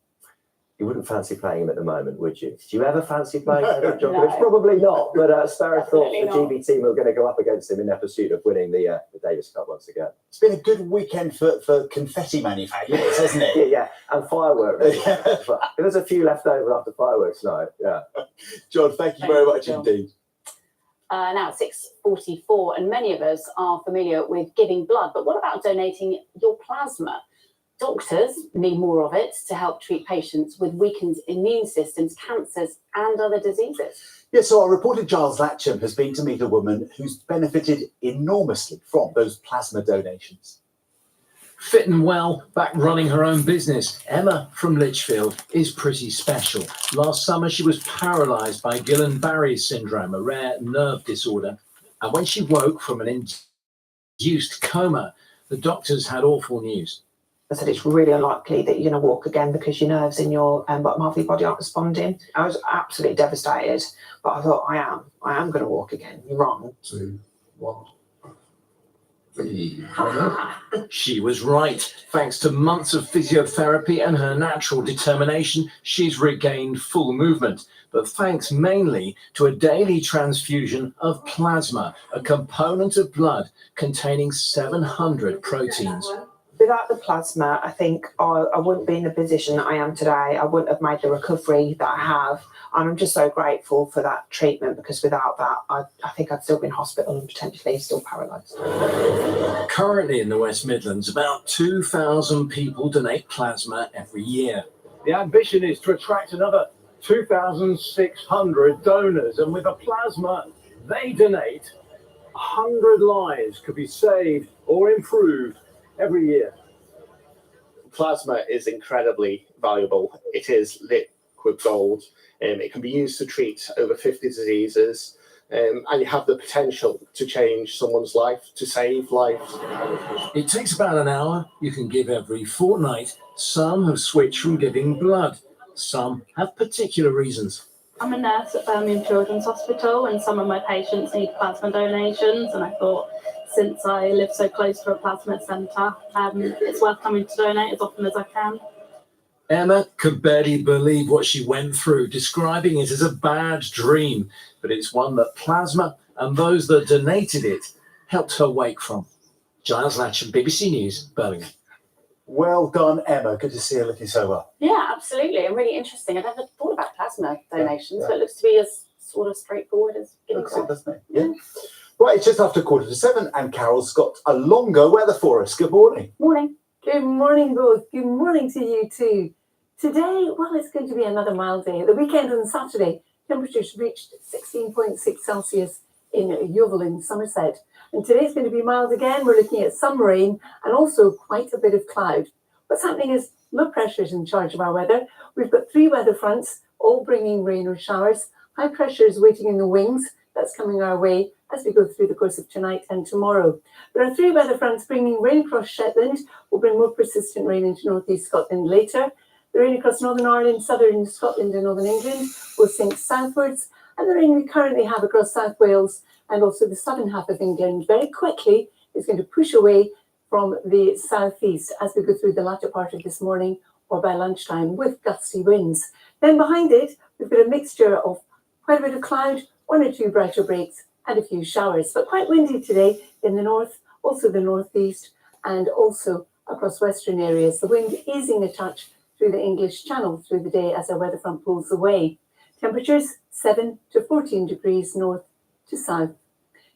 You wouldn't fancy playing him at the moment, would you? Do you ever fancy playing Novak Djokovic? No. Probably not, but spare a thought Definitely for not. GB team who are going to go up against him in their pursuit of winning the Davis Cup once again. It's been a good weekend for confetti manufacturers, hasn't it? Yeah, and fireworks. There's a few left over after fireworks tonight. Yeah. John, thank you very much indeed. Now it's 6:44, and many of us are familiar with giving blood. But what about donating your plasma? Doctors need more of it to help treat patients with weakened immune systems, cancers, and other diseases. Yeah, so our reporter Giles Latcham has been to meet a woman who's benefited enormously from those plasma donations. Fit and well, back running her own business, Emma from Lichfield is pretty special. Last summer, she was paralysed by Guillain-Barré syndrome, a rare nerve disorder. And when she woke from an induced coma, the doctors had awful news. I said, it's really unlikely that you're going to walk again because your nerves in your bottom half of your body aren't responding. I was absolutely devastated, but I thought, I am going to walk again. You're wrong. 2, 1. She was right. Thanks to months of physiotherapy and her natural determination, she's regained full movement. But thanks mainly to a daily transfusion of plasma, a component of blood containing 700 proteins. Without the plasma, I think I wouldn't be in the position that I am today. I wouldn't have made the recovery that I have. And I'm just so grateful for that treatment, because without that, I think I'd still be in hospital and potentially still paralysed. Currently in the West Midlands, about 2,000 people donate plasma every year. The ambition is to attract another 2,600 donors, and with the plasma they donate, 100 lives could be saved or improved every year. Plasma is incredibly valuable. It is liquid gold. It can be used to treat over 50 diseases, and you have the potential to change someone's life, to save lives. It takes about an hour. You can give every fortnight. Some have switched from giving blood. Some have particular reasons. I'm a nurse at Birmingham Children's Hospital, and some of my patients need plasma donations, and I thought, since I live so close to a plasma centre, it's worth coming to donate as often as I can. Emma could barely believe what she went through, describing it as a bad dream, but it's one that plasma and those that donated it helped her wake from. Giles Latcham, BBC News, Birmingham. Well done, Emma. Good to see you looking so well. Yeah, absolutely, and really interesting. I've never thought about plasma donations, but it looks to be as sort of straightforward as giving blood. Doesn't it? Yeah. Right, it's just after 7:15, and Carol's got a longer weather for us. Good morning. Morning. Good morning, both. Good morning to you too. Today, well, it's going to be another mild day. The weekend on Saturday, temperatures reached 16.6 Celsius in Yeovil in Somerset. And today's going to be mild again. We're looking at some rain and also quite a bit of cloud. What's happening is low pressure is in charge of our weather. We've got 3 weather fronts, all bringing rain or showers. High pressure is waiting in the wings. That's coming our way as we go through the course of tonight and tomorrow. There are 3 weather fronts bringing rain across Shetland. Will bring more persistent rain into northeast Scotland later. The rain across Northern Ireland, southern Scotland and northern England will sink southwards. And the rain we currently have across South Wales and also the southern half of England very quickly is going to push away from the southeast as we go through the latter part of this morning or by lunchtime with gusty winds. Then behind it, we've got a mixture of quite a bit of cloud, 1 or 2 brighter breaks and a few showers, but quite windy today in the north, also the northeast and also across western areas. The wind easing a touch through the English Channel through the day as our weather front pulls away. Temperatures 7 to 14 degrees north to south.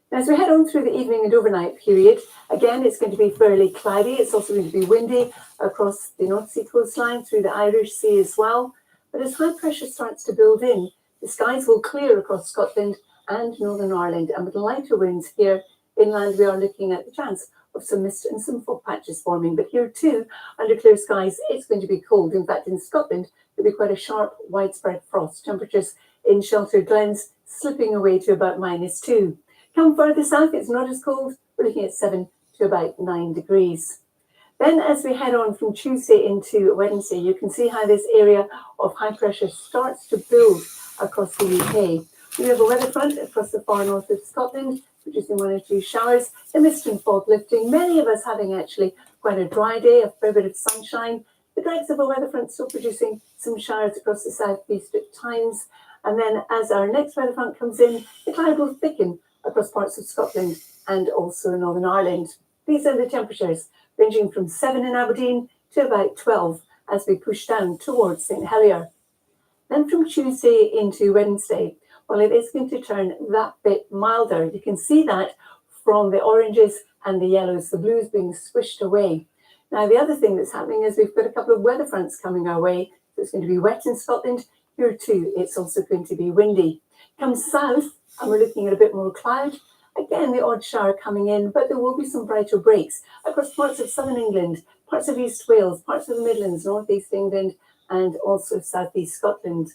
As we head on through the evening and overnight period, again, it's going to be fairly cloudy. It's also going to be windy across the North Sea coastline, through the Irish Sea as well. But as high pressure starts to build in, the skies will clear across Scotland and Northern Ireland. And with lighter winds here inland, we are looking at the chance of some mist and some fog patches forming. But here too, under clear skies, it's going to be cold. In fact, in Scotland, there'll be quite a sharp, widespread frost. Temperatures in sheltered glens slipping away to about -2. Come further south, it's not as cold. We're looking at 7 to about 9 degrees. Then as we head on from Tuesday into Wednesday, you can see how this area of high pressure starts to build across the UK. We have a weather front across the far north of Scotland, producing 1 or 2 showers, the mist and fog lifting, many of us having actually quite a dry day, a fair bit of sunshine. The dregs of a weather front still producing some showers across the southeast at times. And then as our next weather front comes in, the cloud will thicken across parts of Scotland and also Northern Ireland. These are the temperatures ranging from 7 in Aberdeen to about 12 as we push down towards St Helier. Then from Tuesday into Wednesday, well, it is going to turn that bit milder. You can see that from the oranges and the yellows, the blues being swished away. Now, the other thing that's happening is we've got a couple of weather fronts coming our way. So it's going to be wet in Scotland. Here too, it's also going to be windy. Come south, and we're looking at a bit more cloud. Again, the odd shower coming in, but there will be some brighter breaks across parts of southern England, parts of East Wales, parts of the Midlands, North East England, and also South East Scotland.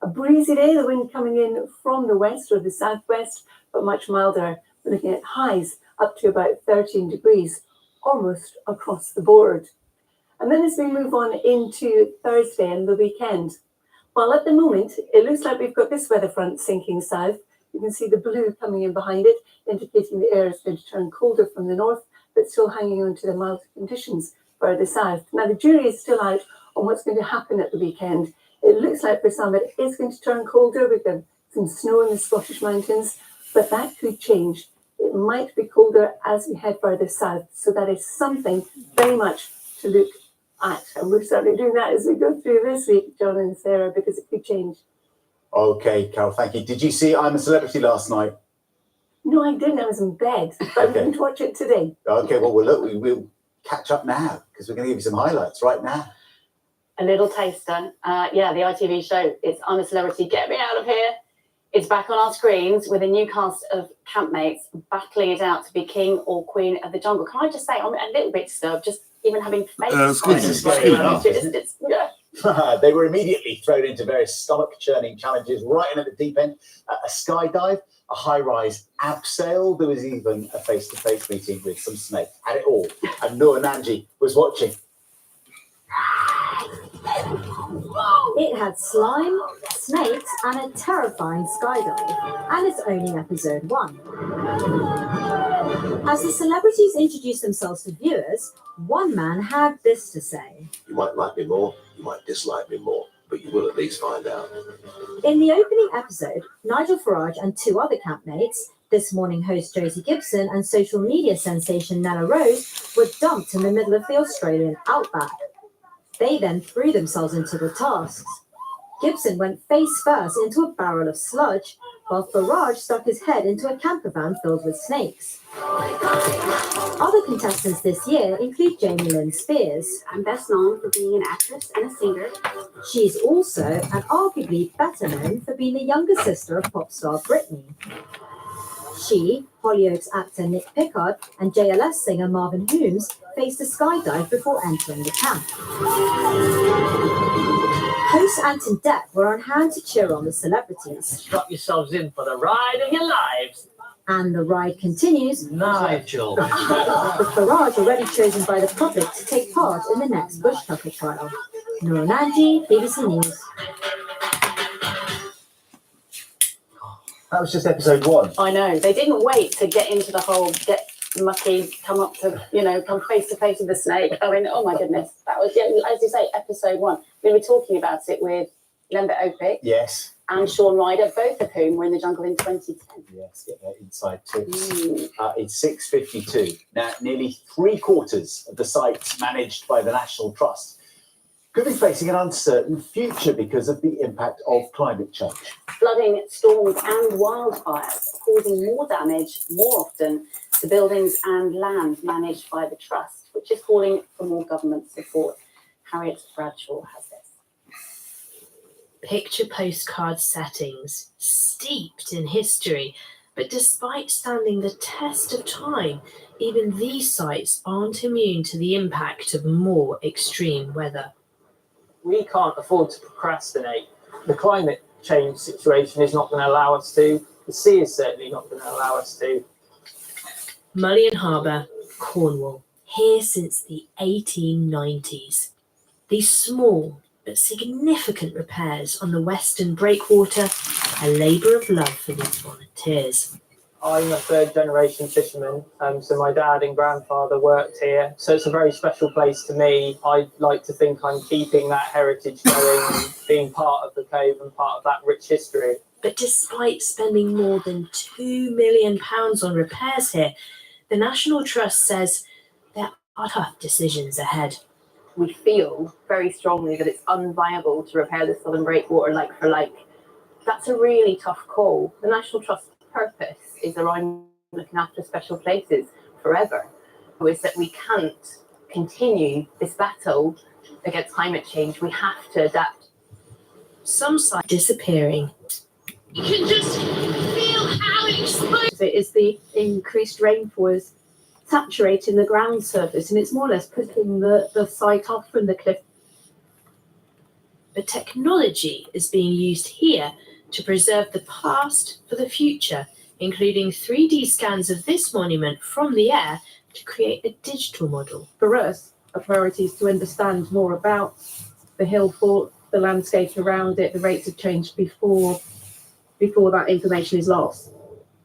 A breezy day, the wind coming in from the west or the southwest, but much milder. We're looking at highs up to about 13 degrees, almost across the board. And then as we move on into Thursday and the weekend, well, at the moment, it looks like we've got this weather front sinking south. You can see the blue coming in behind it, indicating the air is going to turn colder from the north, but still hanging on to the mild conditions further south. Now, the jury is still out on what's going to happen at the weekend. It looks like for some it is going to turn colder. We've got some snow in the Scottish mountains, but that could change. It might be colder as we head further south. So that is something very much to look at. And we're certainly doing that as we go through this week, John and Sarah, because it could change. Okay, Carol, thank you. Did you see I'm a Celebrity last night? No, I didn't. I was in bed, but I'm going to watch it today. Okay, well, look, we'll catch up now because we're going to give you some highlights right now. A little taster. Yeah, the ITV show. It's I'm a Celebrity, Get Me Out of Here. It's back on our screens with a new cast of campmates battling it out to be king or queen of the jungle. Can I just say, I'm a little bit disturbed, just even having faith. They were immediately thrown into various stomach-churning challenges right in at the deep end. A skydive, a high-rise abseil. There was even a face-to-face meeting with some snakes. Had it all. And Noor Nanji was watching. It had slime, snakes, and a terrifying skydive, and it's only episode 1. As the celebrities introduced themselves to viewers, one man had this to say. You might like me more, you might dislike me more, but you will at least find out. In the opening episode, Nigel Farage and 2 other campmates, This Morning host Josie Gibson and social media sensation Nella Rose, were dumped in the middle of the Australian outback. They then threw themselves into the tasks. Gibson went face first into a barrel of sludge, while Farage stuck his head into a camper van filled with snakes. Other contestants this year include Jamie Lynn Spears. I'm best known for being an actress and a singer. She is also, and arguably better known, for being the younger sister of pop star Britney. She, Hollyoaks actor Nick Pickard, and JLS singer Marvin Humes faced a skydive before entering the camp. Host Anton Depp were on hand to cheer on the celebrities. Strap yourselves in for the ride of your lives. And the ride continues. Nigel. With Farage already chosen by the public to take part in the next Bush Tucker trial. Noor Nanji, BBC News. That was just episode 1. I know. They didn't wait to get into the whole get mucky, come up to, come face to face with the snake. I mean, oh my goodness. That was, as you say, episode 1. We were talking about it with Lembit Opik. Yes. And Sean Ryder, both of whom were in the jungle in 2010. Yes, get that inside tips. It's 6:52. Now, nearly 3/4 of the sites managed by the National Trust could be facing an uncertain future because of the impact of climate change. Flooding, storms and wildfires are causing more damage more often to buildings and land managed by the Trust, which is calling for more government support. Harriet Bradshaw has this. Picture postcard settings, steeped in history, but despite standing the test of time, even these sites aren't immune to the impact of more extreme weather. We can't afford to procrastinate. The climate change situation is not going to allow us to. The sea is certainly not going to allow us to. Mullion Harbour, Cornwall, here since the 1890s. These small but significant repairs on the western breakwater, a labour of love for these volunteers. I'm a third generation fisherman, so my dad and grandfather worked here, so it's a very special place to me. I'd like to think I'm keeping that heritage going and being part of the cove and part of that rich history. But despite spending more than £2 million on repairs here, the National Trust says there are tough decisions ahead. We feel very strongly that it's unviable to repair the Southern Breakwater like for like. That's a really tough call. The National Trust's purpose is around looking after special places forever. Is that we can't continue this battle against climate change. We have to adapt. Some sites disappearing. You can just feel how exposed it is. The increased rainfall is saturating the ground surface, and it's more or less putting the site off from the cliff. But technology is being used here to preserve the past for the future, including 3D scans of this monument from the air to create a digital model. For us, a priority is to understand more about the hill fort, the landscape around it, the rates of change before that information is lost.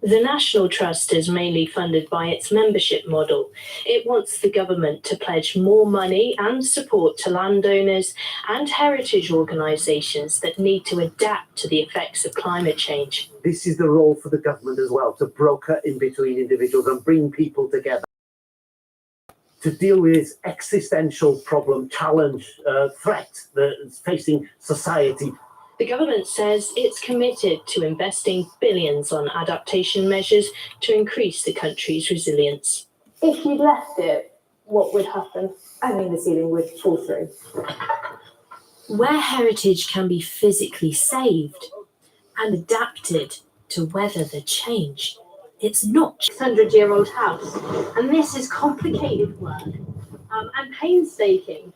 The National Trust is mainly funded by its membership model. It wants the government to pledge more money and support to landowners and heritage organisations that need to adapt to the effects of climate change. This is the role for the government as well, to broker in between individuals and bring people together to deal with this existential problem, challenge, threat that's facing society. The government says it's committed to investing billions on adaptation measures to increase the country's resilience. If you'd left it, what would happen? I mean, the ceiling would fall through. Where heritage can be physically saved and adapted to weather the change, it's not 600-year-old house, and this is complicated work and painstaking.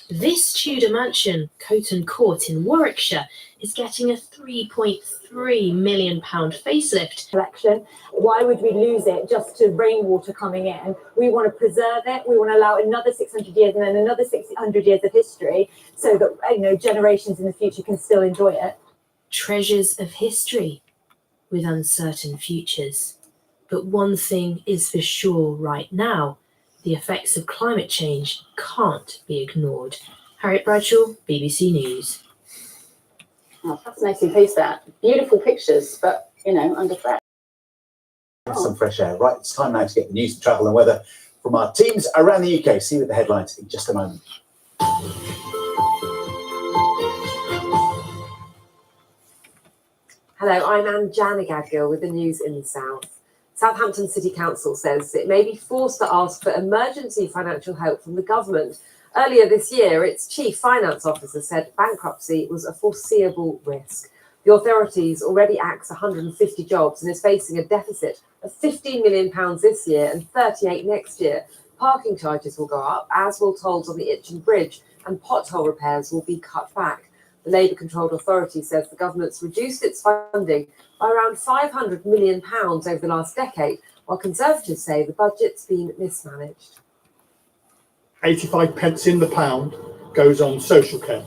This Tudor mansion, Coton Court in Warwickshire, is getting a £3.3 million facelift. Collection. Why would we lose it just to rainwater coming in? We want to preserve it. We want to allow another 600 years and then another 600 years of history so that generations in the future can still enjoy it. Treasures of history with uncertain futures. But one thing is for sure right now. The effects of climate change can't be ignored. Harriet Bradshaw, BBC News. Oh, fascinating piece, that. Beautiful pictures, but, under threat. Some fresh air. Right, it's time now to get the news, travel and weather from our teams around the UK. See you at the headlines in just a moment. Hello, I'm Anne Janagadgil with the news in the South. Southampton City Council says it may be forced to ask for emergency financial help from the government. Earlier this year, its chief finance officer said bankruptcy was a foreseeable risk. The authorities already axe 150 jobs and is facing a deficit of £15 million this year and 38 next year. Parking charges will go up, as will tolls on the Itchen Bridge, and pothole repairs will be cut back. The Labour-controlled authority says the government's reduced its funding by around £500 million over the last decade, while Conservatives say the budget's been mismanaged. 85 pence in the pound goes on social care,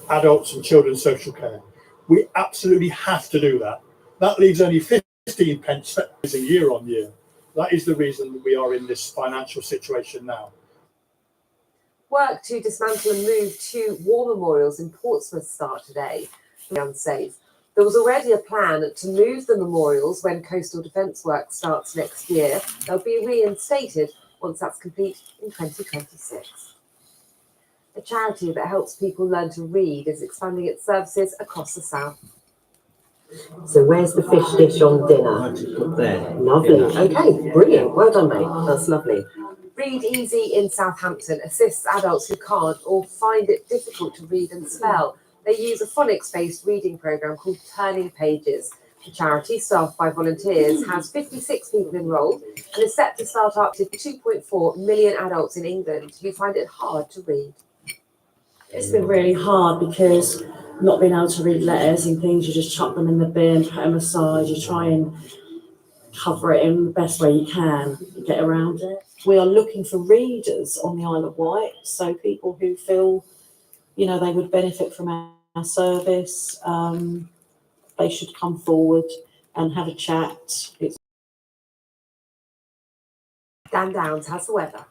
adults and children's social care. We absolutely have to do that. That leaves only 15 pence a year on year. That is the reason that we are in this financial situation now. Work to dismantle and move two war memorials in Portsmouth start today. Unsafe. There was already a plan to move the memorials when coastal defence work starts next year. They'll be reinstated once that's complete in 2026. a charity that helps people learn to read, is expanding its services across the south. So where's the fish dish on dinner? There. Lovely. Okay, brilliant. Well done, mate. That's lovely. Read Easy in Southampton assists adults who can't or find it difficult to read and spell. They use a phonics-based reading programme called Turning Pages. The charity, staffed by volunteers, has 56 people enrolled and is set to start up to 2.4 million adults in England who find it hard to read. It's been really hard because not being able to read letters and things, you just chuck them in the bin, put them aside, you try and cover it in the best way you can, get around it. We are looking for readers on the Isle of Wight, so people who feel, you know, they would benefit from our service, they should come forward and have a chat. Dan Downs has the weather.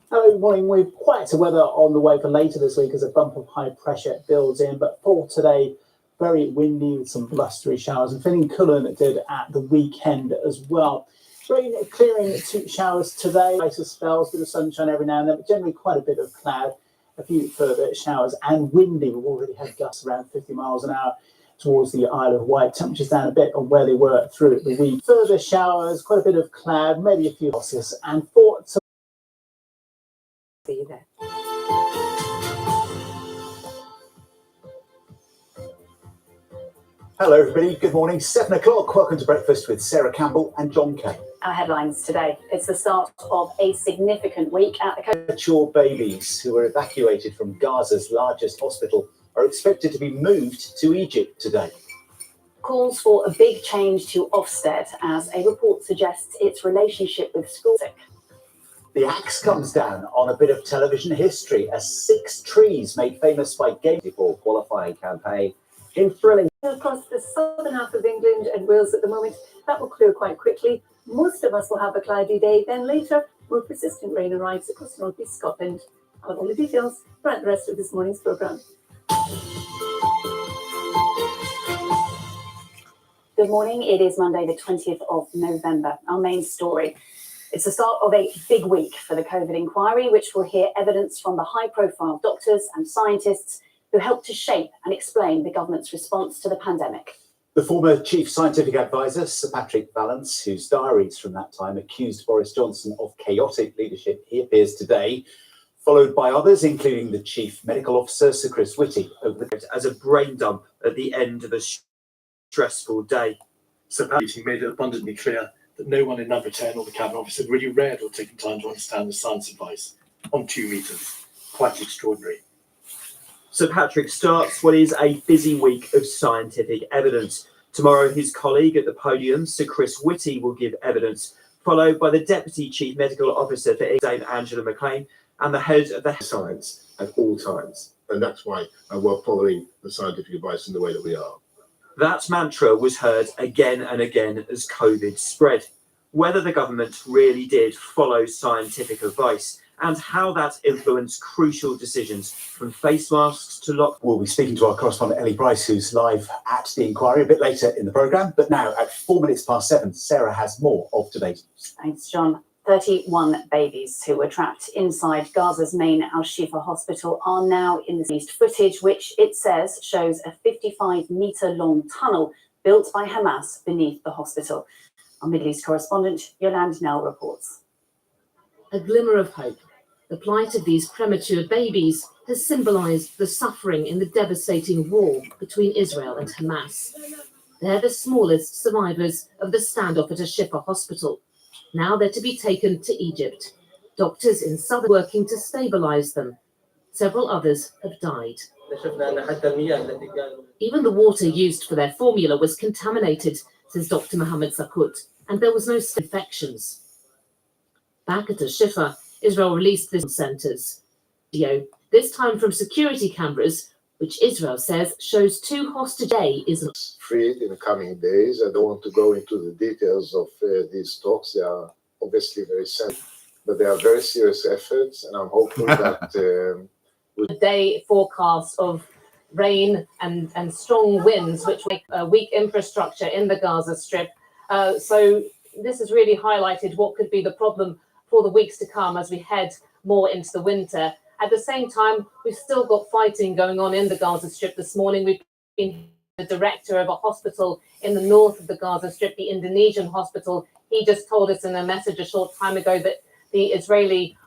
Hello, morning. We've quieter weather on the way for later this week as a bump of high pressure builds in, but for today, very windy with some blustery showers, and feeling cooler than it did at the weekend as well. Rain clearing showers today, later spells, bit of sunshine every now and then, but generally quite a bit of cloud, a few further showers, and windy. We've already had gusts around 50 miles an hour towards the Isle of Wight. Temperatures down a bit on where they were through the week. Further showers, quite a bit of cloud, maybe a few Celsius, and for See you there. Hello, everybody. Good morning. 7 o'clock. Welcome to Breakfast with Sarah Campbell and John Kay. Our headlines today. It's the start of a significant week at the Premature babies who were evacuated from Gaza's largest hospital are expected to be moved to Egypt today. calls for a big change to Ofsted as a report suggests its relationship with school. The axe comes down on a bit of television history as 6 trees made famous by Game for qualifying campaign in thrilling. Across the southern half of England and Wales at the moment, that will clear quite quickly. Most of us will have a cloudy day. Then later, more persistent rain arrives across North East Scotland. I'll have all the details throughout the rest of this morning's programme. Good morning. It is Monday, the 20th of November. Our main story. It's the start of a big week for the COVID inquiry, which will hear evidence from the high-profile doctors and scientists who helped to shape and explain the government's response to the pandemic. The former chief scientific advisor, Sir Patrick Vallance, whose diaries from that time accused Boris Johnson of chaotic leadership, he appears today, followed by others, including the chief medical officer, Sir Chris Whitty, as a brain dump at the end of a stressful day. Sir Patrick made it abundantly clear that no one in Number 10 or the Cabinet Office had really read or taken time to understand the science advice on 2 meters. Quite extraordinary. Sir Patrick starts what is a busy week of scientific evidence. Tomorrow, his colleague at the podium, Sir Chris Whitty, will give evidence, followed by the Deputy Chief Medical Officer for Dame Angela McLean and the head of the science at all times. And that's why we're following the scientific advice in the way that we are. That mantra was heard again and again as COVID spread. Whether the government really did follow scientific advice and how that influenced crucial decisions from face masks to lock. We'll be speaking to our correspondent Ellie Bryce, who's live at the inquiry a bit later in the programme. But now at 7:04, Sarah has more of today's news. Thanks, John. 31 babies who were trapped inside Gaza's main Al-Shifa hospital are now in the released footage, which it says shows a 55-metre-long tunnel built by Hamas beneath the hospital. Our Middle East correspondent Yolande Nell reports. A glimmer of hope. The plight of these premature babies has symbolised the suffering in the devastating war between Israel and Hamas. They're the smallest survivors of the standoff at Al-Shifa hospital. Now they're to be taken to Egypt. Doctors in southern working to stabilise them. Several others have died. Even the water used for their formula was contaminated, says Dr. Mohammed Sakut, and there was no infections. Back at Al-Shifa, Israel released this centres video, this time from security cameras, which Israel says shows 2 hostage day isn't free in the coming days. I don't want to go into the details of these talks. They are obviously very sensitive, but they are very serious efforts, and I'm hopeful that a day forecast of rain and strong winds, which make weak infrastructure in the Gaza Strip. So this has really highlighted what could be the problem for the weeks to come as we head more into the winter. At the same time, we've still got fighting going on in the Gaza Strip this morning. We've been the director of a hospital in the north of the Gaza Strip, the Indonesian hospital. He just told us in a message a short time ago that the Israeli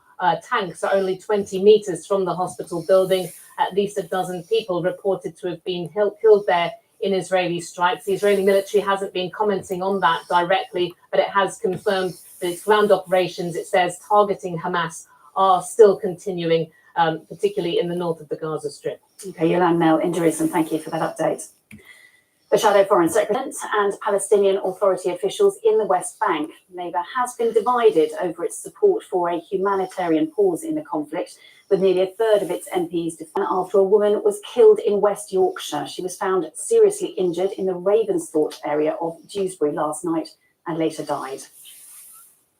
tanks are only 20 meters from the hospital building. At least a dozen people reported to have been killed there in Israeli strikes. The Israeli military hasn't been commenting on that directly, but it has confirmed that its ground operations, it says, targeting Hamas are still continuing, particularly in the north of the Gaza Strip. Okay, Yolande Mel in Jerusalem, thank you for that update. The shadow foreign secretary and Palestinian Authority officials in the West Bank. Labour has been divided over its support for a humanitarian pause in the conflict, with nearly a third of its MPs defending after a woman was killed in West Yorkshire. She was found seriously injured in the Ravensthorpe area of Dewsbury last night and later died.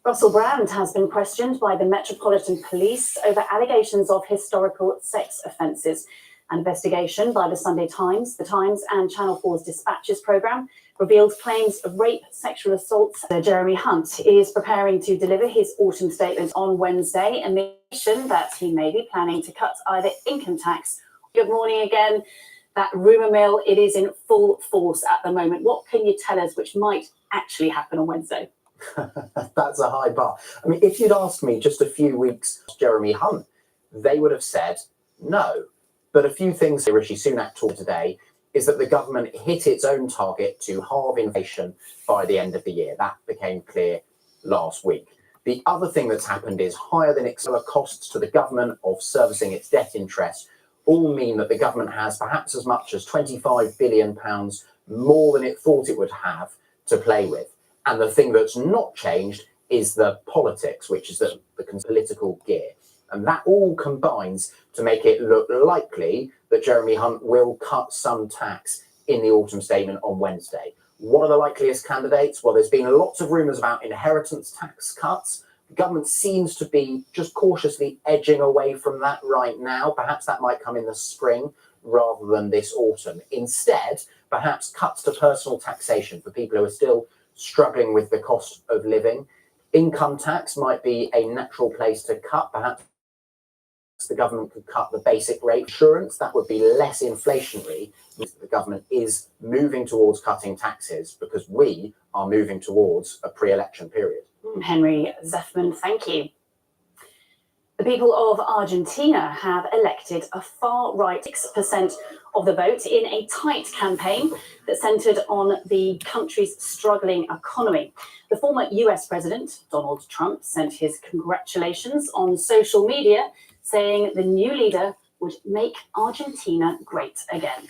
Russell Brand has been questioned by the Metropolitan Police over allegations of historical sex offences. An investigation by the Sunday Times, The Times and Channel 4's Dispatches programme revealed claims of rape, sexual assaults. Jeremy Hunt is preparing to deliver his autumn statement on Wednesday, a mission that he may be planning to cut either income tax. Good morning again. That rumour mill, it is in full force at the moment. What can you tell us which might actually happen on Wednesday? That's a high bar. I mean, if you'd asked me just a few weeks, Jeremy Hunt, they would have said no. But a few things Rishi Sunak talked today is that the government hit its own target to halve inflation by the end of the year. That became clear last week. The other thing that's happened is higher than expected costs to the government of servicing its debt interest all mean that the government has perhaps as much as £25 billion more than it thought it would have to play with. And the thing that's not changed is the politics, which is the political gear. And that all combines to make it look likely that Jeremy Hunt will cut some tax in the autumn statement on Wednesday. What are the likeliest candidates? Well, there's been lots of rumours about inheritance tax cuts. The government seems to be just cautiously edging away from that right now. Perhaps that might come in the spring rather than this autumn. Instead, perhaps cuts to personal taxation for people who are still struggling with the cost of living. Income tax might be a natural place to cut. Perhaps the government could cut the basic rate. Insurance, that would be less inflationary. The government is moving towards cutting taxes because we are moving towards a pre-election period. Henry Zeffman, thank you. The people of Argentina have elected a far-right 6% of the vote in a tight campaign that centred on the country's struggling economy. The former US President, Donald Trump, sent his congratulations on social media, saying the new leader would make Argentina great again.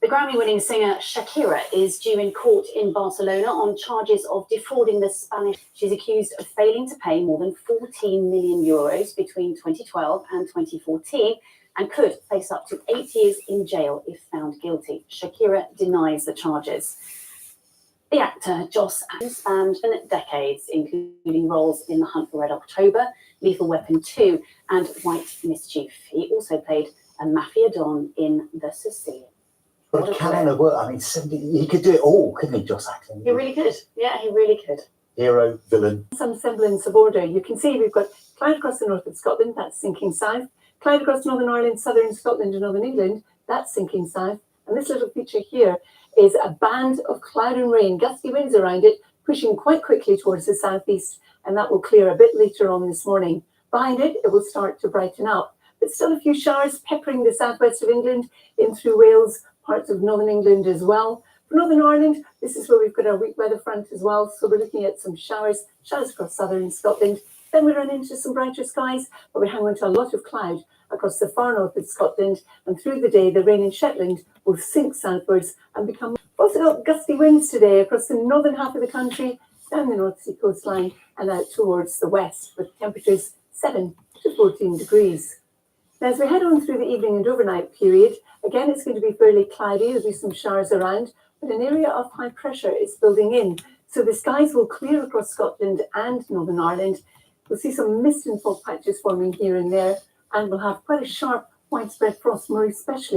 The Grammy-winning singer Shakira is due in court in Barcelona on charges of defrauding the Spanish. She's accused of failing to pay more than 14 million euros between 2012 and 2014 and could face up to 8 years in jail if found guilty. Shakira denies the charges. The actor Joss Allen spanned decades, including roles in The Hunt for Red October, Lethal Weapon 2 and White Mischief. He also played a mafia don in The Sicilian. What a canon of work. I mean, he could do it all, couldn't he, Joss Ackland? He really could. Yeah, he really could. Hero, villain. Some semblance of order. You can see we've got cloud across the north of Scotland, that's sinking south. Cloud across Northern Ireland, southern Scotland and Northern England, that's sinking south. And this little feature here is a band of cloud and rain, gusty winds around it, pushing quite quickly towards the southeast, and that will clear a bit later on this morning. Behind it, it will start to brighten up, but still a few showers peppering the southwest of England, in through Wales, parts of Northern England as well. For Northern Ireland, this is where we've got our weak weather front as well, so we're looking at some showers across southern Scotland. Then we run into some brighter skies, but we hang on to a lot of cloud across the far north of Scotland, and through the day the rain in Shetland will sink southwards and become. We've also got gusty winds today across the northern half of the country, down the North Sea coastline and out towards the west, with temperatures 7 to 14 degrees. Now, as we head on through the evening and overnight period, again it's going to be fairly cloudy. There'll be some showers around, but an area of high pressure is building in, so the skies will clear across Scotland and Northern Ireland. We'll see some mist and fog patches forming here and there, and we'll have quite a sharp widespread frost, more especially